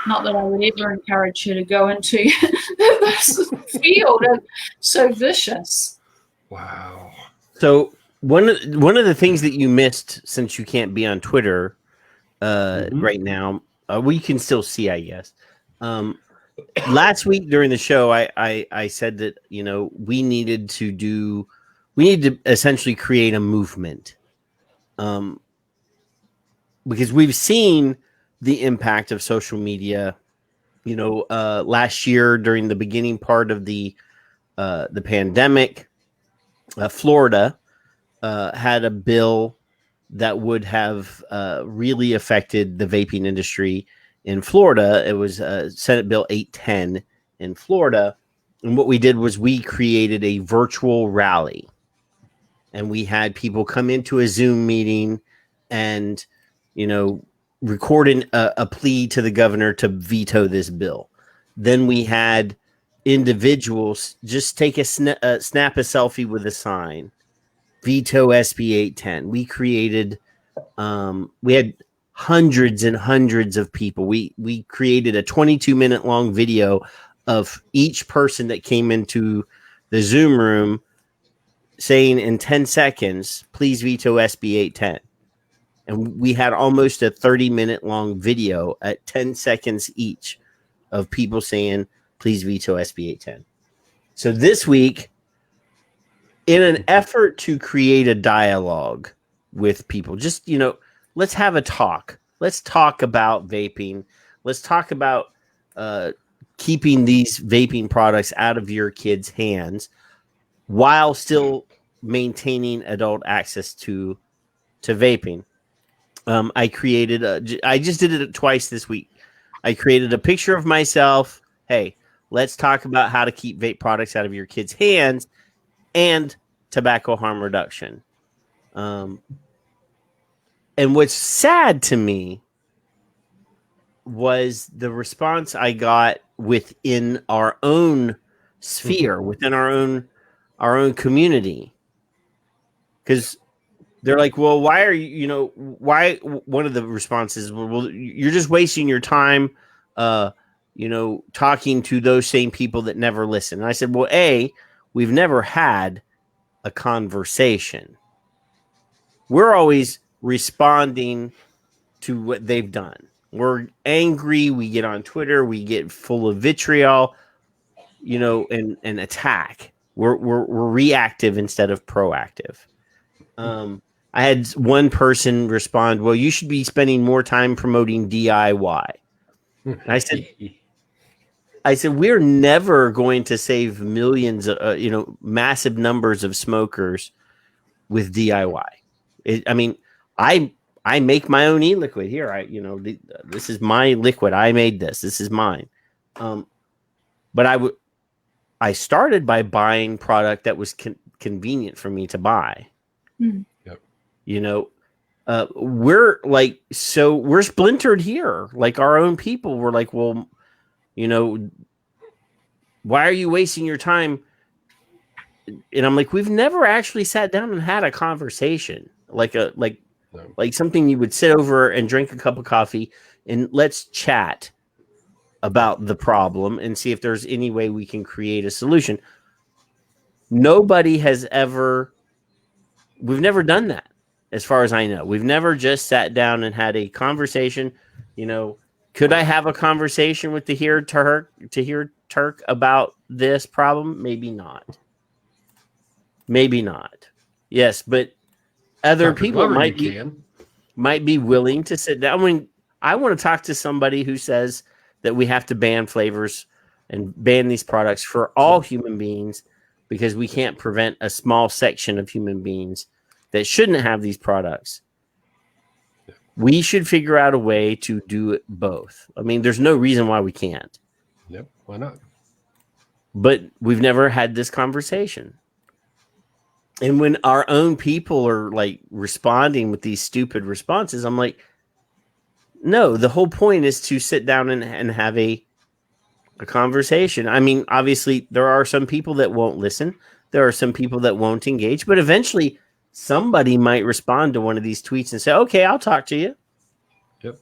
S10: Not that I would ever encourage her to go into this field. It's so vicious.
S9: Wow.
S8: So one of the things that you missed, since you can't be on Twitter right now, we can still see, I guess. Last week during the show, I said that we need to essentially create a movement, because we've seen the impact of social media. You know, last year during the beginning part of the pandemic, Florida had a bill that would have really affected the vaping industry in Florida. It was Senate Bill 810 in Florida. And what we did was we created a virtual rally. And we had people come into a Zoom meeting and, you know, recording a plea to the governor to veto this bill. Then we had individuals just take snap a selfie with a sign, veto SB 810. We created, we had hundreds and hundreds of people. We created a 22-minute long video of each person that came into the Zoom room saying in 10 seconds, please veto SB 810. And we had almost a 30-minute long video at 10 seconds each of people saying, please veto SB 810. So this week, in an effort to create a dialogue with people, just, you know, let's have a talk. Let's talk about vaping. Let's talk about keeping these vaping products out of your kids' hands while still maintaining adult access to vaping. I just did it twice this week. I created a picture of myself. Hey, let's talk about how to keep vape products out of your kids' hands and tobacco harm reduction. And what's sad to me was the response I got within our own sphere, within our own community. Because they're like, well, why are you, you know, why? One of the responses, well, you're just wasting your time, you know, talking to those same people that never listen. And I said, well, we've never had a conversation. We're always responding to what they've done. We're angry. We get on Twitter. We get full of vitriol, you know, and attack. We're reactive instead of proactive. I had one person respond, well, you should be spending more time promoting DIY. And I said, we're never going to save millions, you know, massive numbers of smokers with DIY. I make my own e-liquid here. This is my liquid. I made this. This is mine. But I started by buying product that was convenient for me to buy.
S9: Mm. Yep.
S8: You know, we're splintered here. Like our own people were like, well, you know, why are you wasting your time? And I'm like, we've never actually sat down and had a conversation, like something you would sit over and drink a cup of coffee and let's chat about the problem and see if there's any way we can create a solution. Nobody has we've never done that. As far as I know, we've never just sat down and had a conversation. You know, could I have a conversation with the Here Turk about this problem? Maybe not. Maybe not. Yes, but other
S9: Dr.
S8: people
S9: Glover,
S8: might be willing to sit down. I mean, I want to talk to somebody who says that we have to ban flavors and ban these products for all human beings because we can't prevent a small section of human beings that shouldn't have these products. We should figure out a way to do it both. I mean, there's no reason why we can't.
S9: Yep, why not?
S8: But we've never had this conversation. And when our own people are like responding with these stupid responses, I'm like, no, the whole point is to sit down and have a conversation. I mean, obviously, there are some people that won't listen. There are some people that won't engage. But eventually, somebody might respond to one of these tweets and say, okay, I'll talk to you.
S9: Yep.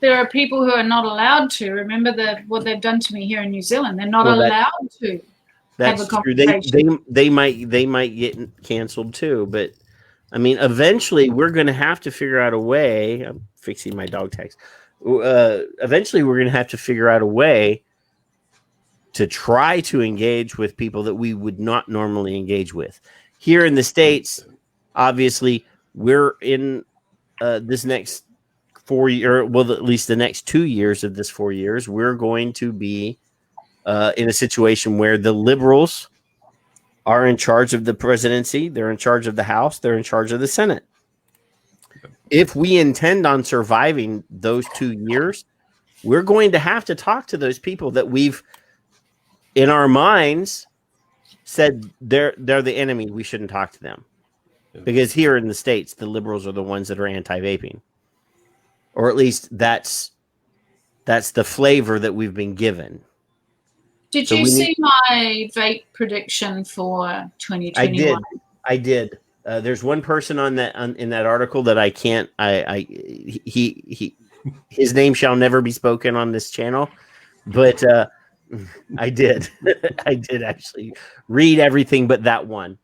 S10: There are people who are not allowed to. Remember what they've done to me here in New Zealand. They're not allowed to have a conversation.
S8: True. They might get canceled too. But I mean, eventually we're going to have to figure out a way. I'm fixing my dog tags. Eventually we're going to have to figure out a way to try to engage with people that we would not normally engage with. Here in the States, obviously, we're in this next at least the next 2 years of this 4 years, we're going to be in a situation where the liberals are in charge of the presidency, they're in charge of the House, they're in charge of the Senate. If we intend on surviving those 2 years, we're going to have to talk to those people that we've, in our minds, said they're the enemy. We shouldn't talk to them. Because here in the States, the liberals are the ones that are anti-vaping. Or at least that's the flavor that we've been given.
S10: Did you see my vape prediction for 2021?
S8: I did. There's one person in that article that I can't. His name shall never be spoken on this channel, but I did. I did actually read everything but that one.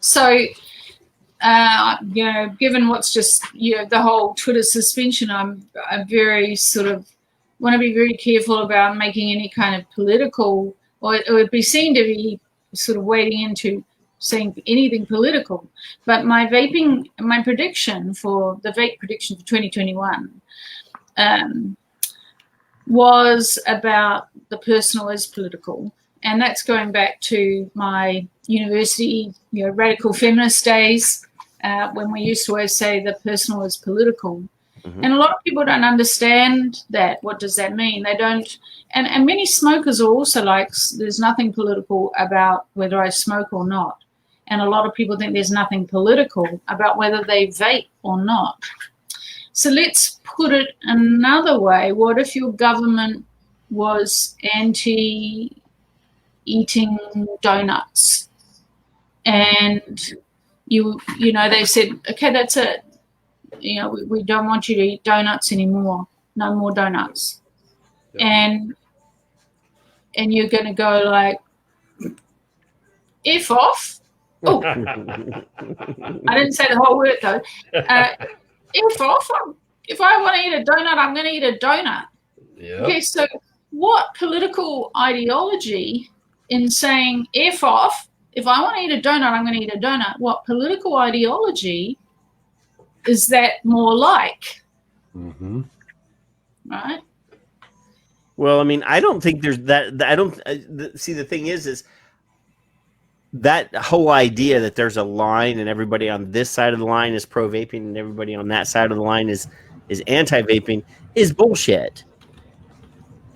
S10: So, given what's just the whole Twitter suspension, I'm very sort of want to be very careful about making any kind of political, or it would be seen to be sort of wading into saying anything political. But my prediction for the vape prediction for 2021 was about the personal is political. And that's going back to my university, radical feminist days, when we used to always say the personal is political. Mm-hmm. And a lot of people don't understand that. What does that mean? They don't. And many smokers are also like, there's nothing political about whether I smoke or not. And a lot of people think there's nothing political about whether they vape or not. So let's put it another way. What if your government was anti-eating donuts? And they said, okay, that's it. We don't want you to eat donuts anymore. No more donuts. Yeah. And you're going to go like, F off. Oh, I didn't say the whole word though. F off. If I want to eat a donut, I'm going to eat a donut. Yep. Okay, so what political ideology in saying F off, if I want to eat a donut, I'm going to eat a donut, what political ideology is that more like? Mm-hmm. Right?
S8: Well, I mean, I don't think there's that. I don't see. The thing is that whole idea that there's a line and everybody on this side of the line is pro vaping and everybody on that side of the line is anti vaping is bullshit.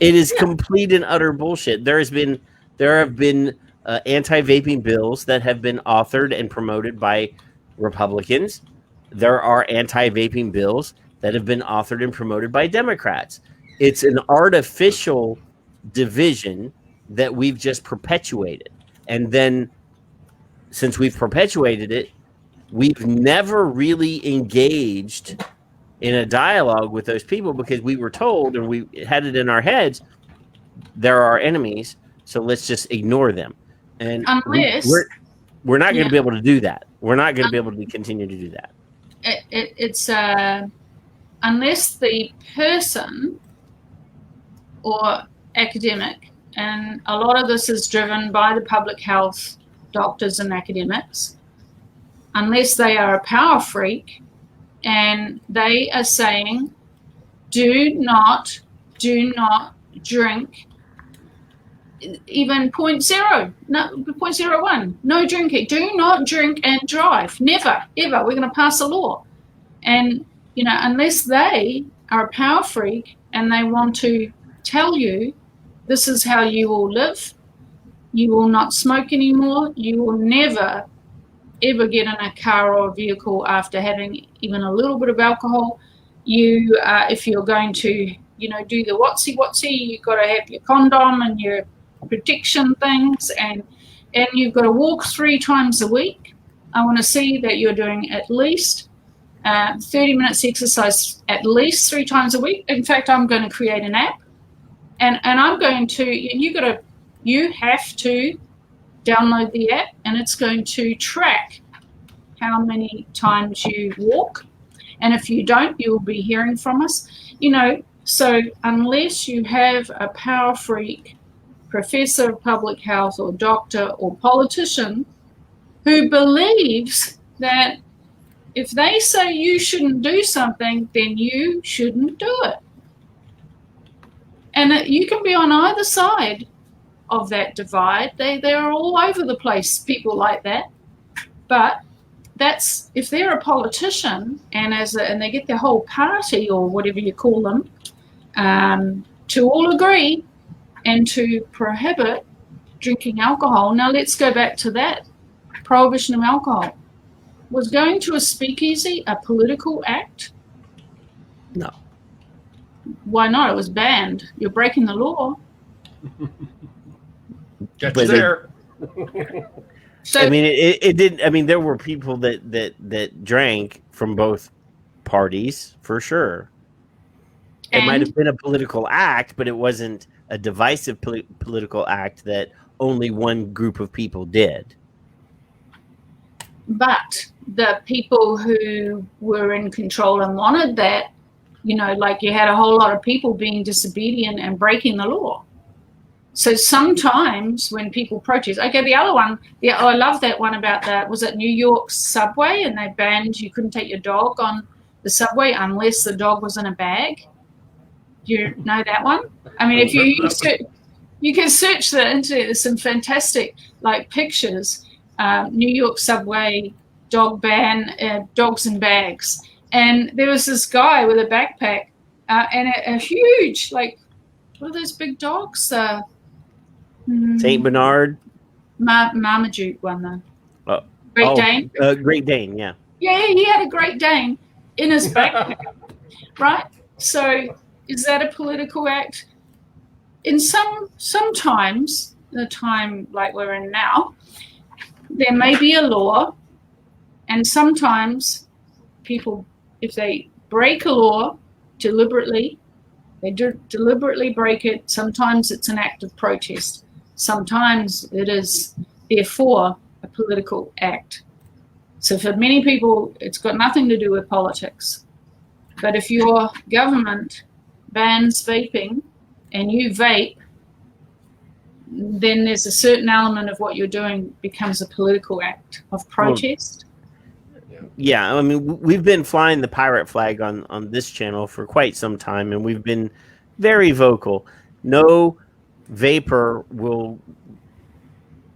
S8: It is complete and utter bullshit. There have been anti vaping bills that have been authored and promoted by Republicans. There are anti vaping bills that have been authored and promoted by Democrats. It's an artificial division that we've just perpetuated. And then since we've perpetuated it, we've never really engaged in a dialogue with those people because we were told and we had it in our heads, they're our enemies, so let's just ignore them. And we're not going to be able to do that. We're not going to be able to continue to do that.
S10: It's unless the person or academic, and a lot of this is driven by the public health doctors and academics, unless they are a power freak and they are saying, do not drink even 0.01, no drinking, do not drink and drive, never, ever, we're going to pass a law. And, unless they are a power freak and they want to tell you this is how you will live, you will not smoke anymore, you will never, ever get in a car or a vehicle after having even a little bit of alcohol. If you're going to, do the whatsy, you've got to have your condom and your protection things, and you've got to walk 3 times a week. I want to see that you're doing at least 30 minutes exercise at least 3 times a week. In fact, I'm going to create an app, and I'm going to, you have to download the app, and it's going to track how many times you walk. And if you don't, you'll be hearing from us. So unless you have a power freak professor of public health or doctor or politician who believes that if they say you shouldn't do something, then you shouldn't do it. And you can be on either side of that divide. They're all over the place, people like that. But that's, if they're a politician and they get their whole party or whatever you call them to all agree and to prohibit drinking alcohol. Now let's go back to that. Prohibition of alcohol. Was going to a speakeasy a political act?
S8: No.
S10: Why not? It was banned. You're breaking the law.
S9: Got you there.
S10: So,
S8: I mean, it did. I mean, there were people that drank from both parties for sure. It might have been a political act, but it wasn't a divisive political act that only one group of people did.
S10: But the people who were in control and wanted that, you know, like you had a whole lot of people being disobedient and breaking the law. So sometimes when people protest, okay, the other one, I love that one about was it New York subway, and they banned you couldn't take your dog on the subway unless the dog was in a bag. Do you know that one? I mean, if you can search the internet, there's some fantastic like pictures. New York subway dog ban, dogs in bags, and there was this guy with a backpack and a huge, like, what are those big dogs?
S8: Saint Bernard,
S10: Marmaduke one though. Great Dane.
S8: Great Dane, yeah.
S10: Yeah, he had a Great Dane in his backpack, right? So is that a political act? In sometimes the time like we're in now, there may be a law, and sometimes people, if they break a law deliberately, they deliberately break it. Sometimes it's an act of protest. Sometimes it is, therefore, a political act. So for many people, it's got nothing to do with politics. But if your government bans vaping and you vape, then there's a certain element of what you're doing becomes a political act of protest.
S8: Yeah, I mean, we've been flying the pirate flag on this channel for quite some time, and we've been very vocal. No vapor will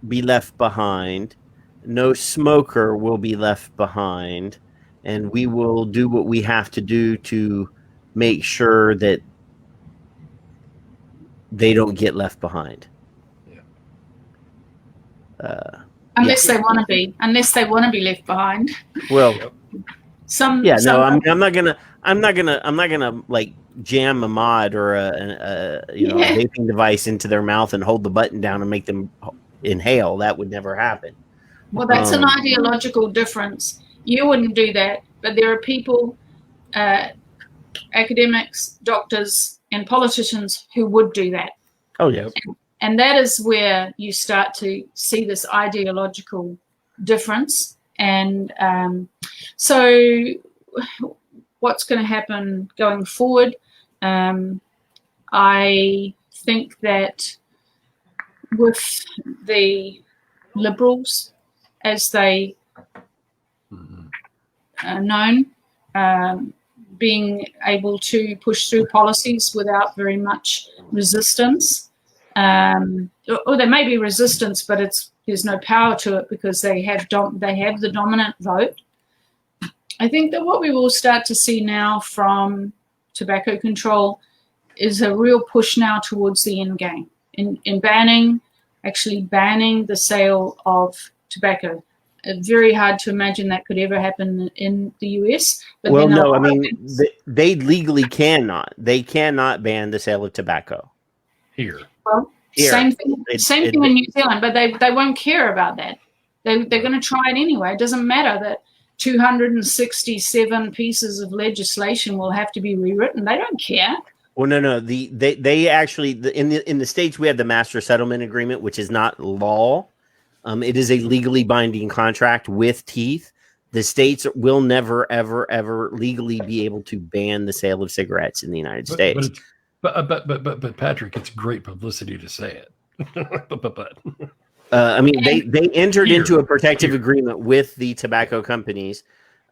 S8: be left behind. No smoker will be left behind. And we will do what we have to do to make sure that they don't get left behind.
S10: Unless they want to be. Unless they want to be left behind.
S8: Well, I'm not gonna like jam a mod or a vaping device into their mouth and hold the button down and make them inhale. That would never happen.
S10: Well, that's an ideological difference. You wouldn't do that, but there are people, academics, doctors, and politicians who would do that.
S8: Oh yeah.
S10: And that is where you start to see this ideological difference. And so what's going to happen going forward? I think that with the Liberals, as they are known, being able to push through policies without very much resistance, or there may be resistance, but there's no power to it because they have the dominant vote. I think that what we will start to see now from tobacco control is a real push now towards the end game in banning the sale of tobacco. Very hard to imagine that could ever happen in the US. But
S8: well, no, I mean, they legally cannot. They cannot ban the sale of tobacco
S9: here.
S10: Well, same thing in New Zealand, but they won't care about that. They're going to try it anyway. It doesn't matter that 267 pieces of legislation will have to be rewritten. They don't care.
S8: Well, no. They actually in the States we have the Master Settlement Agreement, which is not law. It is a legally binding contract with teeth. The states will never, ever, ever legally be able to ban the sale of cigarettes in the United States.
S9: But Patrick, it's great publicity to say it.
S8: I mean, they entered into a protective agreement with the tobacco companies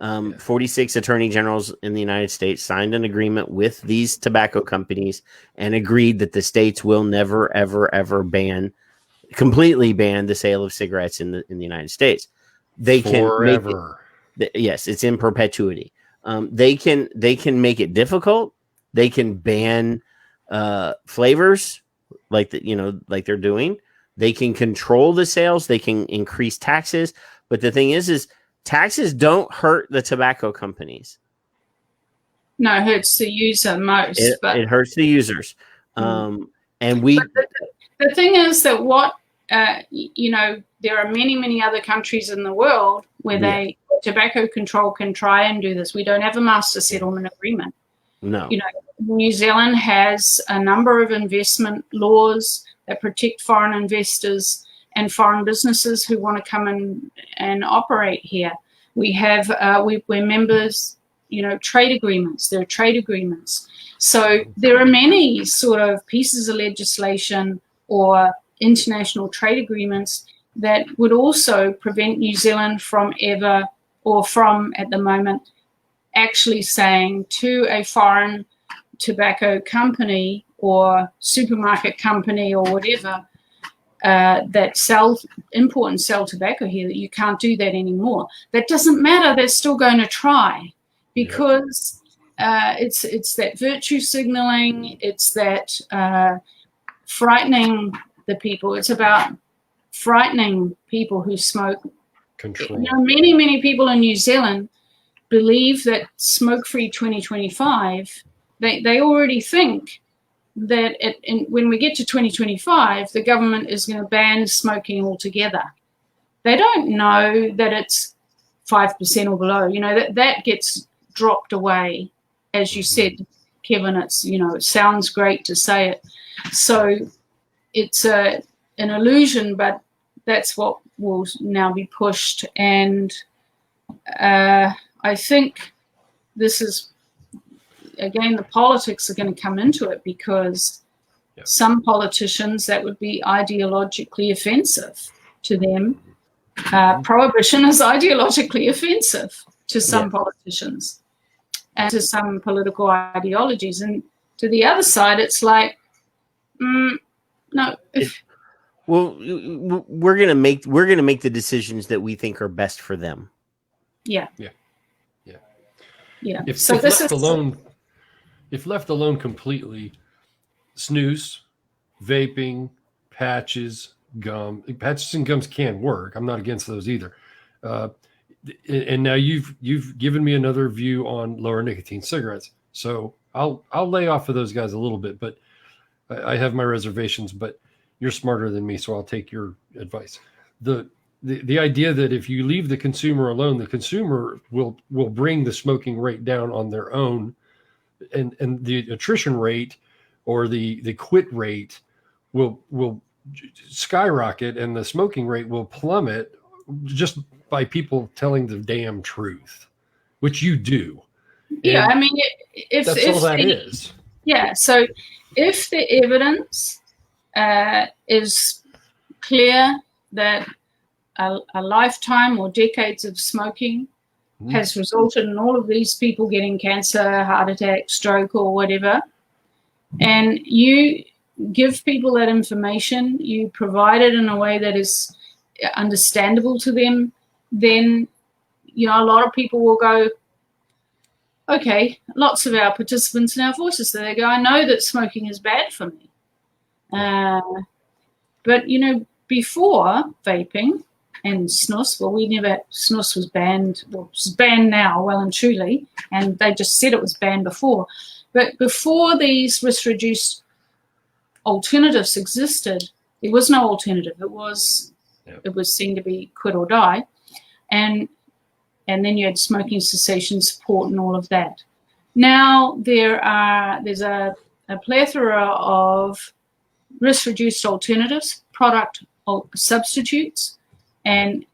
S8: 46 attorney generals in the United States signed an agreement with these tobacco companies and agreed that the states will never, ever, ever completely ban the sale of cigarettes in the United States. They
S9: Forever.
S8: Yes, it's in perpetuity. They can make it difficult. They can ban flavors like they're doing. They can control the sales. They can increase taxes. But the thing is taxes don't hurt the tobacco companies.
S10: No, it hurts the user most.
S8: It hurts the users. And
S10: the thing is that there are many, many other countries in the world where tobacco control can try and do this. We don't have a master settlement agreement.
S8: No.
S10: New Zealand has a number of investment laws that protect foreign investors and foreign businesses who want to come in and operate here. We have, we're members, trade agreements. There are trade agreements. So there are many sort of pieces of legislation or international trade agreements that would also prevent New Zealand from at the moment, actually saying to a foreign tobacco company or supermarket company or whatever that import and sell tobacco here, that you can't do that anymore. That doesn't matter. They're still going to try because it's that virtue signaling. It's that frightening the people. It's about frightening people who smoke.
S9: Control.
S10: Many, many people in New Zealand believe that smoke-free 2025, they already think that when we get to 2025, the government is going to ban smoking altogether. They don't know that it's 5% or below. That gets dropped away. As you said, Kevin, it's, it sounds great to say it. So it's an illusion, but that's what will now be pushed. And I think this is, again, the politics are going to come into it because some politicians, that would be ideologically offensive to them. Prohibition is ideologically offensive to some politicians and to some political ideologies. And to the other side, it's like, no.
S8: Well, we're gonna make the decisions that we think are best for them.
S10: Yeah.
S9: If left alone completely, snus, vaping, patches, gum. Patches and gums can work. I'm not against those either. And now you've given me another view on lower nicotine cigarettes. So I'll lay off of those guys a little bit, but I have my reservations. But you're smarter than me, so I'll take your advice. The idea that if you leave the consumer alone, the consumer will bring the smoking rate down on their own, and the attrition rate or the quit rate will skyrocket, and the smoking rate will plummet just by people telling the damn truth, which you do.
S10: Yeah,
S9: and
S10: I mean,
S9: that's all that is.
S10: Yeah, so if the evidence is clear that a lifetime or decades of smoking has resulted in all of these people getting cancer, heart attack, stroke, or whatever, and you give people that information, you provide it in a way that is understandable to them, then, a lot of people will go, okay, lots of our participants and our voices, they go, I know that smoking is bad for me. But, before vaping and snus, snus was banned, it's banned now, well and truly, and they just said it was banned before. But before these risk-reduced alternatives existed, there was no alternative. It was seen to be quit or die. And then you had smoking cessation support and all of that. Now there's a plethora of risk-reduced alternatives, product substitutes, and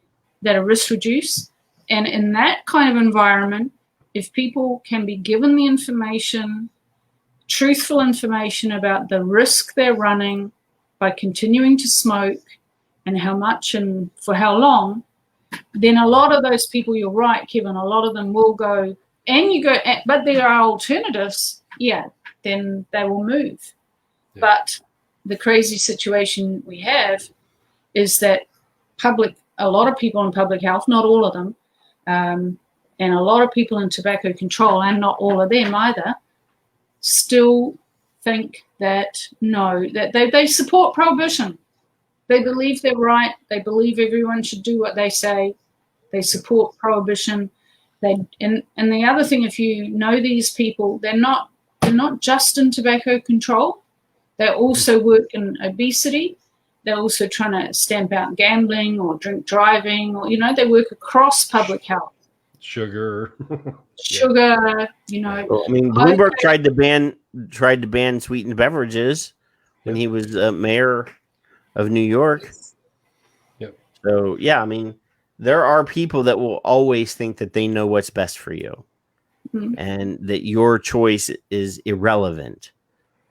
S10: that are risk-reduced. And in that kind of environment, if people can be given the information, truthful information about the risk they're running by continuing to smoke and how much and for how long, then a lot of those people, you're right, Kevin, a lot of them will go, but there are alternatives, then they will move. Yeah. But the crazy situation we have is that a lot of people in public health, not all of them, and a lot of people in tobacco control, and not all of them either, still think that they support prohibition. They believe they're right. They believe everyone should do what they say. They support prohibition. And the other thing, if you know these people, they're not just in tobacco control. They also work in obesity. They're also trying to stamp out gambling or drink driving, or they work across public health.
S9: Sugar.
S10: Well,
S8: I mean, Bloomberg tried to ban sweetened beverages when he was mayor of New York.
S9: Yep.
S8: So I mean, there are people that will always think that they know what's best for you, and that your choice is irrelevant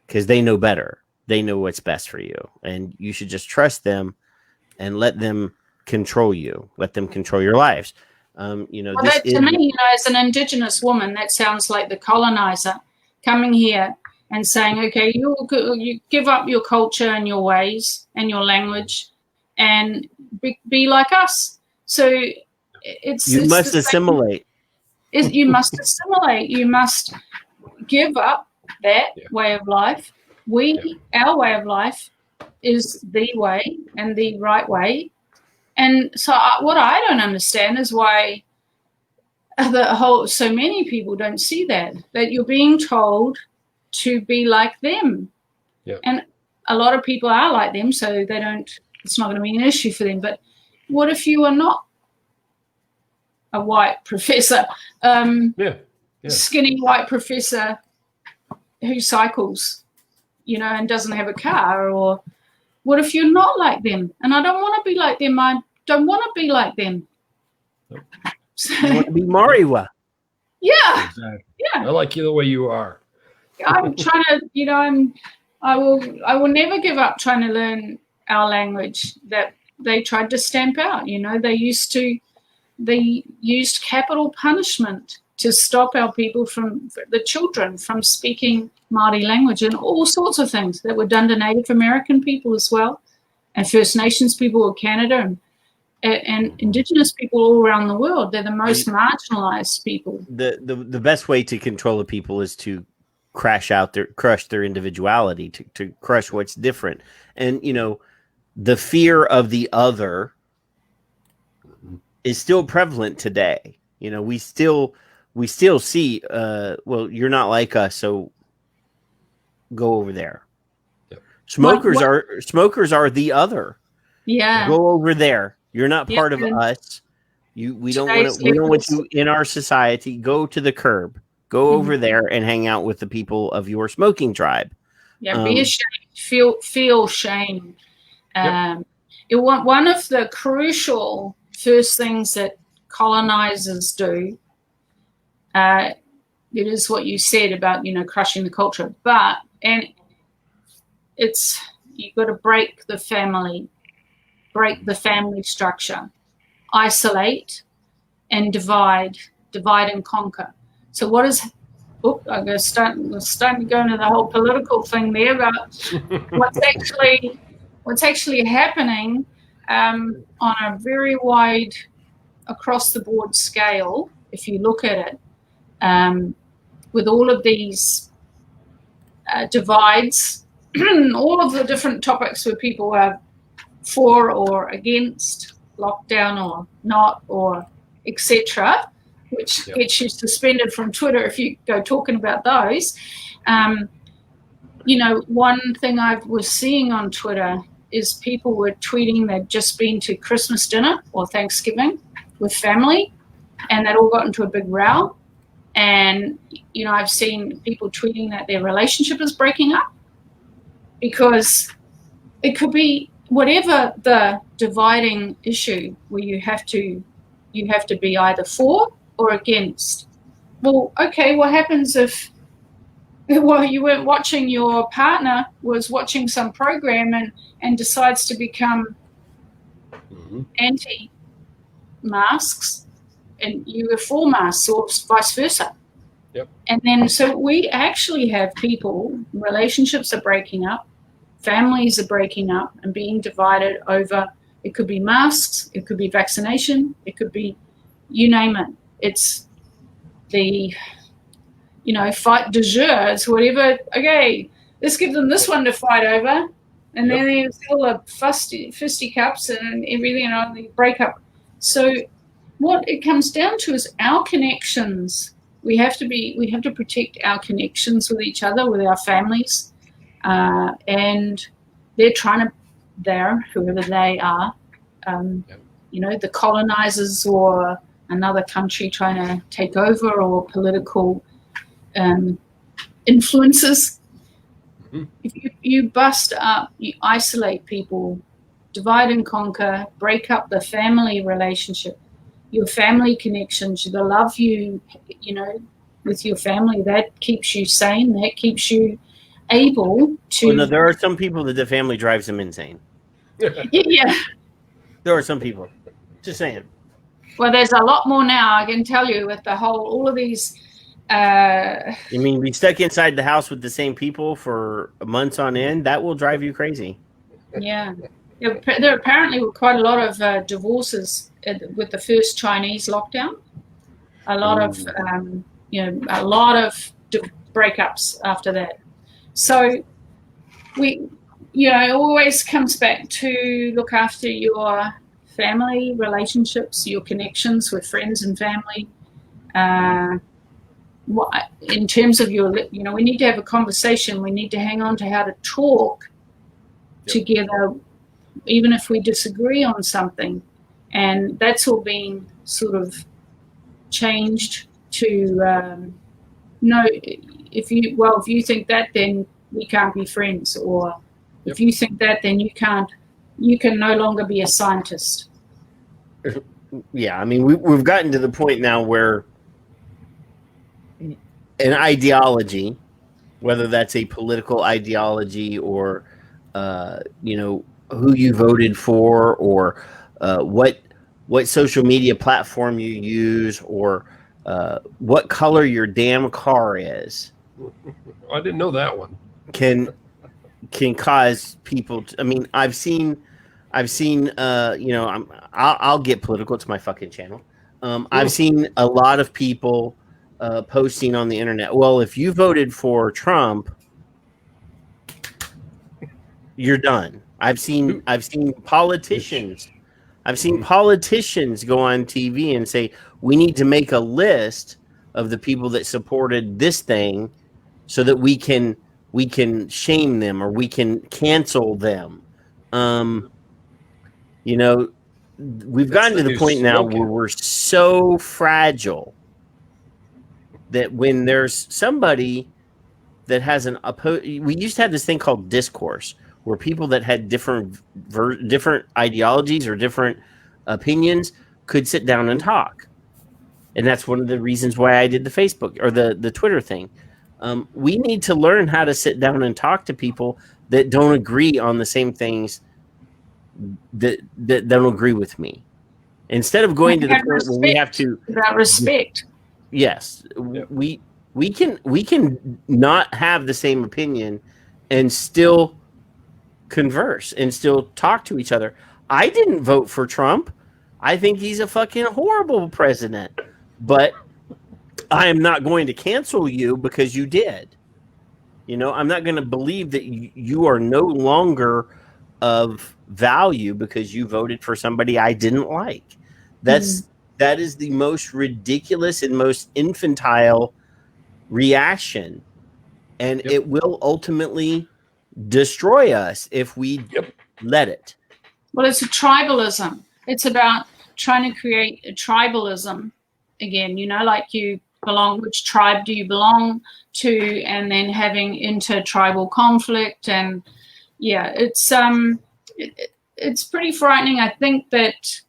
S8: because they know better. They know what's best for you, and you should just trust them and let them control you. Let them control your lives. To
S10: me, as an Indigenous woman, that sounds like the colonizer coming here and saying, okay, you give up your culture and your ways and your language and be like us. So
S8: you must assimilate.
S10: You must assimilate. You must give up that way of life. Our way of life is the way and the right way. And so what I don't understand is why so many people don't see that you're being told to be like them.
S9: Yep.
S10: And a lot of people are like them, so it's not going to be an issue for them. But what if you are not a white professor, skinny white professor who cycles, and doesn't have a car? Or what if you're not like them? And I don't want to be like them. I don't want to be like them.
S9: Nope.
S10: So,
S8: you want to be Marewa.
S10: Yeah.
S9: Exactly.
S10: Yeah.
S9: I like you the way you are.
S10: I'm trying to, I will never give up trying to learn our language that they tried to stamp out. They used capital punishment to stop our people the children from speaking Māori language, and all sorts of things that were done to Native American people as well, and First Nations people of Canada, and Indigenous people all around the world. They're the most marginalized people.
S8: The best way to control the people is to crush their individuality, to crush what's different. And the fear of the other is still prevalent today. We still see well, you're not like us, so go over there.
S9: Yep.
S8: Smokers are the other.
S10: Yeah.
S8: Go over there. You're not part of us. We don't want you in our society. Go to the curb. Go over there and hang out with the people of your smoking tribe.
S10: Yeah, be ashamed. Feel shame. One of the crucial first things that colonizers do, it is what you said about crushing the culture, it's you've got to break the family structure, isolate and divide and conquer. So what is? I'm starting to go into the whole political thing there about what's actually happening on a very wide, across the board scale. If you look at it, with all of these divides, all of the different topics where people are for or against lockdown or not, or etc., which gets you suspended from Twitter if you go talking about those. One thing I was seeing on Twitter is people were tweeting they'd just been to Christmas dinner or Thanksgiving with family, and they'd all got into a big row. And, I've seen people tweeting that their relationship is breaking up, because it could be whatever the dividing issue where you have to be either for or against. Well, okay, what happens if while you weren't watching, your partner was watching some program and decides to become anti-Maori masks and you were for masks, or vice versa.
S9: Yep.
S10: And then so we actually have people, relationships are breaking up, families are breaking up and being divided over, it could be masks, it could be vaccination, it could be, you name it. It's the, fight du jour, it's whatever, okay, let's give them this one to fight over. And then there's all the fisticuffs and everything, the breakup. So what it comes down to is our connections. We have to protect our connections with each other, with our families. And whoever they are, the colonizers or another country trying to take over, or political influences. Mm-hmm. If you bust up, you isolate people, divide and conquer, break up the family relationship, your family connections, the love with your family, that keeps you sane, that keeps you able to...
S8: Well, no, there are some people that the family drives them insane.
S10: Yeah.
S8: There are some people. Just saying.
S10: Well, there's a lot more now, I can tell you, with all of these...
S8: You mean be stuck inside the house with the same people for months on end? That will drive you crazy.
S10: Yeah. There apparently were quite a lot of divorces with the first Chinese lockdown. A lot of breakups after that. So it always comes back to look after your family relationships, your connections with friends and family. In terms of we need to have a conversation. We need to hang on to how to talk together, even if we disagree on something. And that's all being sort of changed to no. If you think that, then we can't be friends, or if you think that, then you can no longer be a scientist.
S8: Yeah, I mean, we've gotten to the point now where an ideology, whether that's a political ideology or who you voted for, or what social media platform you use, or what color your damn car is.
S9: I didn't know that one.
S8: Can cause people to, I mean, I've seen I'll get political. It's my fucking channel. I've seen a lot of people posting on the internet, well, if you voted for Trump, you're done. I've seen politicians go on TV and say, we need to make a list of the people that supported this thing so that we can shame them, or we can cancel them. We've gotten to the point now where we're so fragile that when there's somebody that has we used to have this thing called discourse, where people that had different ideologies or different opinions could sit down and talk. And that's one of the reasons why I did the Facebook or the Twitter thing. We need to learn how to sit down and talk to people that don't agree on the same things that don't agree with me. Instead of going to the point where we have to...
S10: About respect.
S8: Yes. Yep. We can not have the same opinion and still converse and still talk to each other. I didn't vote for Trump. I think he's a fucking horrible president. But I am not going to cancel you because you did. I'm not going to believe that you are no longer of value because you voted for somebody I didn't like. That is the most ridiculous and most infantile reaction. And it will ultimately destroy us if we let it.
S10: Well, it's a tribalism. It's about trying to create a tribalism again, like you belong, which tribe do you belong to, and then having intertribal conflict. And it's pretty frightening. I think that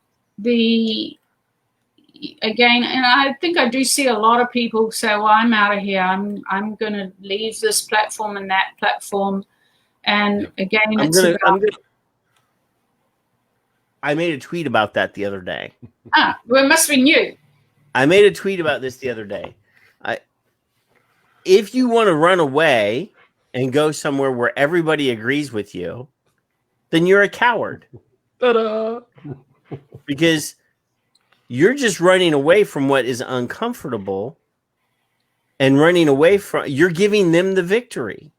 S10: and I think I do see a lot of people say, well, I'm out of here. I'm going to leave this platform and that platform. And again,
S8: I made a tweet about that the other day.
S10: Well, it must be new.
S8: I made a tweet about this the other day. If you want to run away and go somewhere where everybody agrees with you, then you're a coward.
S9: Ta-da!
S8: Because you're just running away from what is uncomfortable and running away from, you're giving them the victory.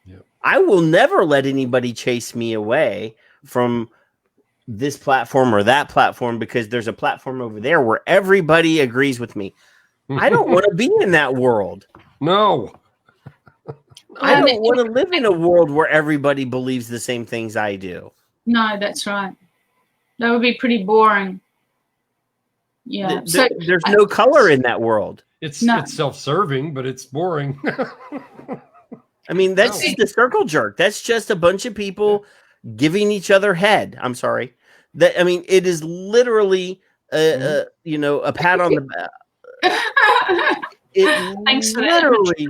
S9: Yep.
S8: I will never let anybody chase me away from this platform or that platform because there's a platform over there where everybody agrees with me. I don't want to be in that world.
S9: No.
S8: I don't want to live in a world where everybody believes the same things I do.
S10: No, that's right. That would be pretty boring. Yeah.
S8: There's no color in that world.
S9: It's self-serving, but it's boring.
S8: I mean, that's just a circle jerk. That's just a bunch of people giving each other head. I'm sorry. It is literally a pat on the back.
S10: Thanks for
S8: literally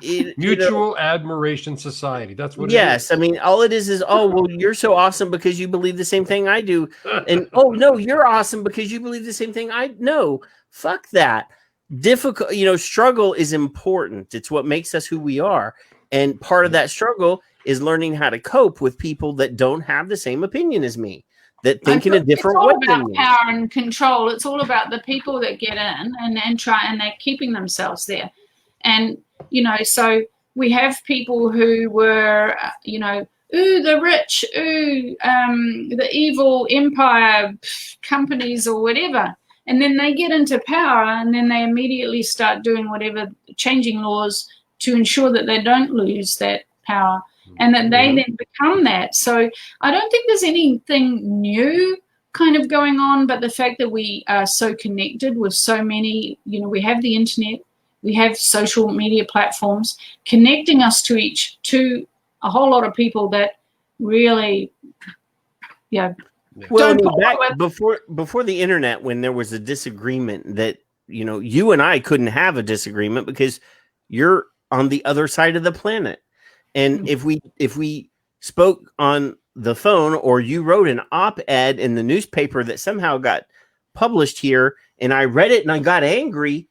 S9: Mutual admiration society. That's what
S8: yes,
S9: it is.
S8: I mean, all it is, oh, well, you're so awesome because you believe the same thing I do. And, oh, no, you're awesome because you believe the same thing I know. Fuck that. Difficult, struggle is important. It's what makes us who we are. And part of that struggle is learning how to cope with people that don't have the same opinion as me, that think in a different way.
S10: It's all about power and control. It's all about the people that get in and try, and they're keeping themselves there. And, so we have people who were, ooh, the rich, ooh, the evil empire companies or whatever. And then they get into power and then they immediately start doing whatever, changing laws to ensure that they don't lose that power and that they then become that. So I don't think there's anything new kind of going on, but the fact that we are so connected with so many, we have the internet, we have social media platforms connecting us to a whole lot of people that really,
S8: Well, before the internet, when there was a disagreement that, you and I couldn't have a disagreement because you're on the other side of the planet. And if we spoke on the phone or you wrote an op-ed in the newspaper that somehow got published here and I read it and I got angry,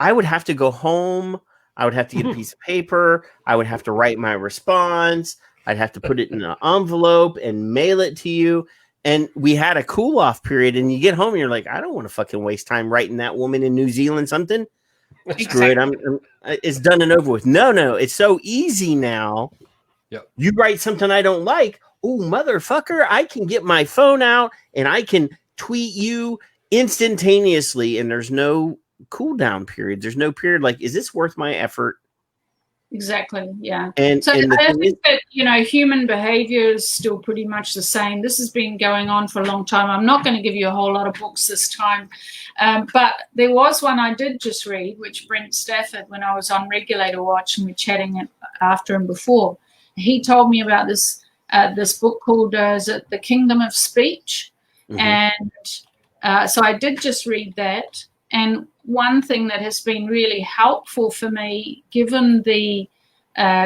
S8: I would have to go home. I would have to get a piece of paper. I would have to write my response. I'd have to put it in an envelope and mail it to you. And we had a cool off period. And you get home and you're like, I don't want to fucking waste time writing that woman in New Zealand something. Screw it. It's done and over with. No. It's so easy now.
S9: Yep.
S8: You write something I don't like. Oh, motherfucker. I can get my phone out and I can tweet you instantaneously. And there's no cool down period. There's no period like, is this worth my effort?
S10: Exactly. Yeah.
S8: And
S10: so I think that, human behavior is still pretty much the same. This has been going on for a long time. I'm not going to give you a whole lot of books this time. But there was one I did just read, which Brent Stafford, when I was on Regulator Watch and we're chatting after and before, he told me about this book called, is it The Kingdom of Speech? Mm-hmm. And so I did just read that. And one thing that has been really helpful for me, given the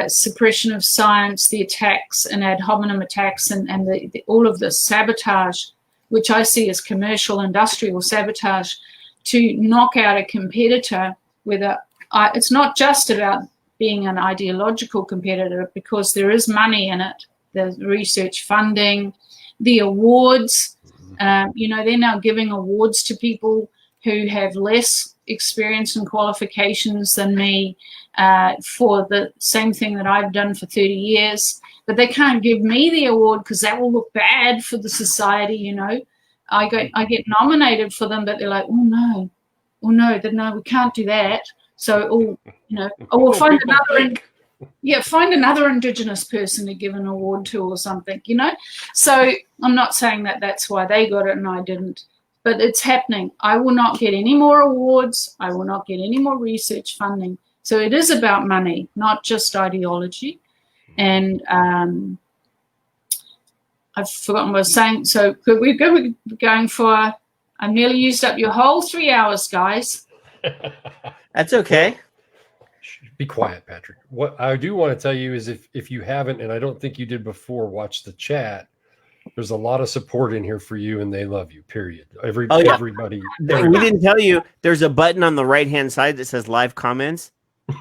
S10: suppression of science, the attacks and ad hominem attacks and all of the sabotage, which I see as commercial industrial sabotage, to knock out a competitor, it's not just about being an ideological competitor, because there is money in it, the research funding, the awards. They're now giving awards to people who have less experience and qualifications than me for the same thing that I've done for 30 years. But they can't give me the award because that will look bad for the society, I get nominated for them, but they're like, no, we can't do that. So, we'll find another Indigenous person to give an award to or something, So I'm not saying that that's why they got it and I didn't. But it's happening. I will not get any more awards. I will not get any more research funding. So it is about money, not just ideology. And I've forgotten what I was saying. So we're going for, I've nearly used up your whole 3 hours, guys.
S8: That's okay.
S9: Be quiet, Patrick. What I do want to tell you is if you haven't, and I don't think you did before, watch the chat. There's a lot of support in here for you, and they love you. Period.
S8: Yeah.
S9: Everybody.
S8: We didn't tell you. There's a button on the right-hand side that says live comments.
S10: No,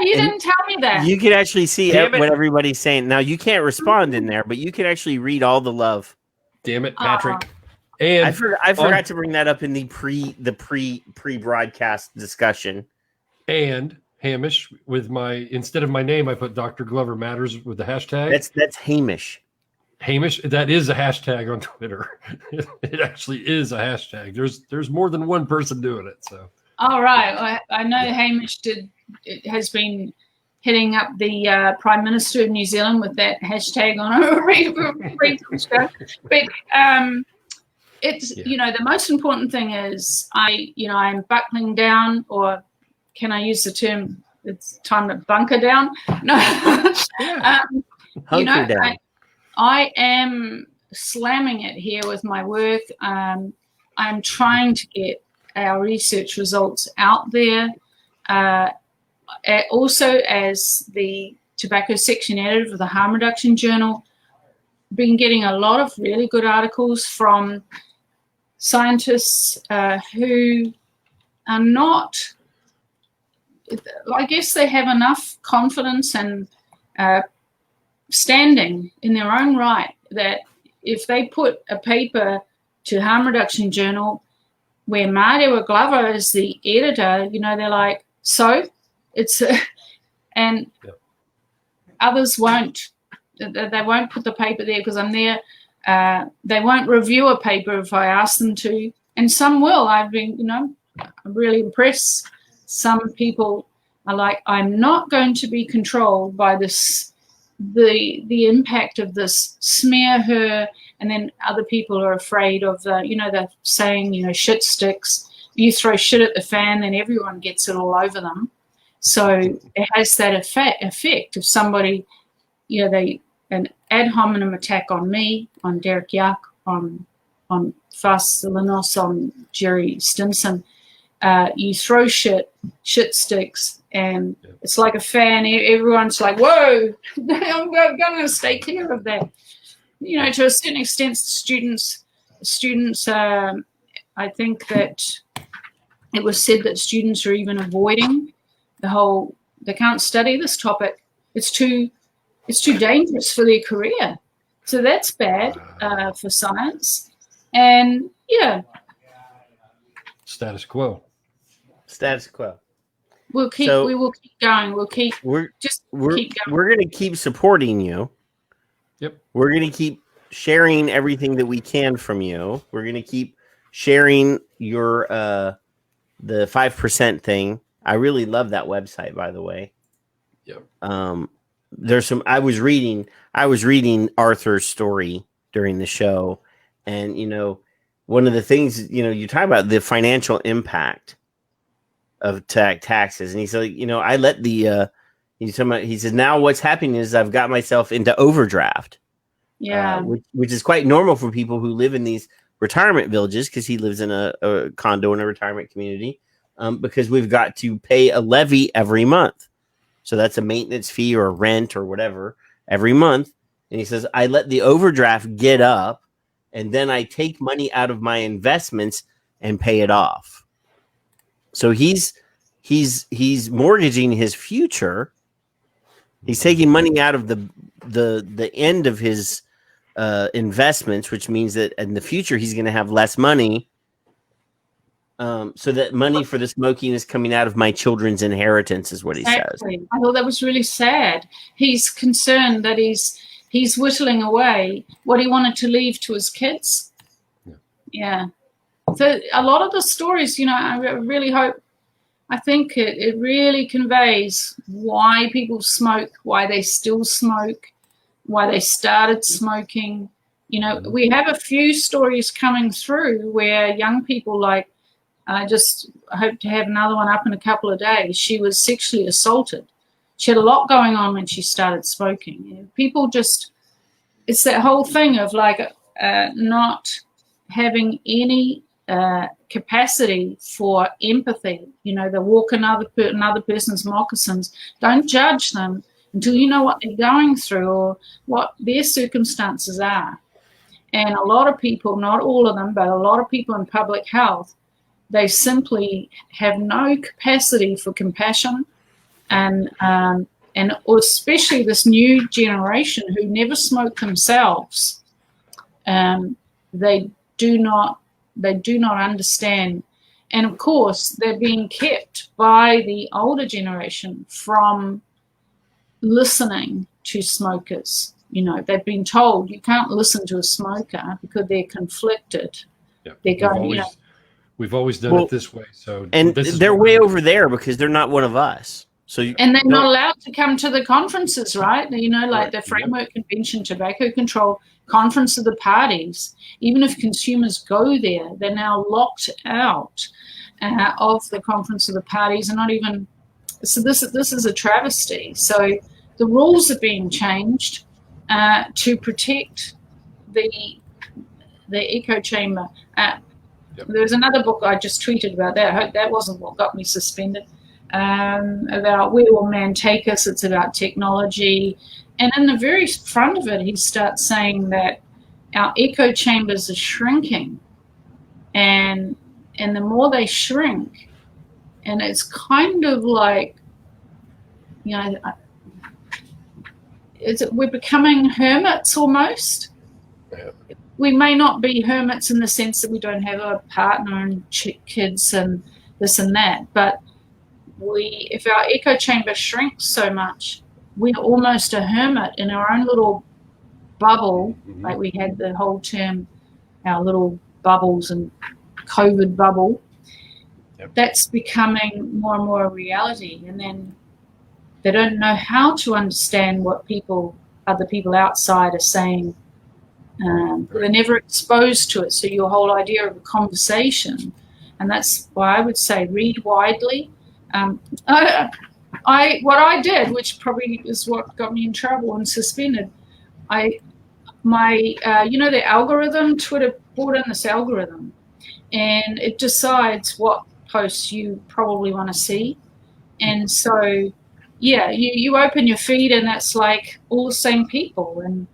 S10: you didn't tell me that.
S8: You can actually see
S9: Damn it.
S8: what everybody's saying. Now you can't respond in there, but you can actually read all the love.
S9: Damn it, Patrick. And
S8: I forgot to bring that up in the pre-broadcast discussion.
S9: And Hamish, instead of my name, I put Dr. Glover Matters with the hashtag.
S8: That's Hamish.
S9: Hamish, that is a hashtag on Twitter. It actually is a hashtag. There's more than one person doing it. So. All
S10: right. I know Hamish has been hitting up the Prime Minister of New Zealand with that hashtag on a regular basis. But it's the most important thing is I'm buckling down, or can I use the term? It's time to bunker down. No,
S8: hunker down.
S10: I am slamming it here with my work. I'm trying to get our research results out there. Also, as the tobacco section editor of the Harm Reduction Journal, been getting a lot of really good articles from scientists who are not, I guess they have enough confidence and standing in their own right that if they put a paper to Harm Reduction Journal where Marewa Glover is the editor, they're like, so it's and others won't. They won't put the paper there because I'm there. They won't review a paper if I ask them to, and some will. I've been, I'm really impressed. Some people are like, I'm not going to be controlled by this, the impact of this, smear her, and then other people are afraid of the, the saying, shit sticks. You throw shit at the fan, then everyone gets it all over them. So it has that effect if somebody, an ad hominem attack on me, on Derek Yuck, on Fas Linos, on Jerry Stinson. You throw shit sticks, and it's like a fan. Everyone's like, whoa, I'm going to stay clear of that. To a certain extent, students, I think that it was said that students are even avoiding they can't study this topic. It's too dangerous for their career. So that's bad for science. And
S9: status quo.
S10: We will keep going. Keep going.
S8: We're going to keep supporting you.
S9: Yep.
S8: We're going to keep sharing everything that we can from you. We're going to keep sharing your the 5% thing. I really love that website, by the way.
S9: Yep.
S8: There's some. I was reading Arthur's story during the show, and one of the things you talk about the financial impact of taxes, and he said, I let the he says now what's happening is I've got myself into overdraft.
S10: Yeah,
S8: which is quite normal for people who live in these retirement villages, because he lives in a condo in a retirement community, because we've got to pay a levy every month. So that's a maintenance fee or rent or whatever every month. And he says, I let the overdraft get up, and then I take money out of my investments and pay it off. So he's mortgaging his future. He's taking money out of the end of his investments, which means that in the future he's going to have less money. So that money for the smoking is coming out of my children's inheritance, is what he says.
S10: I thought that was really sad. He's concerned that he's whittling away what he wanted to leave to his kids. Yeah. So a lot of the stories, I really hope, I think it really conveys why people smoke, why they still smoke, why they started smoking. We have a few stories coming through where young people, like, I just hope to have another one up in a couple of days. She was sexually assaulted. She had a lot going on when she started smoking. People just, it's that whole thing of like not having any capacity for empathy. They walk another person's moccasins. Don't judge them. until you know what they're going through or what their circumstances are. And a lot of people, not all of them, but a lot of people in public health, they simply have no capacity for compassion, and especially this new generation who never smoke themselves. They do not understand, and of course they're being kept by the older generation from listening to smokers. You know, they've been told you can't listen to a smoker because they're conflicted.
S9: Yeah.
S10: They're going,
S9: We've always done it this way. So,
S8: and they're way over there because they're not one of us. So,
S10: and they're not allowed to come to the conferences, right? You know, like the Framework Convention, Tobacco Control, Conference of the Parties. Even if consumers go there, they're now locked out of the Conference of the Parties, and not even. So this is a travesty. So the rules are being changed to protect the echo chamber. There was another book I just tweeted about that. I hope that wasn't what got me suspended. About where will man take us? It's about technology. And in the very front of it, he starts saying that our echo chambers are shrinking. And the more they shrink, and it's kind of like, you know, we're becoming hermits almost. Yeah. We may not be hermits in the sense that we don't have a partner and kids and this and that, but if our echo chamber shrinks so much, we're almost a hermit in our own little bubble. Mm-hmm. Like we had the whole term, our little bubbles and COVID bubble. Yep. That's becoming more and more a reality. And then they don't know how to understand what other people outside are saying. They're never exposed to it. So your whole idea of a conversation, and that's why I would say read widely. What I did, which probably is what got me in trouble and suspended, the algorithm, Twitter brought in this algorithm, and it decides what posts you probably want to see. And so, yeah, you open your feed and it's like all the same people and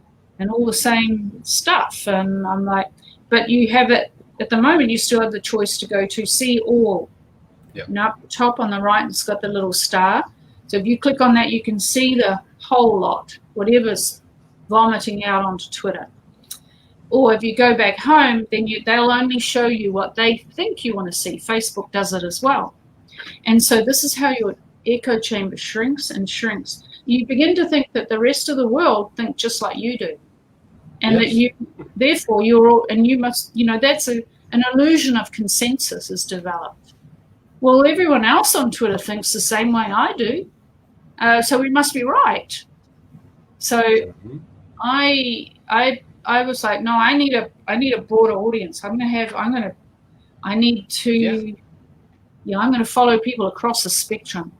S10: all the same stuff. And I'm like, but you have it, at the moment, you still have the choice to go to see all. Yep. And up the top on the right, it's got the little star. So if you click on that, you can see the whole lot, whatever's vomiting out onto Twitter. Or if you go back home, then they'll only show you what they think you want to see. Facebook does it as well. And so this is how your echo chamber shrinks and shrinks. You begin to think that the rest of the world think just like you do. And yes. That therefore you're all, and you must, that's an illusion of consensus is developed. Well, everyone else on Twitter thinks the same way I do. So we must be right. So I was like, no, I need a broader audience. I'm going to follow people across the spectrum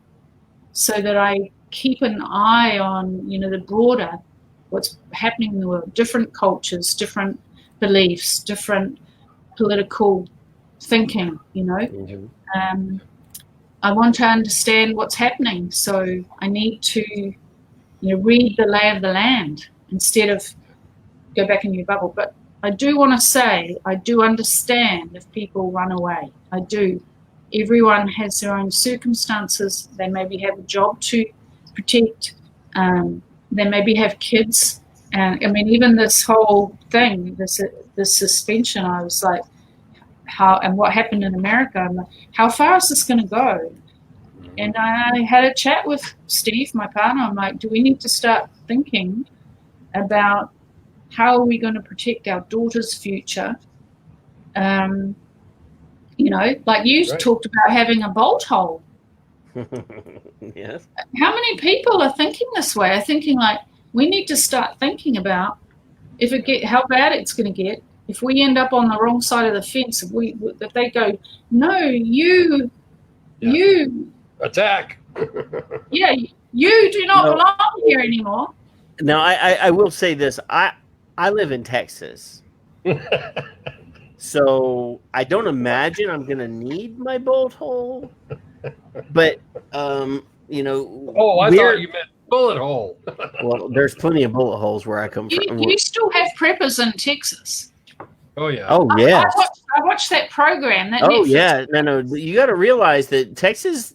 S10: so that I keep an eye on, the broader, what's happening in the world, different cultures, different beliefs, different political thinking, Mm-hmm. I want to understand what's happening. So I need to, read the lay of the land instead of go back in your bubble. But I do want to say, I do understand if people run away. I do. Everyone has their own circumstances. They maybe have a job to protect. They maybe have kids. And even this whole thing, this suspension, I was like, what happened in America? I'm like, how far is this going to go? And I had a chat with Steve, my partner. I'm like, do we need to start thinking about how are we going to protect our daughter's future? Like you talked about having a bolt hole.
S8: Yes.
S10: How many people are thinking this way? Are thinking like, we need to start thinking about how bad it's going to get. If we end up on the wrong side of the fence, if they go, no, you
S9: attack.
S10: Yeah, you do not belong here anymore.
S8: Now, I will say this. I live in Texas. So I don't imagine I'm going to need my bolt hole. But,
S9: Oh, I thought you meant Bullet hole.
S8: Well, there's plenty of bullet holes where I come from.
S10: You still have preppers in Texas.
S9: Oh yeah.
S8: Oh yeah.
S10: I watched that program. That
S8: Oh
S10: Netflix
S8: yeah. No. You got to realize that Texas.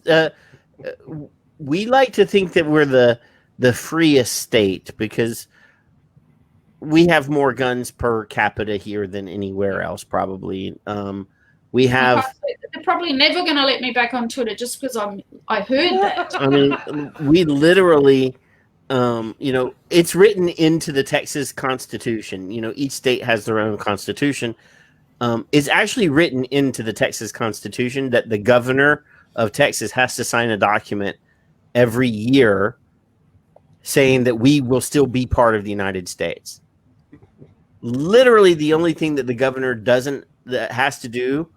S8: We like to think that we're the freest state because we have more guns per capita here than anywhere else. Probably. We have.
S10: They're probably never going to let me back on Twitter just because I heard that.
S8: I mean, we literally. It's written into the Texas Constitution. Each state has their own constitution. It's actually written into the Texas Constitution that the governor of Texas has to sign a document every year saying that we will still be part of the United States. Literally, the only thing that the governor has to do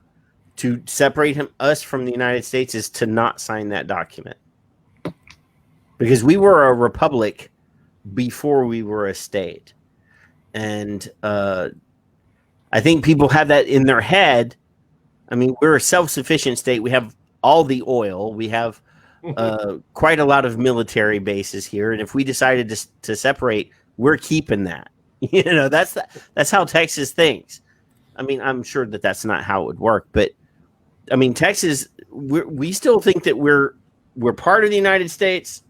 S8: to separate us from the United States is to not sign that document. Because we were a republic before we were a state. And I think people have that in their head. I mean, we're a self-sufficient state. We have all the oil. We have quite a lot of military bases here. And if we decided to separate, we're keeping that. That's how Texas thinks. I mean, I'm sure that that's not how it would work. But, I mean, Texas, we still think that we're part of the United States.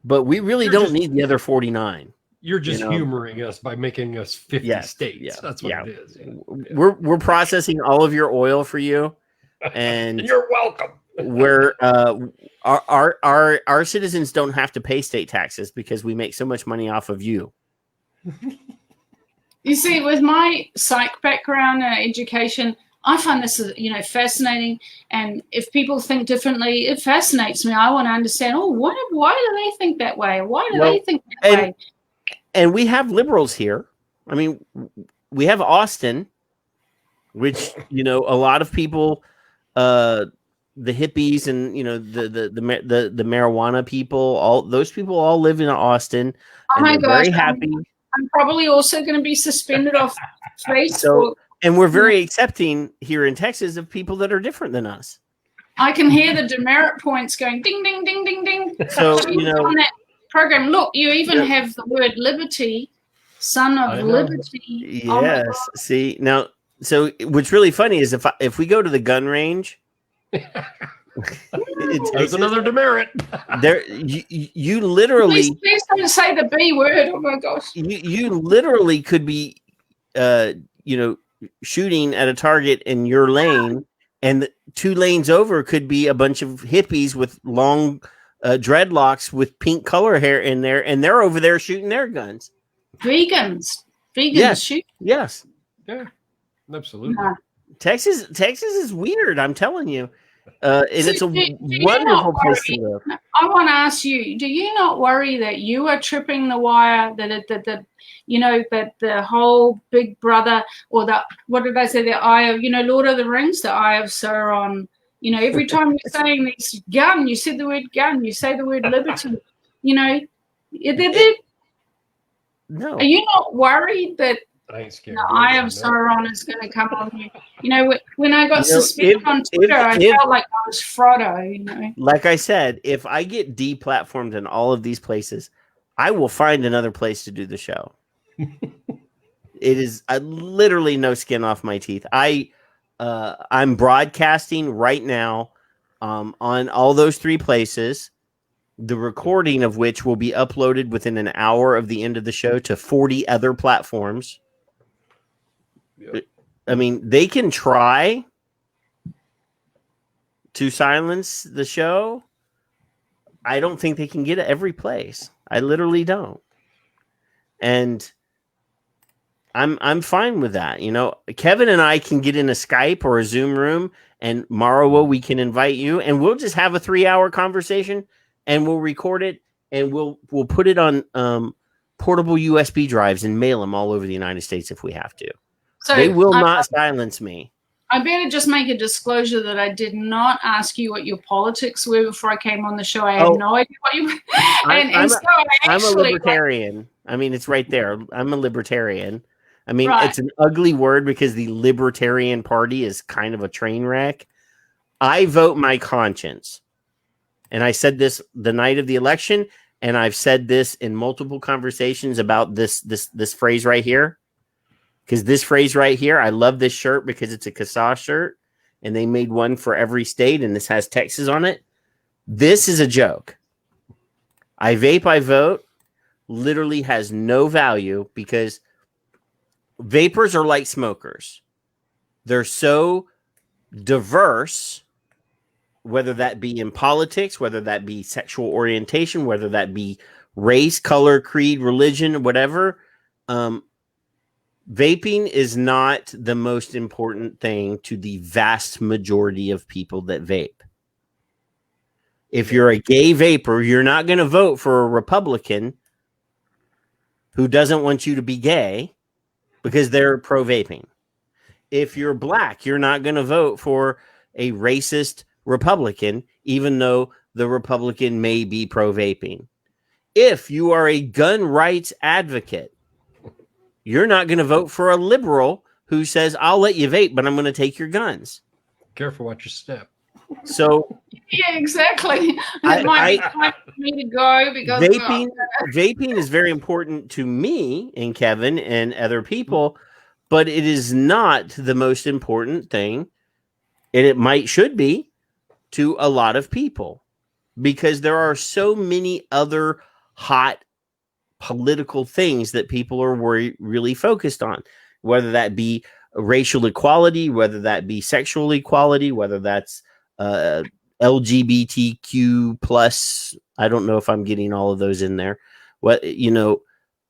S8: But we really don't need the other 49.
S9: You're just humoring us by making us 50 states. Yeah, that's what it is.
S8: We're processing all of your oil for you, and
S9: you're welcome.
S8: Where our citizens don't have to pay state taxes because we make so much money off of you.
S10: You see, with my psych background, education, I find this, fascinating. And if people think differently, it fascinates me. I want to understand, why do they think that way? Why do they think that way?
S8: And we have liberals here. I mean, we have Austin, which, a lot of people, the hippies and, the marijuana people, all those people all live in Austin.
S10: Oh my gosh.
S8: Very happy.
S10: I'm probably also going to be suspended off Facebook.
S8: And we're very accepting here in Texas of people that are different than us.
S10: I can hear the demerit points going ding, ding, ding, ding, ding.
S8: So,
S10: on that program, look, you even have the word liberty, son of liberty.
S8: Yes. See, now, so what's really funny is if we go to the gun range,
S9: there's another demerit.
S8: There, you literally.
S10: Please don't say the B word. Oh my gosh.
S8: You literally could be, shooting at a target in your lane, and 2 lanes over could be a bunch of hippies with long dreadlocks with pink color hair in there, and they're over there shooting their guns.
S10: Vegans shoot.
S8: Yes.
S9: Yeah. Absolutely.
S10: Yeah.
S8: Texas is weird. I'm telling you, and it's a wonderful place to live.
S10: I want to ask you: do you not worry that you are tripping the wire? That the whole Big Brother, or what did I say? The Eye of Lord of the Rings, the Eye of Sauron. Every time you're saying this gun, you said the word gun. You say the word liberty. No. Are you not worried that the Eye of Sauron is going to come on you? When I got suspended on Twitter, I felt like I was Frodo.
S8: Like I said, if I get deplatformed in all of these places, I will find another place to do the show. It is literally no skin off my teeth. I'm broadcasting right now on all those 3 places, the recording of which will be uploaded within an hour of the end of the show to 40 other platforms. Yep. I mean, they can try to silence the show. I don't think they can get it every place. I literally don't. And I'm fine with that. Kevin and I can get in a Skype or a Zoom room, and Marewa, we can invite you, and we'll just have a 3-hour conversation, and we'll record it, and we'll put it on portable USB drives and mail them all over the United States if we have to. So they will not silence me.
S10: I better just make a disclosure that I did not ask you what your politics were before I came on the show. I had no idea what you were. I'm
S8: a libertarian. I mean, it's right there. I'm a libertarian. I mean, It's an ugly word because the Libertarian Party is kind of a train wreck. I vote my conscience. And I said this the night of the election, and I've said this in multiple conversations about this phrase right here. Because this phrase right here, I love this shirt because it's a CASA shirt, and they made one for every state, and this has Texas on it. This is a joke. I vape, I vote literally has no value because vapors are like smokers. They're so diverse, whether that be in politics, whether that be sexual orientation, whether that be race, color, creed, religion, whatever. Vaping is not the most important thing to the vast majority of people that vape. If you're a gay vapor, you're not going to vote for a Republican who doesn't want you to be gay because they're pro-vaping. If you're black, you're not going to vote for a racist Republican, even though the Republican may be pro-vaping. If you are a gun rights advocate, you're not going to vote for a liberal who says, I'll let you vape, but I'm going to take your guns.
S9: Careful what you step.
S8: So
S10: yeah, exactly. It might be time for me to go because
S8: vaping is very important to me and Kevin and other people, but it is not the most important thing, and it should be to a lot of people because there are so many other hot political things that people are really focused on, whether that be racial equality, whether that be sexual equality, whether that's LGBTQ plus. I don't know if I'm getting all of those in there.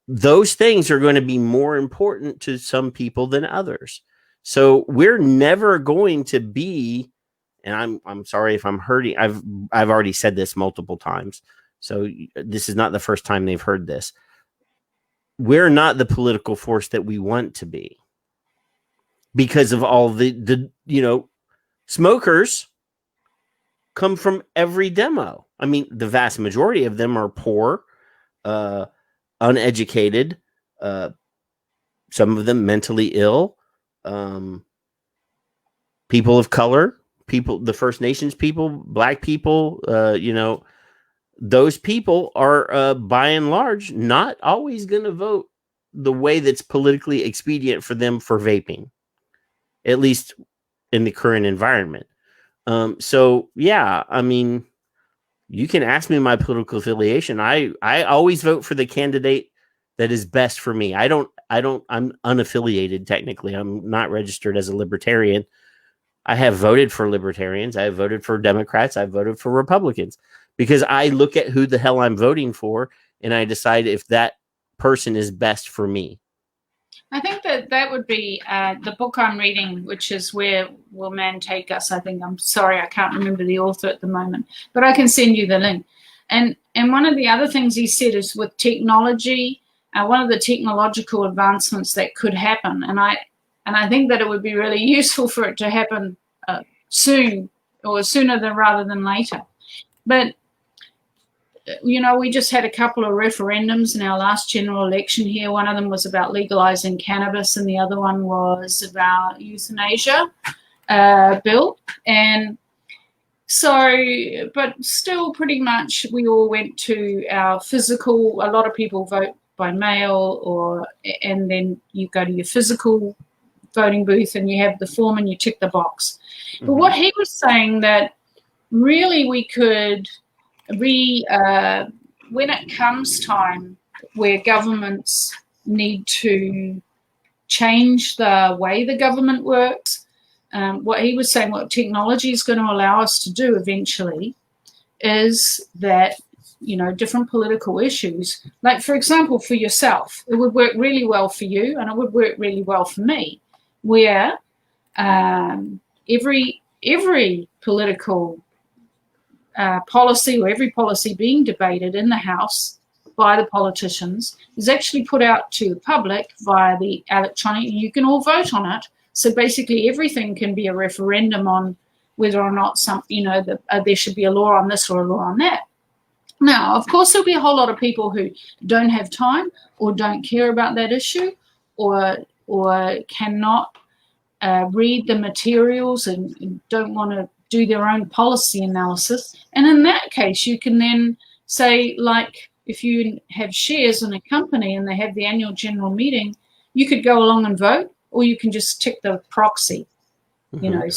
S8: Those things are going to be more important to some people than others. So we're never going to be, and I'm sorry if I'm hurting. I've already said this multiple times. So this is not the first time they've heard this. We're not the political force that we want to be because of all the smokers come from every demo. I mean, the vast majority of them are poor, uneducated, some of them mentally ill, people of color, the First Nations people, Black people, those people are by and large not always going to vote the way that's politically expedient for them for vaping, at least in the current environment. So yeah, I mean, you can ask me my political affiliation. I always vote for the candidate that is best for me. I'm unaffiliated technically. I'm not registered as a libertarian. I have voted for libertarians. I have voted for Democrats. I've voted for Republicans because I look at who the hell I'm voting for and I decide if that person is best for me.
S10: I think that would be the book I'm reading, which is Where Will Man Take Us? I think. I'm sorry, I can't remember the author at the moment, but I can send you the link. And one of the other things he said is with technology, one of the technological advancements that could happen, and I think that it would be really useful for it to happen soon, or sooner rather than later. But we just had a couple of referendums in our last general election here. One of them was about legalizing cannabis, and the other one was about euthanasia bill. And so, but still pretty much we all went to our physical. A lot of people vote by mail, and then you go to your physical voting booth and you have the form and you tick the box. Mm-hmm. But what he was saying that really we could when it comes time where governments need to change the way the government works, what he was saying, what technology is going to allow us to do eventually is that, different political issues, like, for example, for yourself, it would work really well for you and it would work really well for me, where every political policy or every policy being debated in the House by the politicians is actually put out to the public via the electronic, and you can all vote on it. So basically everything can be a referendum on whether or not there should be a law on this or a law on that. Now, of course, there'll be a whole lot of people who don't have time or don't care about that issue or cannot read the materials and don't want to do their own policy analysis. And in that case, you can then say, like, if you have shares in a company and they have the annual general meeting, you could go along and vote, or you can just tick the proxy, you know.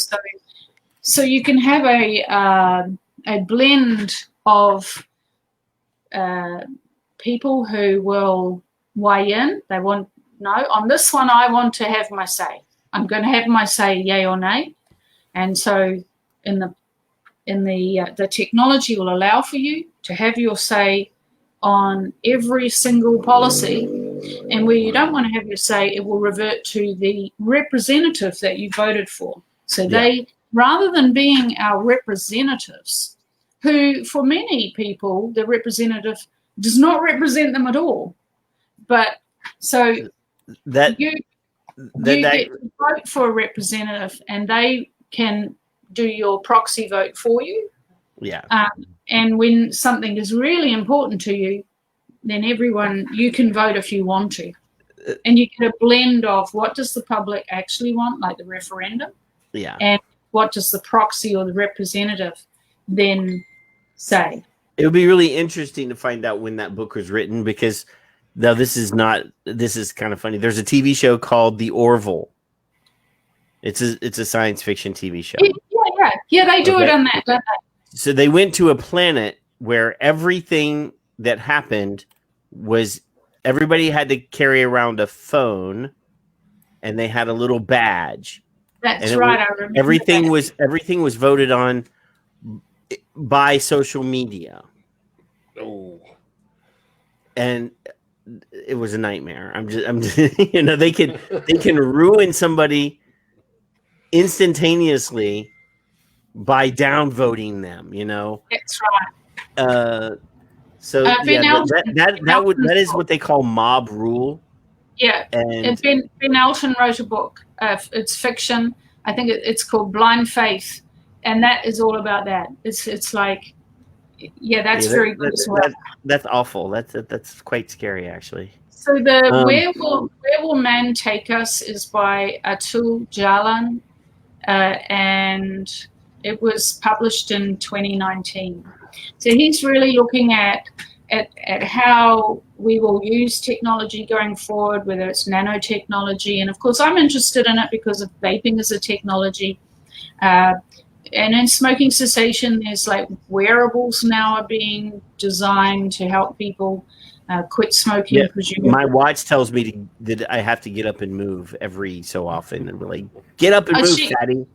S10: So you can have a blend of people who will weigh in. They want, no, on this one, I want to have my say. I'm going to have my say, yay or nay. And so the technology will allow for you to have your say on every single policy. And where you don't want to have your say, it will revert to the representative that you voted for. So they, rather than being our representatives, who for many people, the representative does not represent them at all. But so you get to vote for a representative, and they can do your proxy vote for you.
S8: Yeah.
S10: And when something is really important to you, then you can vote if you want to. And you get a blend of what does the public actually want, like the referendum, and what does the proxy or the representative then say.
S8: It would be really interesting to find out when that book was written, because now this is kind of funny. There's a TV show called The Orville. It's a science fiction TV show.
S10: Yeah, they do it on that, don't they?
S8: So they went to a planet where everything that happened was everybody had to carry around a phone, and they had a little badge.
S10: That's right. I remember
S8: everything
S10: that.
S8: everything was voted on by social media.
S9: Oh,
S8: and it was a nightmare. I'm just you know, they can ruin somebody instantaneously by downvoting them, you know.
S10: That's right.
S8: So that is what they call mob rule.
S10: Yeah, and Ben Elton wrote a book. It's fiction. I think it's called Blind Faith, and that is all about that. It's like, that's very good as well.
S8: That's awful. That's quite scary, actually.
S10: So where will man take us is by Atul Jalan, and it was published in 2019. So he's really looking at how we will use technology going forward, whether it's nanotechnology. And of course, I'm interested in it because of vaping as a technology. And in smoking cessation, there's like wearables now are being designed to help people quit smoking.
S8: Yeah,
S10: presumably.
S8: my watch tells me that I have to get up and move every so often, and really get up and move, Daddy.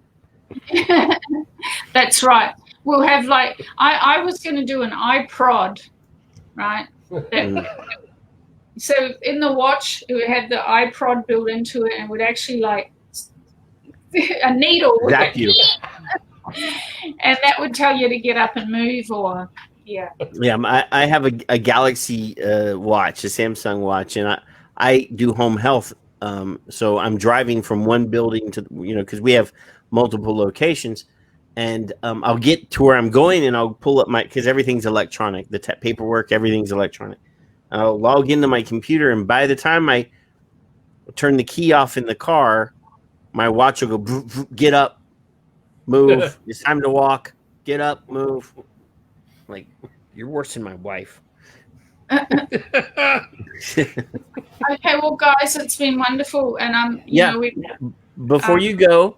S10: That's right. We'll have I was going to do an iProd, right? So in the watch, it would have the iProd built into it, and would actually a needle
S8: vacuum.
S10: And that would tell you to get up and move, or
S8: I have a Galaxy watch, a Samsung watch, and I do home health. So I'm driving from one building to, because we have multiple locations, and I'll get to where I'm going, and I'll pull up because everything's electronic, the paperwork, everything's electronic. I'll log into my computer, and by the time I turn the key off in the car, my watch will go, get up, move. It's time to walk. Get up, move. Like, you're worse than my wife.
S10: Okay, well, guys, it's been wonderful, and
S8: before you go,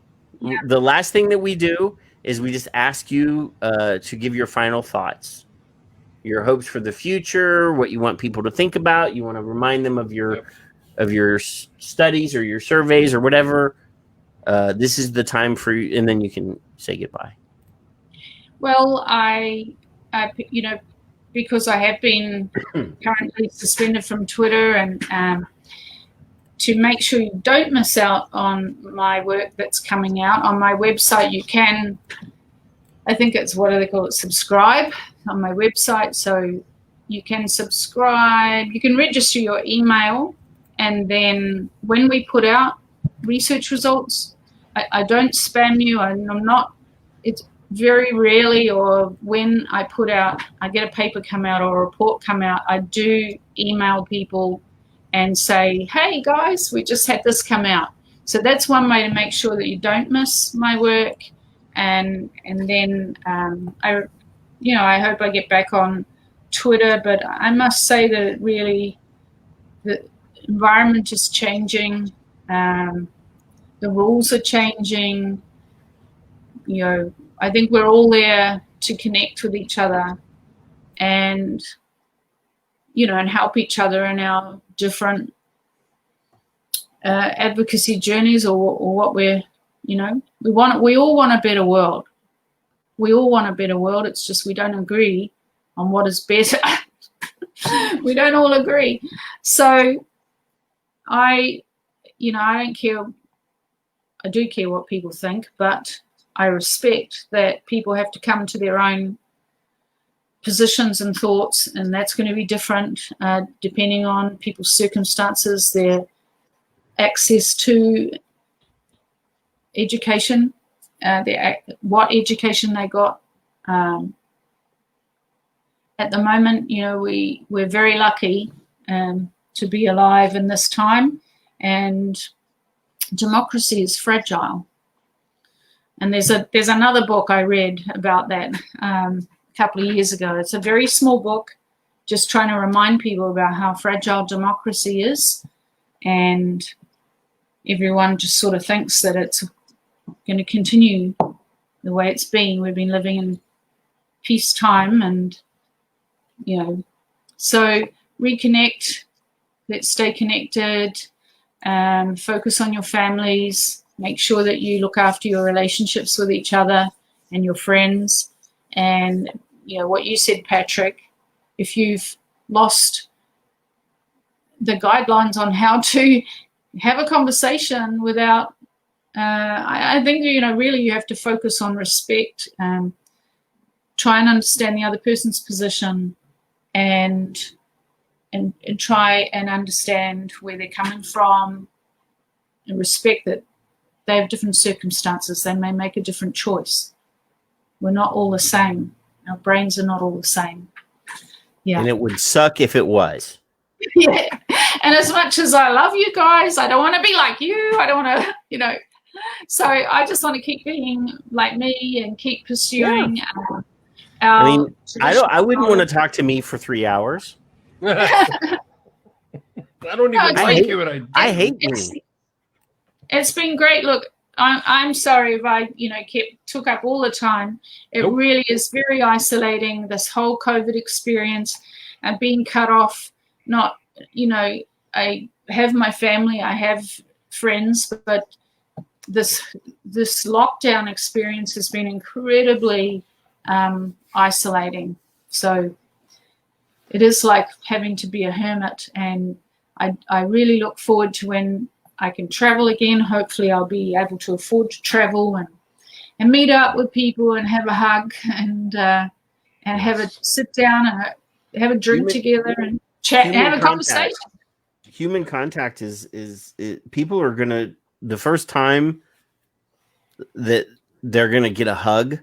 S8: the last thing that we do is we just ask you to give your final thoughts, your hopes for the future, what you want people to think about. You want to remind them of your studies or your surveys or whatever. This is the time for you, and then you can say goodbye.
S10: Well, I because I have been currently suspended from Twitter, and to make sure you don't miss out on my work that's coming out on my website, you can, I think it's, what do they call it, subscribe on my website. So you can subscribe, you can register your email, and then when we put out research results, I don't spam you. I'm not, it's very rarely, or when I get a paper come out or a report come out, I do email people and say, hey guys, we just had this come out. So that's one way to make sure that you don't miss my work. and then I hope I get back on Twitter. But I must say that really the environment is changing. The rules are changing. I think we're all there to connect with each other and and help each other in our different advocacy journeys, or what we all want a better world. We all want a better world. It's just we don't agree on what is better. We don't all agree. So I don't care. I do care what people think, but I respect that people have to come to their own positions and thoughts, and that's going to be different depending on people's circumstances, their access to education, what education they got. At the moment, we're very lucky to be alive in this time, and democracy is fragile. And there's another book I read about that a couple of years ago. It's a very small book, just trying to remind people about how fragile democracy is, and everyone just sort of thinks that it's going to continue the way it's been. We've been living in peacetime, and so reconnect. Let's stay connected. Focus on your families. Make sure that you look after your relationships with each other and your friends. And what you said, Patrick, if you've lost the guidelines on how to have a conversation without, I think really you have to focus on respect. Try and understand the other person's position, and try and understand where they're coming from, and respect that they have different circumstances. They may make a different choice. We're not all the same. Our brains are not all the same. Yeah.
S8: And it would suck if it was.
S10: Yeah. And as much as I love you guys, I don't want to be like you. I don't want to, So I just want to keep being like me and keep pursuing.
S8: I wouldn't want to talk to me for 3 hours.
S9: I don't even like you, and
S8: I hate me.
S10: It's been great. Look, I'm sorry if I, took up all the time. It really is very isolating, this whole COVID experience, and being cut off. Not, I have my family, I have friends, but this lockdown experience has been incredibly isolating. So it is like having to be a hermit, and I really look forward to when I can travel again. Hopefully I'll be able to afford to travel and meet up with people and have a hug and have a sit down and have a drink together and chat and have a conversation.
S8: Human contact is people are gonna, the first time that they're gonna get a hug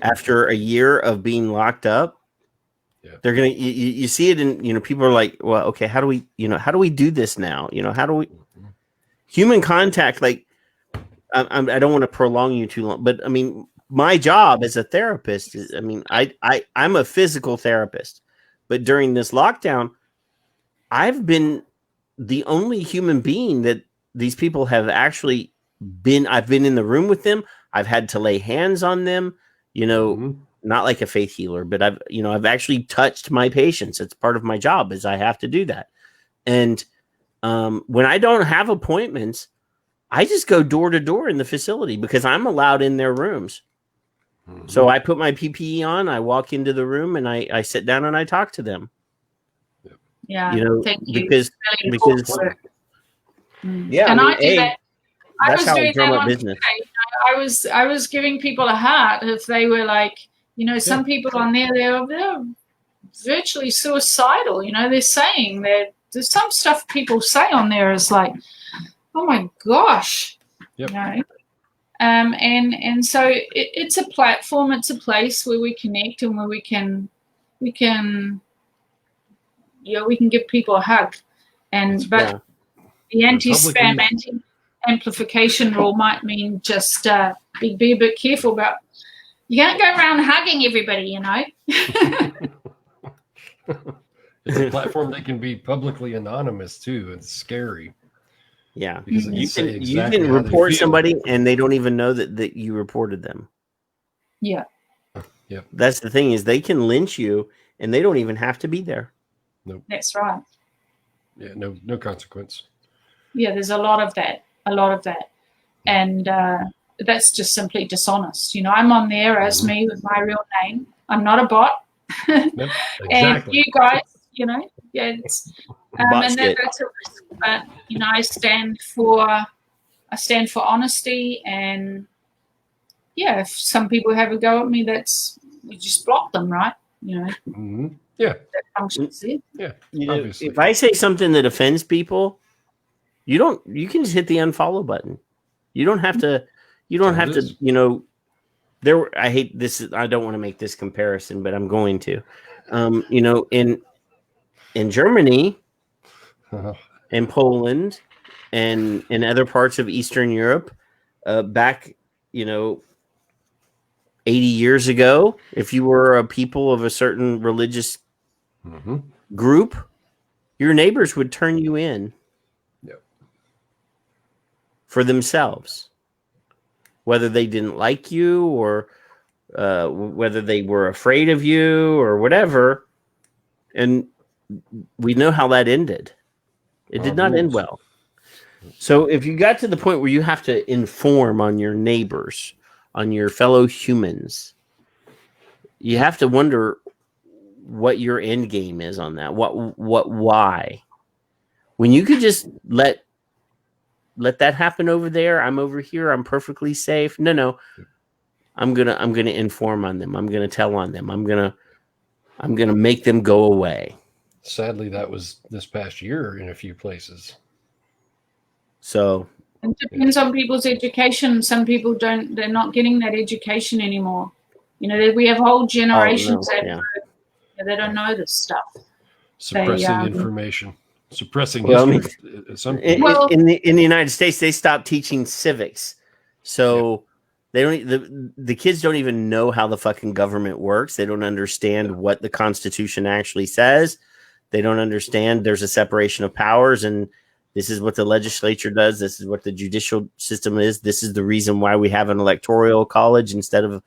S8: after a year of being locked up. Yeah. They're gonna you see it in people are like, well, okay, how do we do this now? How do we human contact? Like, I don't want to prolong you too long, but I mean, my job as a therapist is, I'm a physical therapist, but during this lockdown, I've been the only human being that these people have actually been. I've been in the room with them. I've had to lay hands on them. Not like a faith healer, but I've actually touched my patients. It's part of my job, is I have to do that. And when I don't have appointments, I just go door to door in the facility because I'm allowed in their rooms. So I put my PPE on, I walk into the room, and I sit down and I talk to them.
S10: Yeah, thank you.
S8: Because yeah,
S10: and I do that.
S8: That's how I drum up business.
S10: I was giving people a heart if they were like, some people on there, they're virtually suicidal. They're saying that there's some stuff people say on there is like, oh my gosh. Yep. And so it's a platform, it's a place where we connect and where we can give people a hug. But the anti-spam, amplification rule might mean just be a bit careful about. You can't go around hugging everybody, you know.
S9: It's a platform that can be publicly anonymous too. It's scary.
S8: Yeah,
S9: because
S8: you can report somebody and they don't even know that you reported them.
S10: Yeah.
S9: Yep.
S8: That's the thing, is they can lynch you and they don't even have to be there.
S9: Nope.
S10: That's right.
S9: Yeah, no consequence.
S10: Yeah, there's a lot of that. And that's just simply dishonest. You know, I'm on there as me with my real name. I'm not a bot.
S9: Yep, exactly.
S10: And you guys, you know, yeah, it's and that's a risk. But you know, I stand for honesty, and yeah, if some people have a go at me, you just block them, right? You know.
S9: Mm-hmm. Yeah.
S10: That functions there.
S9: Yeah.
S8: You know, if I say something that offends people, you can just hit the unfollow button. You don't have to. You don't have to. You know, I hate this. I don't want to make this comparison, but I'm going to. You know, in Germany, in Poland, and in other parts of Eastern Europe, back, you know, 80 years ago, if you were a people of a certain religious group, your neighbors would turn you in for themselves, whether they didn't like you or whether they were afraid of you or whatever. And we know how that ended. It did not end well. So if you got to the point where you have to inform on your neighbors, on your fellow humans, you have to wonder what your end game is on that. Why? When you could just let that happen over there, I'm over here, I'm perfectly safe. No. I'm gonna inform on them. I'm gonna tell on them. I'm gonna make them go away.
S9: Sadly, that was this past year in a few places.
S8: So
S10: it depends on people's education. Some people they're not getting that education anymore. You know, we have whole generations that don't know this stuff.
S9: Suppressing information, suppressing history.
S8: In the United States, they stopped teaching civics. So they don't. The kids don't even know how the fucking government works. They don't understand what the Constitution actually says. They don't understand there's a separation of powers, and this is what the legislature does. This is what the judicial system is. This is the reason why we have an electoral college instead of,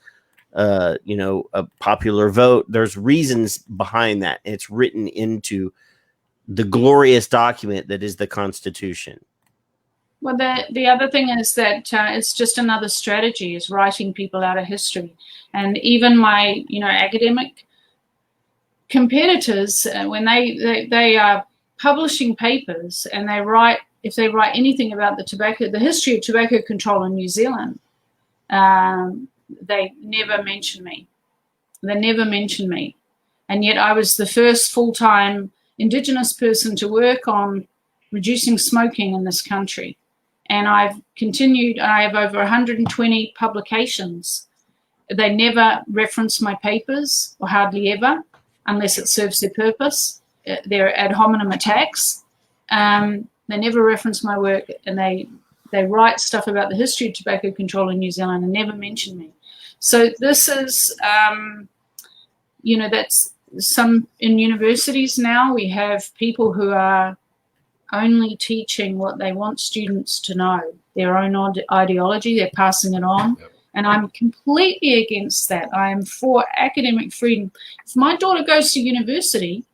S8: a popular vote. There's reasons behind that. It's written into the glorious document that is the Constitution.
S10: Well, the other thing is that it's just another strategy, is writing people out of history. And even my, academic competitors, when they are publishing papers and if they write anything about the history of tobacco control in New Zealand, they never mention me. And yet I was the first full-time Indigenous person to work on reducing smoking in this country. And I've continued. I have over 120 publications. They never reference my papers, or hardly ever, unless it serves their purpose. They're ad hominem attacks. They never reference my work, and they write stuff about the history of tobacco control in New Zealand and never mention me. So this is, that's some in universities now. We have people who are only teaching what they want students to know, their own ideology. They're passing it on. Yep. And I'm completely against that. I am for academic freedom. If my daughter goes to university,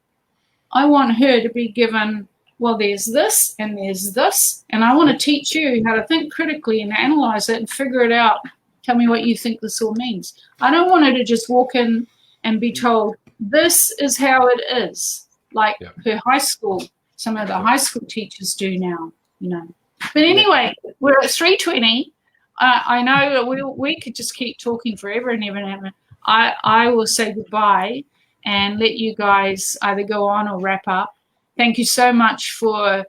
S10: I want her to be given, well, there's this and there's this, and I want to teach you how to think critically and analyze it and figure it out. Tell me what you think this all means. I don't want her to just walk in and be told, this is how it is, like her high school. Some of the high school teachers do now, But anyway, we're at 3:20. I know we could just keep talking forever and ever and ever. I will say goodbye and let you guys either go on or wrap up. Thank you so much for,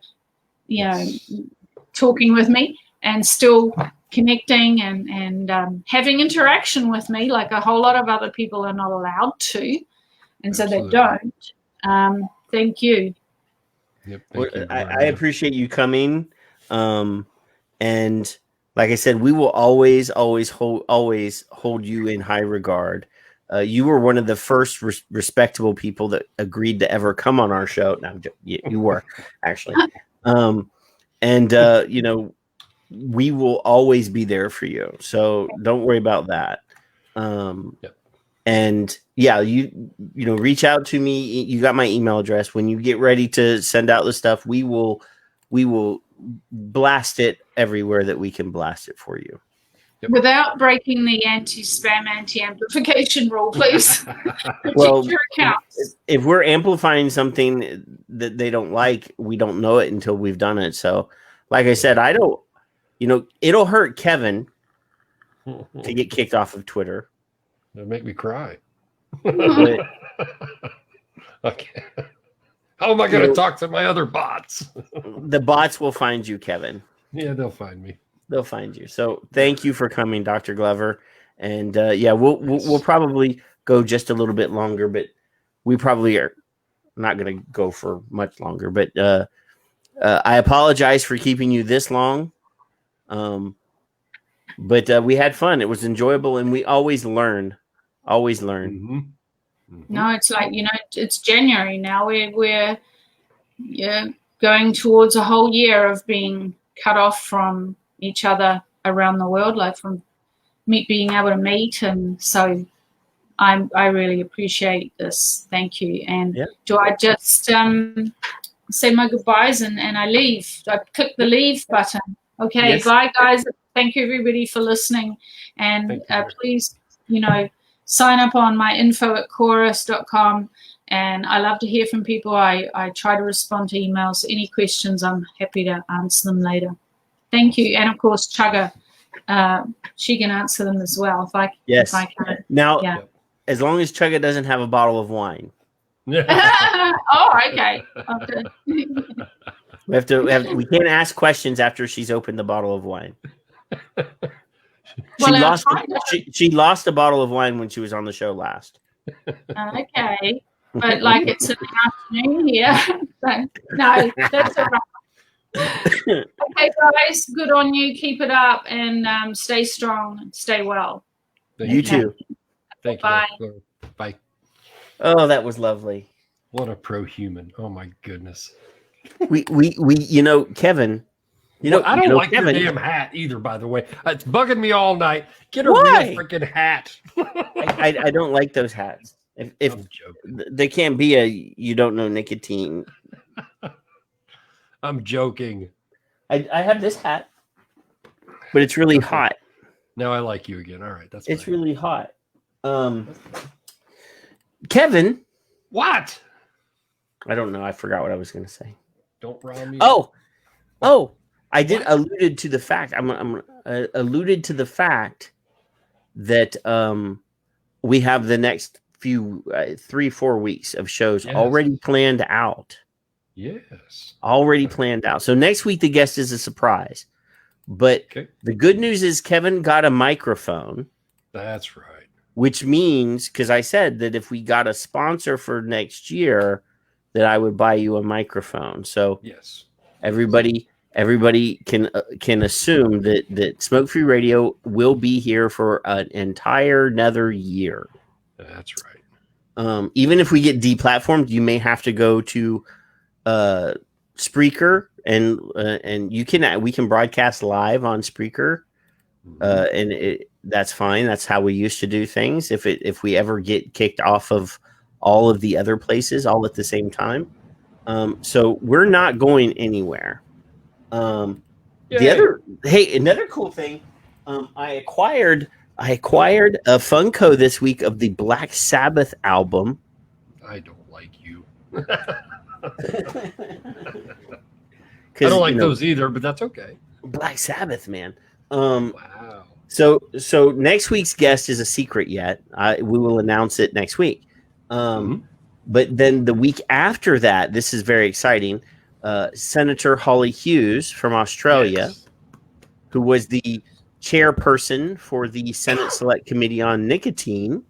S10: talking with me and still connecting and having interaction with me, like a whole lot of other people are not allowed to, and so they don't. Thank you.
S9: Yep,
S8: I appreciate you coming, And like I said, we will always hold you in high regard. You were one of the first respectable people that agreed to ever come on our show. No, you were actually. You know, we will always be there for you. So don't worry about that. And yeah, you know, reach out to me. You got my email address. When you get ready to send out the stuff, we will blast it everywhere that we can blast it for you.
S10: Without breaking the anti-spam, anti-amplification rule, please.
S8: Well,
S10: your accounts.
S8: If we're amplifying something that they don't like, we don't know it until we've done it. So, like I said, I don't, you know, it'll hurt Kevin to get kicked off of Twitter.
S9: It'll make me cry.
S8: But,
S9: okay. How am I going to talk to my other bots?
S8: The bots will find you, Kevin.
S9: Yeah, they'll find me.
S8: They'll find you. So thank you for coming, Dr. Glover. And yeah, we'll probably go just a little bit longer, but we probably are not going to go for much longer. But I apologize for keeping you this long. But we had fun. It was enjoyable, and we always learn. Always learn.
S9: Mm-hmm. Mm-hmm.
S10: No, it's like, you know, it's January now. We're going towards a whole year of being cut off from each other around the world, like from being able to meet. And so I really appreciate this. Thank you. And do I just say my goodbyes and I leave? Do I click the leave button? Okay, yes. Bye, guys. Thank you, everybody, for listening. And please, you know, sign up on my info@chorus.com. And I love to hear from people. I try to respond to emails. Any questions, I'm happy to answer them later. Thank you. And, of course, Chugga, she can answer them as well if I can.
S8: Now, as long as Chugga doesn't have a bottle of wine.
S10: Oh, okay.
S8: We can't ask questions after she's opened the bottle of wine. She lost a bottle of wine when she was on the show last.
S10: Okay. But like it's in the afternoon here. So, no, that's all right. Okay, guys, good on you. Keep it up and stay strong and stay well.
S8: You too.
S9: Thank you.
S10: Bye.
S9: Bye.
S8: Oh, that was lovely.
S9: What a pro-human. Oh my goodness.
S8: We you know, Kevin.
S9: I don't like
S8: Kevin,
S9: your damn hat either, by the way. It's bugging me all night. Get a real freaking hat.
S8: I don't like those hats. If there can't be a you don't know nicotine.
S9: I'm joking.
S8: I have this hat, but it's really hot.
S9: Now I like you again. All right,
S8: it's really hot. Kevin,
S9: what?
S8: I don't know. I forgot what I was going to say.
S9: Don't rob me.
S8: Oh! I did alluded to the fact. I'm alluded to the fact that we have the next few 3-4 weeks of shows already planned out.
S9: Yes.
S8: Already planned out. So next week the guest is a surprise. But the good news is Kevin got a microphone.
S9: That's right.
S8: Which means, because I said that if we got a sponsor for next year, that I would buy you a microphone. So
S9: yes,
S8: everybody can assume that Smoke Free Radio will be here for an entire another year.
S9: That's right.
S8: Even if we get deplatformed, you may have to go to Spreaker, and we can broadcast live on Spreaker, and that's fine. That's how we used to do things. If we ever get kicked off of all of the other places all at the same time, so we're not going anywhere. Another cool thing, I acquired a Funko this week of the Black Sabbath album.
S9: I don't like you. I don't like those either, but that's okay.
S8: Black Sabbath, man.
S9: Wow.
S8: So next week's guest is a secret yet. We will announce it next week. But then the week after that, this is very exciting. Senator Holly Hughes from Australia, who was the chairperson for the Senate Select Committee on Nicotine.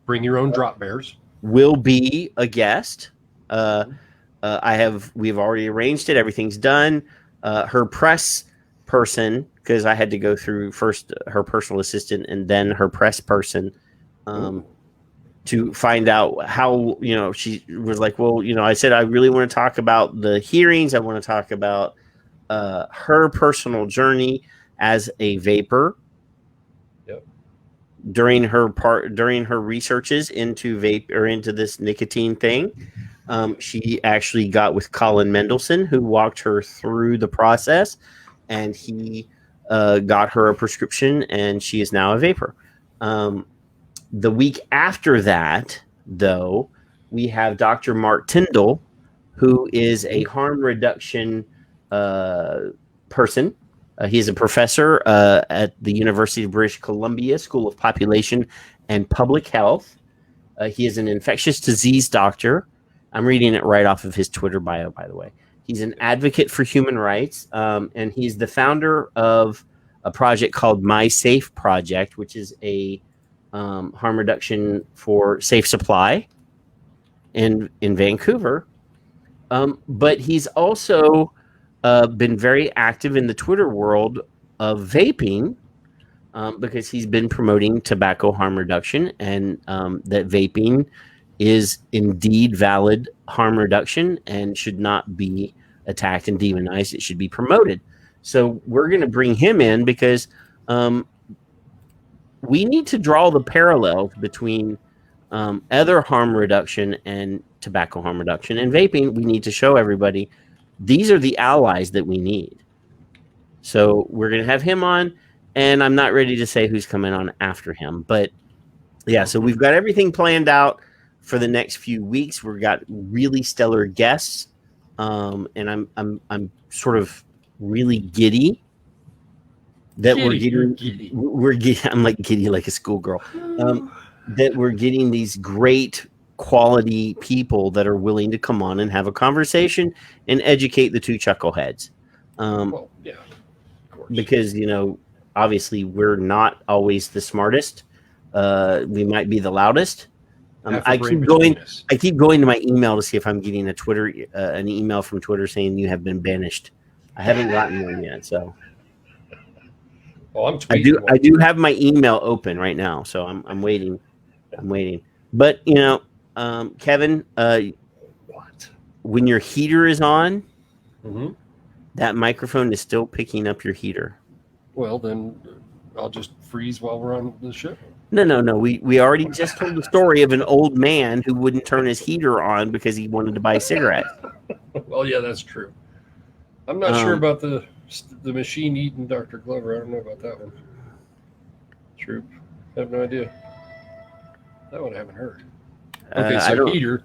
S9: Bring your own drop bears.
S8: Will be a guest. We've already arranged it. Everything's done. Her press person, because I had to go through first her personal assistant and then her press person, to find out how, she was like, well, I said, I really want to talk about the hearings. I want to talk about her personal journey as a vapor.
S9: Yep.
S8: During her researches into vape or into this nicotine thing. She actually got with Colin Mendelsohn, who walked her through the process, and he got her a prescription, and she is now a vapor. The week after that, though, we have Dr. Mark Tyndall, who is a harm reduction person. He's a professor at the University of British Columbia School of Population and Public Health. He is an infectious disease doctor. I'm reading it right off of his Twitter bio, by the way. He's an advocate for human rights, and he's the founder of a project called My Safe Project, which is a harm reduction for safe supply in Vancouver. But he's also been very active in the Twitter world of vaping, because he's been promoting tobacco harm reduction, and that vaping is indeed valid harm reduction and should not be attacked and demonized. It should be promoted. So we're going to bring him in because we need to draw the parallels between other harm reduction and tobacco harm reduction and vaping. We need to show everybody these are the allies that we need. So we're going to have him on, and I'm not ready to say who's coming on after him, but yeah, so we've got everything planned out for the next few weeks. We've got really stellar guests, and I'm sort of really giddy that we're getting. I'm like giddy like a schoolgirl. That we're getting these great quality people that are willing to come on and have a conversation and educate the two chuckleheads.
S9: Well, yeah, of course.
S8: Because obviously we're not always the smartest. We might be the loudest. I keep going to my email to see if I'm getting an email from Twitter saying you have been banished. I haven't gotten one yet, so.
S9: Oh,
S8: I do have my email open right now, so I'm waiting. I'm waiting. But Kevin,
S9: what?
S8: When your heater is on,
S9: Mm-hmm.
S8: that microphone is still picking up your heater.
S9: Well, then I'll just freeze while we're on the show.
S8: No. We already just told the story of an old man who wouldn't turn his heater on because he wanted to buy cigarettes.
S9: Well, yeah, that's true. I'm not sure about the machine eating Dr. Glover. I don't know about that one. Troop. I have no idea. That one I haven't heard. Okay, so heater.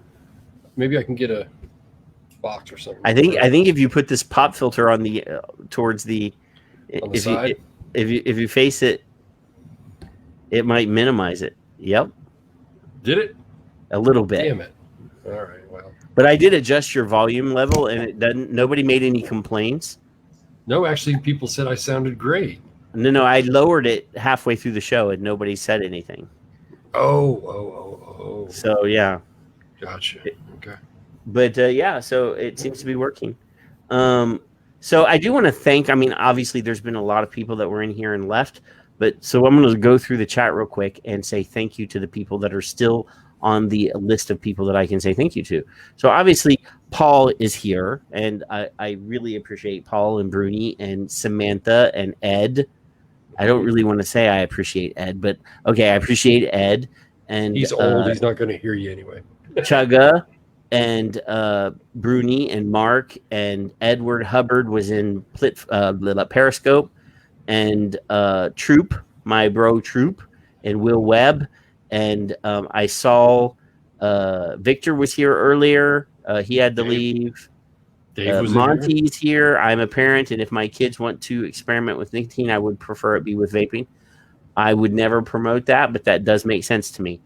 S9: Maybe I can get a box or something.
S8: I think if you put this pop filter on the towards the,
S9: side?
S8: If you face it, it might minimize it. Yep.
S9: Did it?
S8: A little bit.
S9: Damn it. All right. Well.
S8: But I did adjust your volume level, and it doesn't. Nobody made any complaints.
S9: No, actually, people said I sounded great.
S8: No, I lowered it halfway through the show, and nobody said anything.
S9: Oh.
S8: So yeah.
S9: Gotcha. Okay.
S8: But yeah, so it seems to be working. So I do want to thank. I mean, obviously, there's been a lot of people that were in here and left, but so I'm going to go through the chat real quick and say thank you to the people that are still on the list of people that I can say thank you to. So obviously, Paul is here, and I really appreciate Paul and Bruni and Samantha and Ed. I don't really want to say I appreciate Ed, but okay, I appreciate Ed. And
S9: he's old. He's not going to hear you anyway.
S8: Chugga and Bruni and Mark and Edward Hubbard was in Periscope, and Troop, my bro Troop, and Will Webb. And I saw Victor was here earlier. He had to leave. Monty's here. I'm a parent, and if my kids want to experiment with nicotine, I would prefer it be with vaping. I would never promote that, but that does make sense to me.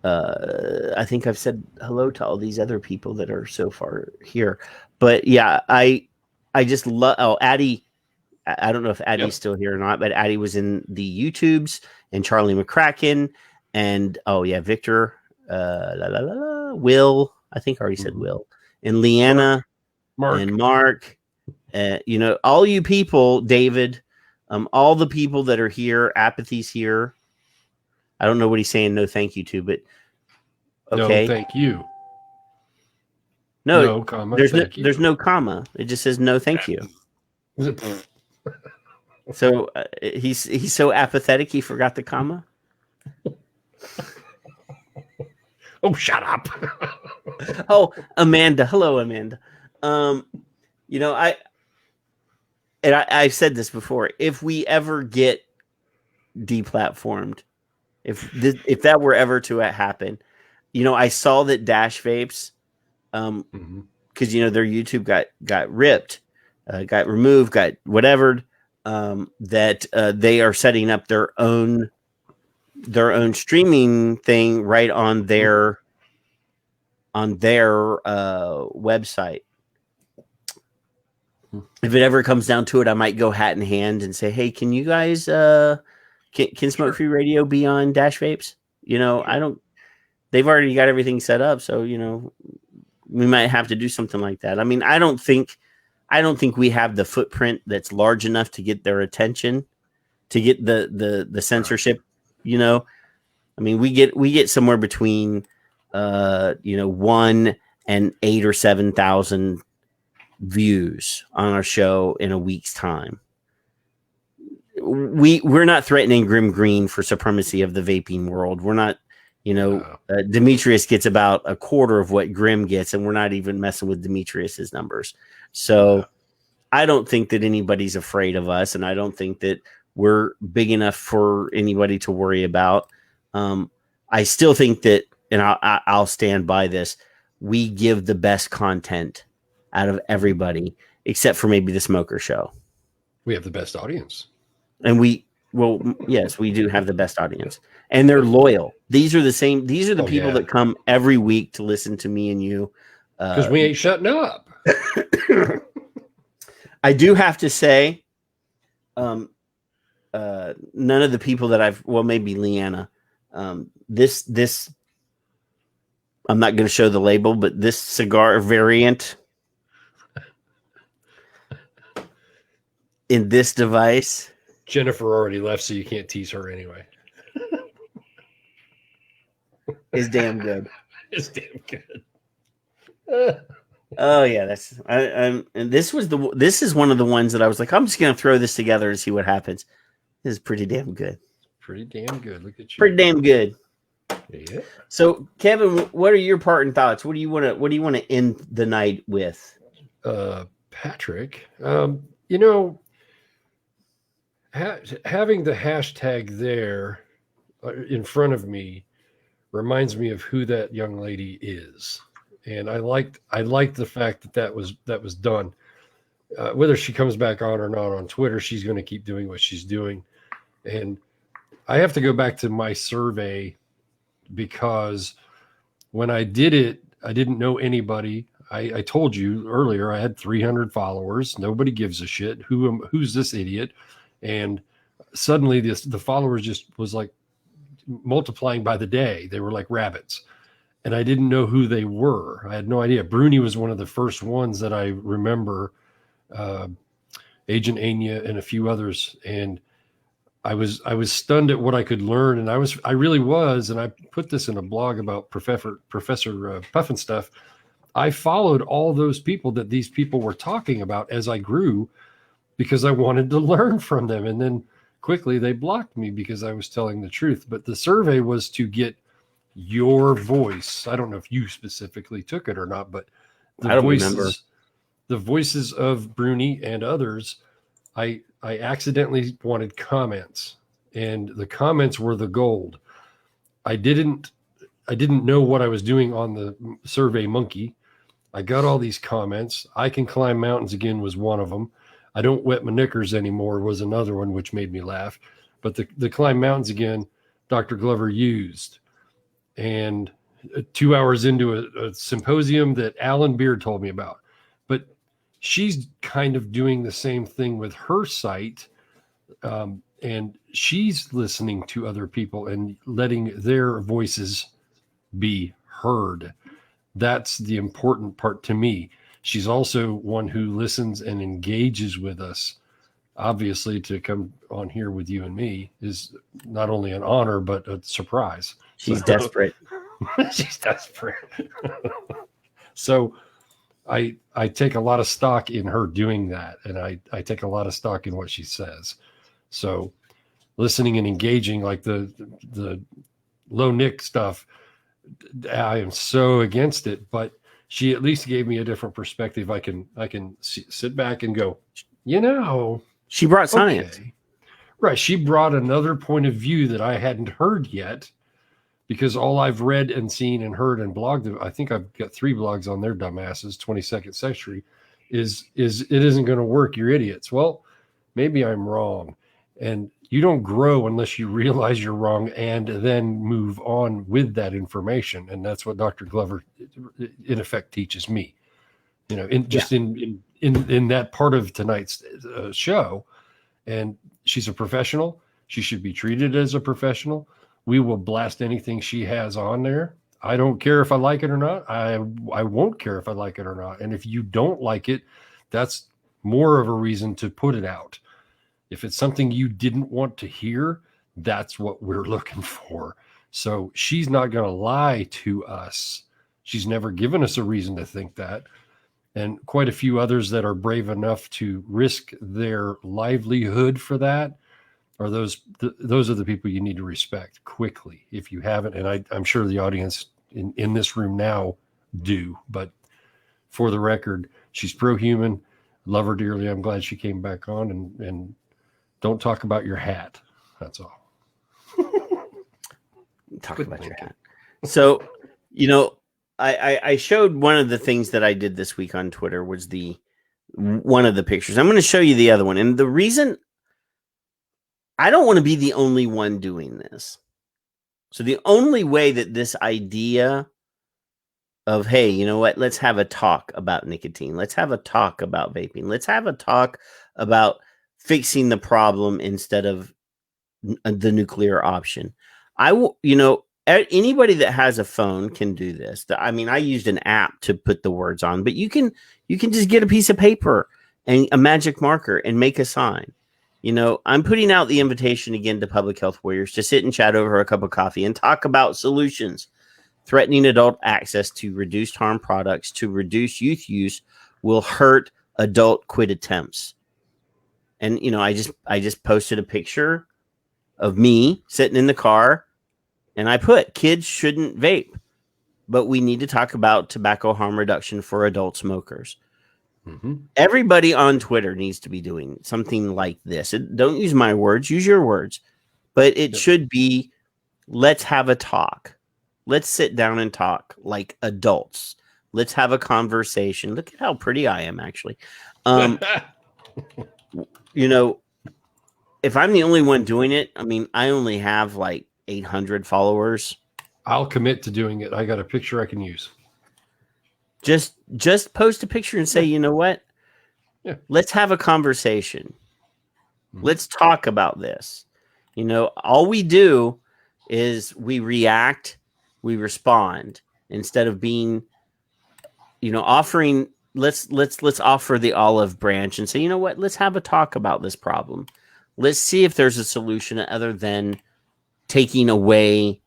S8: I think I've said hello to all these other people that are so far here. But yeah, I just love. Oh, Addie. I don't know if Addie's still here or not, but Addie was in the YouTubes, and Charlie McCracken, and Victor, Will. I think I already said Will, and Leanna, and Mark, You know, all you people, David, all the people that are here, Apathy's here. I don't know what he's saying. No, thank you to, but okay.
S9: No, thank you.
S8: No,
S9: comma.
S8: There's no comma. It just says no, thank you. So he's so apathetic he forgot the comma.
S9: Oh, shut up.
S8: Oh, Amanda. Hello, Amanda. You know, I've said this before. If we ever get deplatformed, if that were ever to happen, you know, I saw that Dash Vapes, because you know their YouTube got ripped, got removed, got whatever. That they are setting up their own streaming thing right on their website. If it ever comes down to it, I might go hat in hand and say, "Hey, can you guys can Smoke Free Radio be on Dash Vapes?" You know, I don't. They've already got everything set up, so you know, we might have to do something like that. I mean, I don't think we have the footprint that's large enough to get their attention, to get the censorship. You know, I mean, we get somewhere between 1 and 8 or 7,000 views on our show in a week's time. We're not threatening Grim Green for supremacy of the vaping world. We're not, Demetrius gets about a quarter of what Grim gets, and we're not even messing with Demetrius's numbers. So I don't think that anybody's afraid of us, and I don't think that we're big enough for anybody to worry about. I still think that, and I'll stand by this, we give the best content out of everybody, except for maybe the Smoker Show.
S9: We have the best audience.
S8: And yes, we do have the best audience. And they're loyal. These are the people that come every week to listen to me and you.
S9: Because we ain't shutting up.
S8: I do have to say, none of the people that maybe Leanna, this, I'm not going to show the label, but this cigar variant in this device.
S9: Jennifer already left, so you can't tease her anyway.
S8: Is damn good.
S9: It's damn good.
S8: Oh yeah, and this is one of the ones that I was like, I'm just gonna throw this together and see what happens. This is pretty damn good.
S9: Pretty damn good. Look at you.
S8: Pretty damn good.
S9: Yeah.
S8: So, Kevin, what are your parting thoughts? What do you want to end the night with?
S9: Patrick, having the hashtag there in front of me reminds me of who that young lady is, and I liked the fact that was done. Whether she comes back on or not on Twitter, she's going to keep doing what she's doing, and I have to go back to my survey because when I did it, I didn't know anybody. I told you earlier I had 300 followers. Nobody gives a shit. Who's this idiot? And suddenly the followers just was like multiplying by the day. They were like rabbits. And I didn't know who they were. I had no idea. Bruni was one of the first ones that I remember, Agent Anya and a few others. And I was stunned at what I could learn. And I really was. And I put this in a blog about Professor Puffin stuff. I followed all those people that these people were talking about as I grew because I wanted to learn from them. And then quickly they blocked me because I was telling the truth. But the survey was to get your voice. I don't know if you specifically took it or not, but the voices of Bruni and others, I accidentally wanted comments, and the comments were the gold. I didn't know what I was doing on the Survey Monkey. I got all these comments. I Can Climb Mountains Again was one of them. I Don't Wet My Knickers Anymore was another one, which made me laugh. But the Climb Mountains Again, Dr. Glover used. And 2 hours into a symposium that Alan Beard told me about. But she's kind of doing the same thing with her site. And she's listening to other people and letting their voices be heard. That's the important part to me. she's also one who listens and engages with us. Obviously, to come on here with you and me is not only an honor, but a surprise.
S8: She's desperate.
S9: She's desperate. So I take a lot of stock in her doing that, and I take a lot of stock in what she says. So listening and engaging, like the low Nick stuff, I am so against it, but she at least gave me a different perspective. I can sit back and go,
S8: she brought science.
S9: Okay. Right. She brought another point of view that I hadn't heard yet, because all I've read and seen and heard and blogged, I think I've got 3 blogs on their dumbasses, 22nd century, is it isn't going to work. You're idiots. Well, maybe I'm wrong. And you don't grow unless you realize you're wrong and then move on with that information. And that's what Dr. Glover, in effect, teaches me. In that part of tonight's show. And she's a professional. She should be treated as a professional. We will blast anything she has on there. I don't care if I like it or not. I won't care if I like it or not. And if you don't like it, that's more of a reason to put it out. If it's something you didn't want to hear, that's what we're looking for. So she's not going to lie to us. She's never given us a reason to think that. And quite a few others that are brave enough to risk their livelihood for that are those are the people you need to respect quickly if you haven't. And I'm sure the audience in this room now do. But for the record, she's pro-human. Love her dearly. I'm glad she came back on. And don't talk about your hat. That's all.
S8: Talk about your hat. So, I showed one of the things that I did this week on Twitter was one of the pictures. I'm going to show you the other one. And the reason I don't want to be the only one doing this. So the only way that this idea of, hey, you know what? Let's have a talk about nicotine. Let's have a talk about vaping. Let's have a talk about fixing the problem instead of the nuclear option. Anybody that has a phone can do this. I mean, I used an app to put the words on, but you can just get a piece of paper and a magic marker and make a sign. I'm putting out the invitation again to public health warriors to sit and chat over a cup of coffee and talk about solutions. Threatening adult access to reduced harm products to reduce youth use will hurt adult quit attempts. And, I just posted a picture of me sitting in the car. And I put, kids shouldn't vape, but we need to talk about tobacco harm reduction for adult smokers. Mm-hmm. Everybody on Twitter needs to be doing something like this. Don't use my words, use your words. But it should be, let's have a talk. Let's sit down and talk like adults. Let's have a conversation. Look at how pretty I am, actually. If I'm the only one doing it, I mean, I only have like 800 followers.
S9: I'll commit to doing it. I got a picture I can use.
S8: Just post a picture and say, you know what?
S9: Yeah.
S8: Let's have a conversation. Mm-hmm. Let's talk about this. All we do is we react, we respond instead of being, offering. Let's offer the olive branch and say, you know what? Let's have a talk about this problem. Let's see if there's a solution other than taking away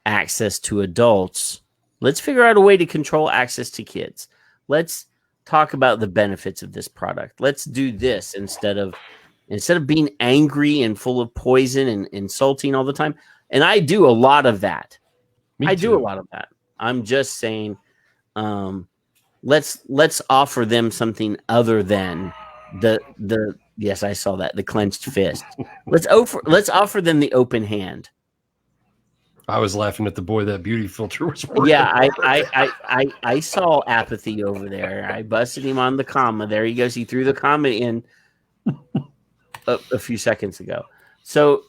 S8: access to adults. Let's figure out a way to control access to kids. Let's talk about the benefits of this product. Let's do this instead of being angry and full of poison and insulting all the time. And I do a lot of that. Do a lot of that. I'm just saying, let's offer them something other than the yes, I saw that, the clenched fist. Let's offer them the open hand.
S9: I was laughing at the boy that beauty filter was working.
S8: Yeah, I saw apathy over there. I busted him on the comma. There he goes. He threw the comma in a few seconds ago. So,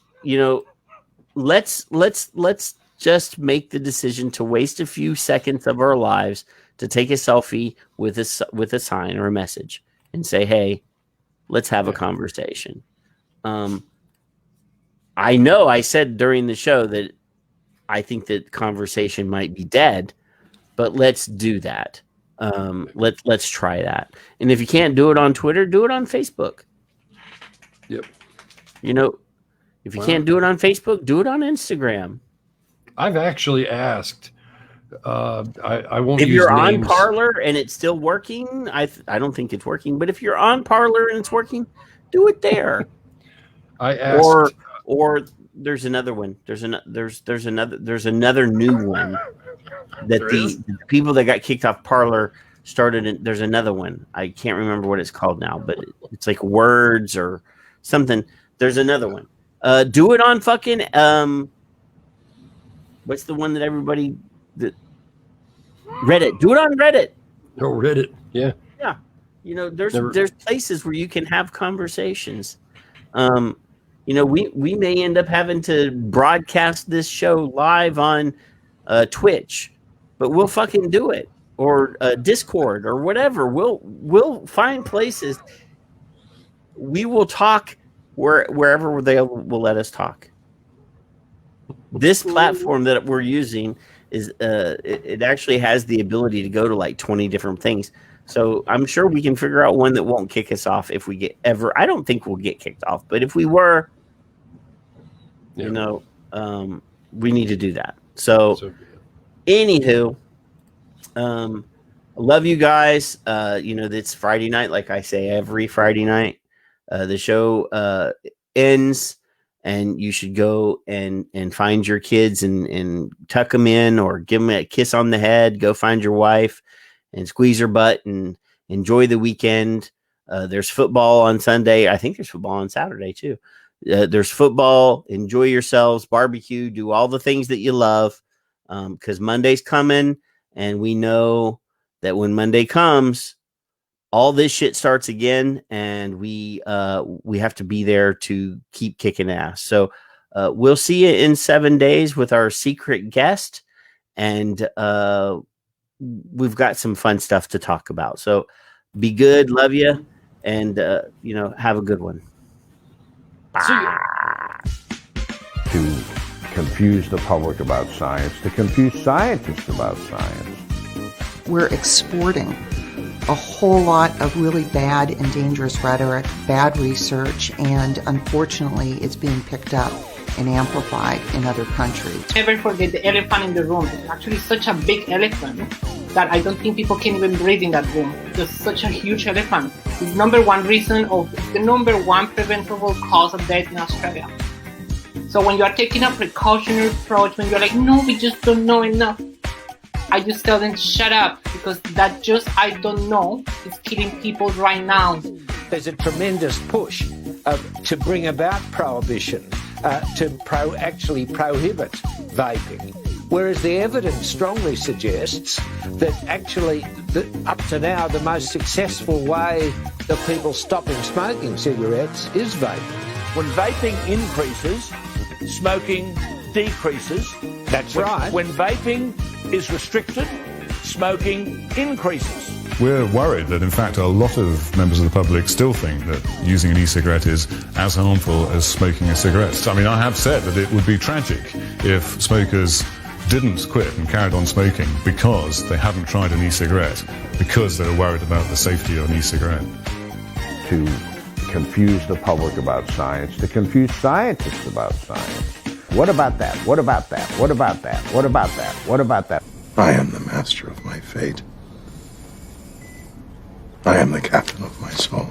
S8: let's just make the decision to waste a few seconds of our lives to take a selfie with a sign or a message and say, hey, let's have a conversation. I know I said during the show that I think that conversation might be dead, but let's do that. Let's try that. And if you can't do it on Twitter, do it on Facebook.
S9: Yep.
S8: You know, if you can't do it on Facebook, do it on Instagram.
S9: I've actually asked. I won't.
S8: If
S9: use
S8: you're
S9: names.
S8: on Parler and it's still working, I don't think it's working. But if you're on Parler and it's working, do it there.
S9: I asked.
S8: Or there's another one. There's another new one that the people that got kicked off Parler started. There's another one. I can't remember what it's called now, but it's like Words or something. There's another one. Do it on fucking what's the one that everybody Reddit. Do it on Reddit.
S9: Oh, Reddit. Yeah.
S8: Yeah. You know, there's places where you can have conversations. You know, we may end up having to broadcast this show live on Twitch, but we'll fucking do it, or Discord or whatever. We'll find places. We will talk wherever they will let us talk. This platform that we're using is it actually has the ability to go to like 20 different things. So I'm sure we can figure out one that won't kick us off if we get ever. I don't think we'll get kicked off, but if we were, you know, we need to do that. So anywho, I love you guys. You know, it's Friday night, like I say every Friday night. The show ends, and you should go and find your kids and tuck them in, or give them a kiss on the head. Go find your wife and squeeze her butt and enjoy the weekend. There's football on Sunday. I think there's football on Saturday too. There's football. Enjoy yourselves, barbecue, do all the things that you love, because Monday's coming, and we know that when Monday comes, all this shit starts again, and we have to be there to keep kicking ass. So we'll see you in 7 days with our secret guest, and we've got some fun stuff to talk about. So be good, love you, and you know, have a good one.
S1: To confuse the public about science, to confuse scientists about science.
S2: We're exporting a whole lot of really bad and dangerous rhetoric, bad research, and unfortunately it's being picked up and amplified in other countries.
S3: Never forget the elephant in the room. It's actually such a big elephant that I don't think people can even breathe in that room. It's such a huge elephant. It's the number one preventable cause of death in Australia. So when you are taking a precautionary approach, when you're like, no, we just don't know enough, I just tell them, shut up, because that just I don't know is killing people right now.
S4: There's a tremendous push to bring about prohibition, to actually prohibit vaping. Whereas the evidence strongly suggests that actually, up to now, the most successful way of people stopping smoking cigarettes is vaping.
S5: When vaping increases, smoking decreases.
S4: That's right.
S5: When vaping is restricted, smoking increases.
S6: We're worried that, in fact, a lot of members of the public still think that using an e-cigarette is as harmful as smoking a cigarette. I mean, I have said that it would be tragic if smokers didn't quit and carried on smoking because they hadn't tried an e-cigarette, because they were worried about the safety of an e-cigarette.
S1: To confuse the public about science, to confuse scientists about science. What about that? What about that? What about that? What about that? What about that?
S7: I am the master of my fate. I am the captain of my soul.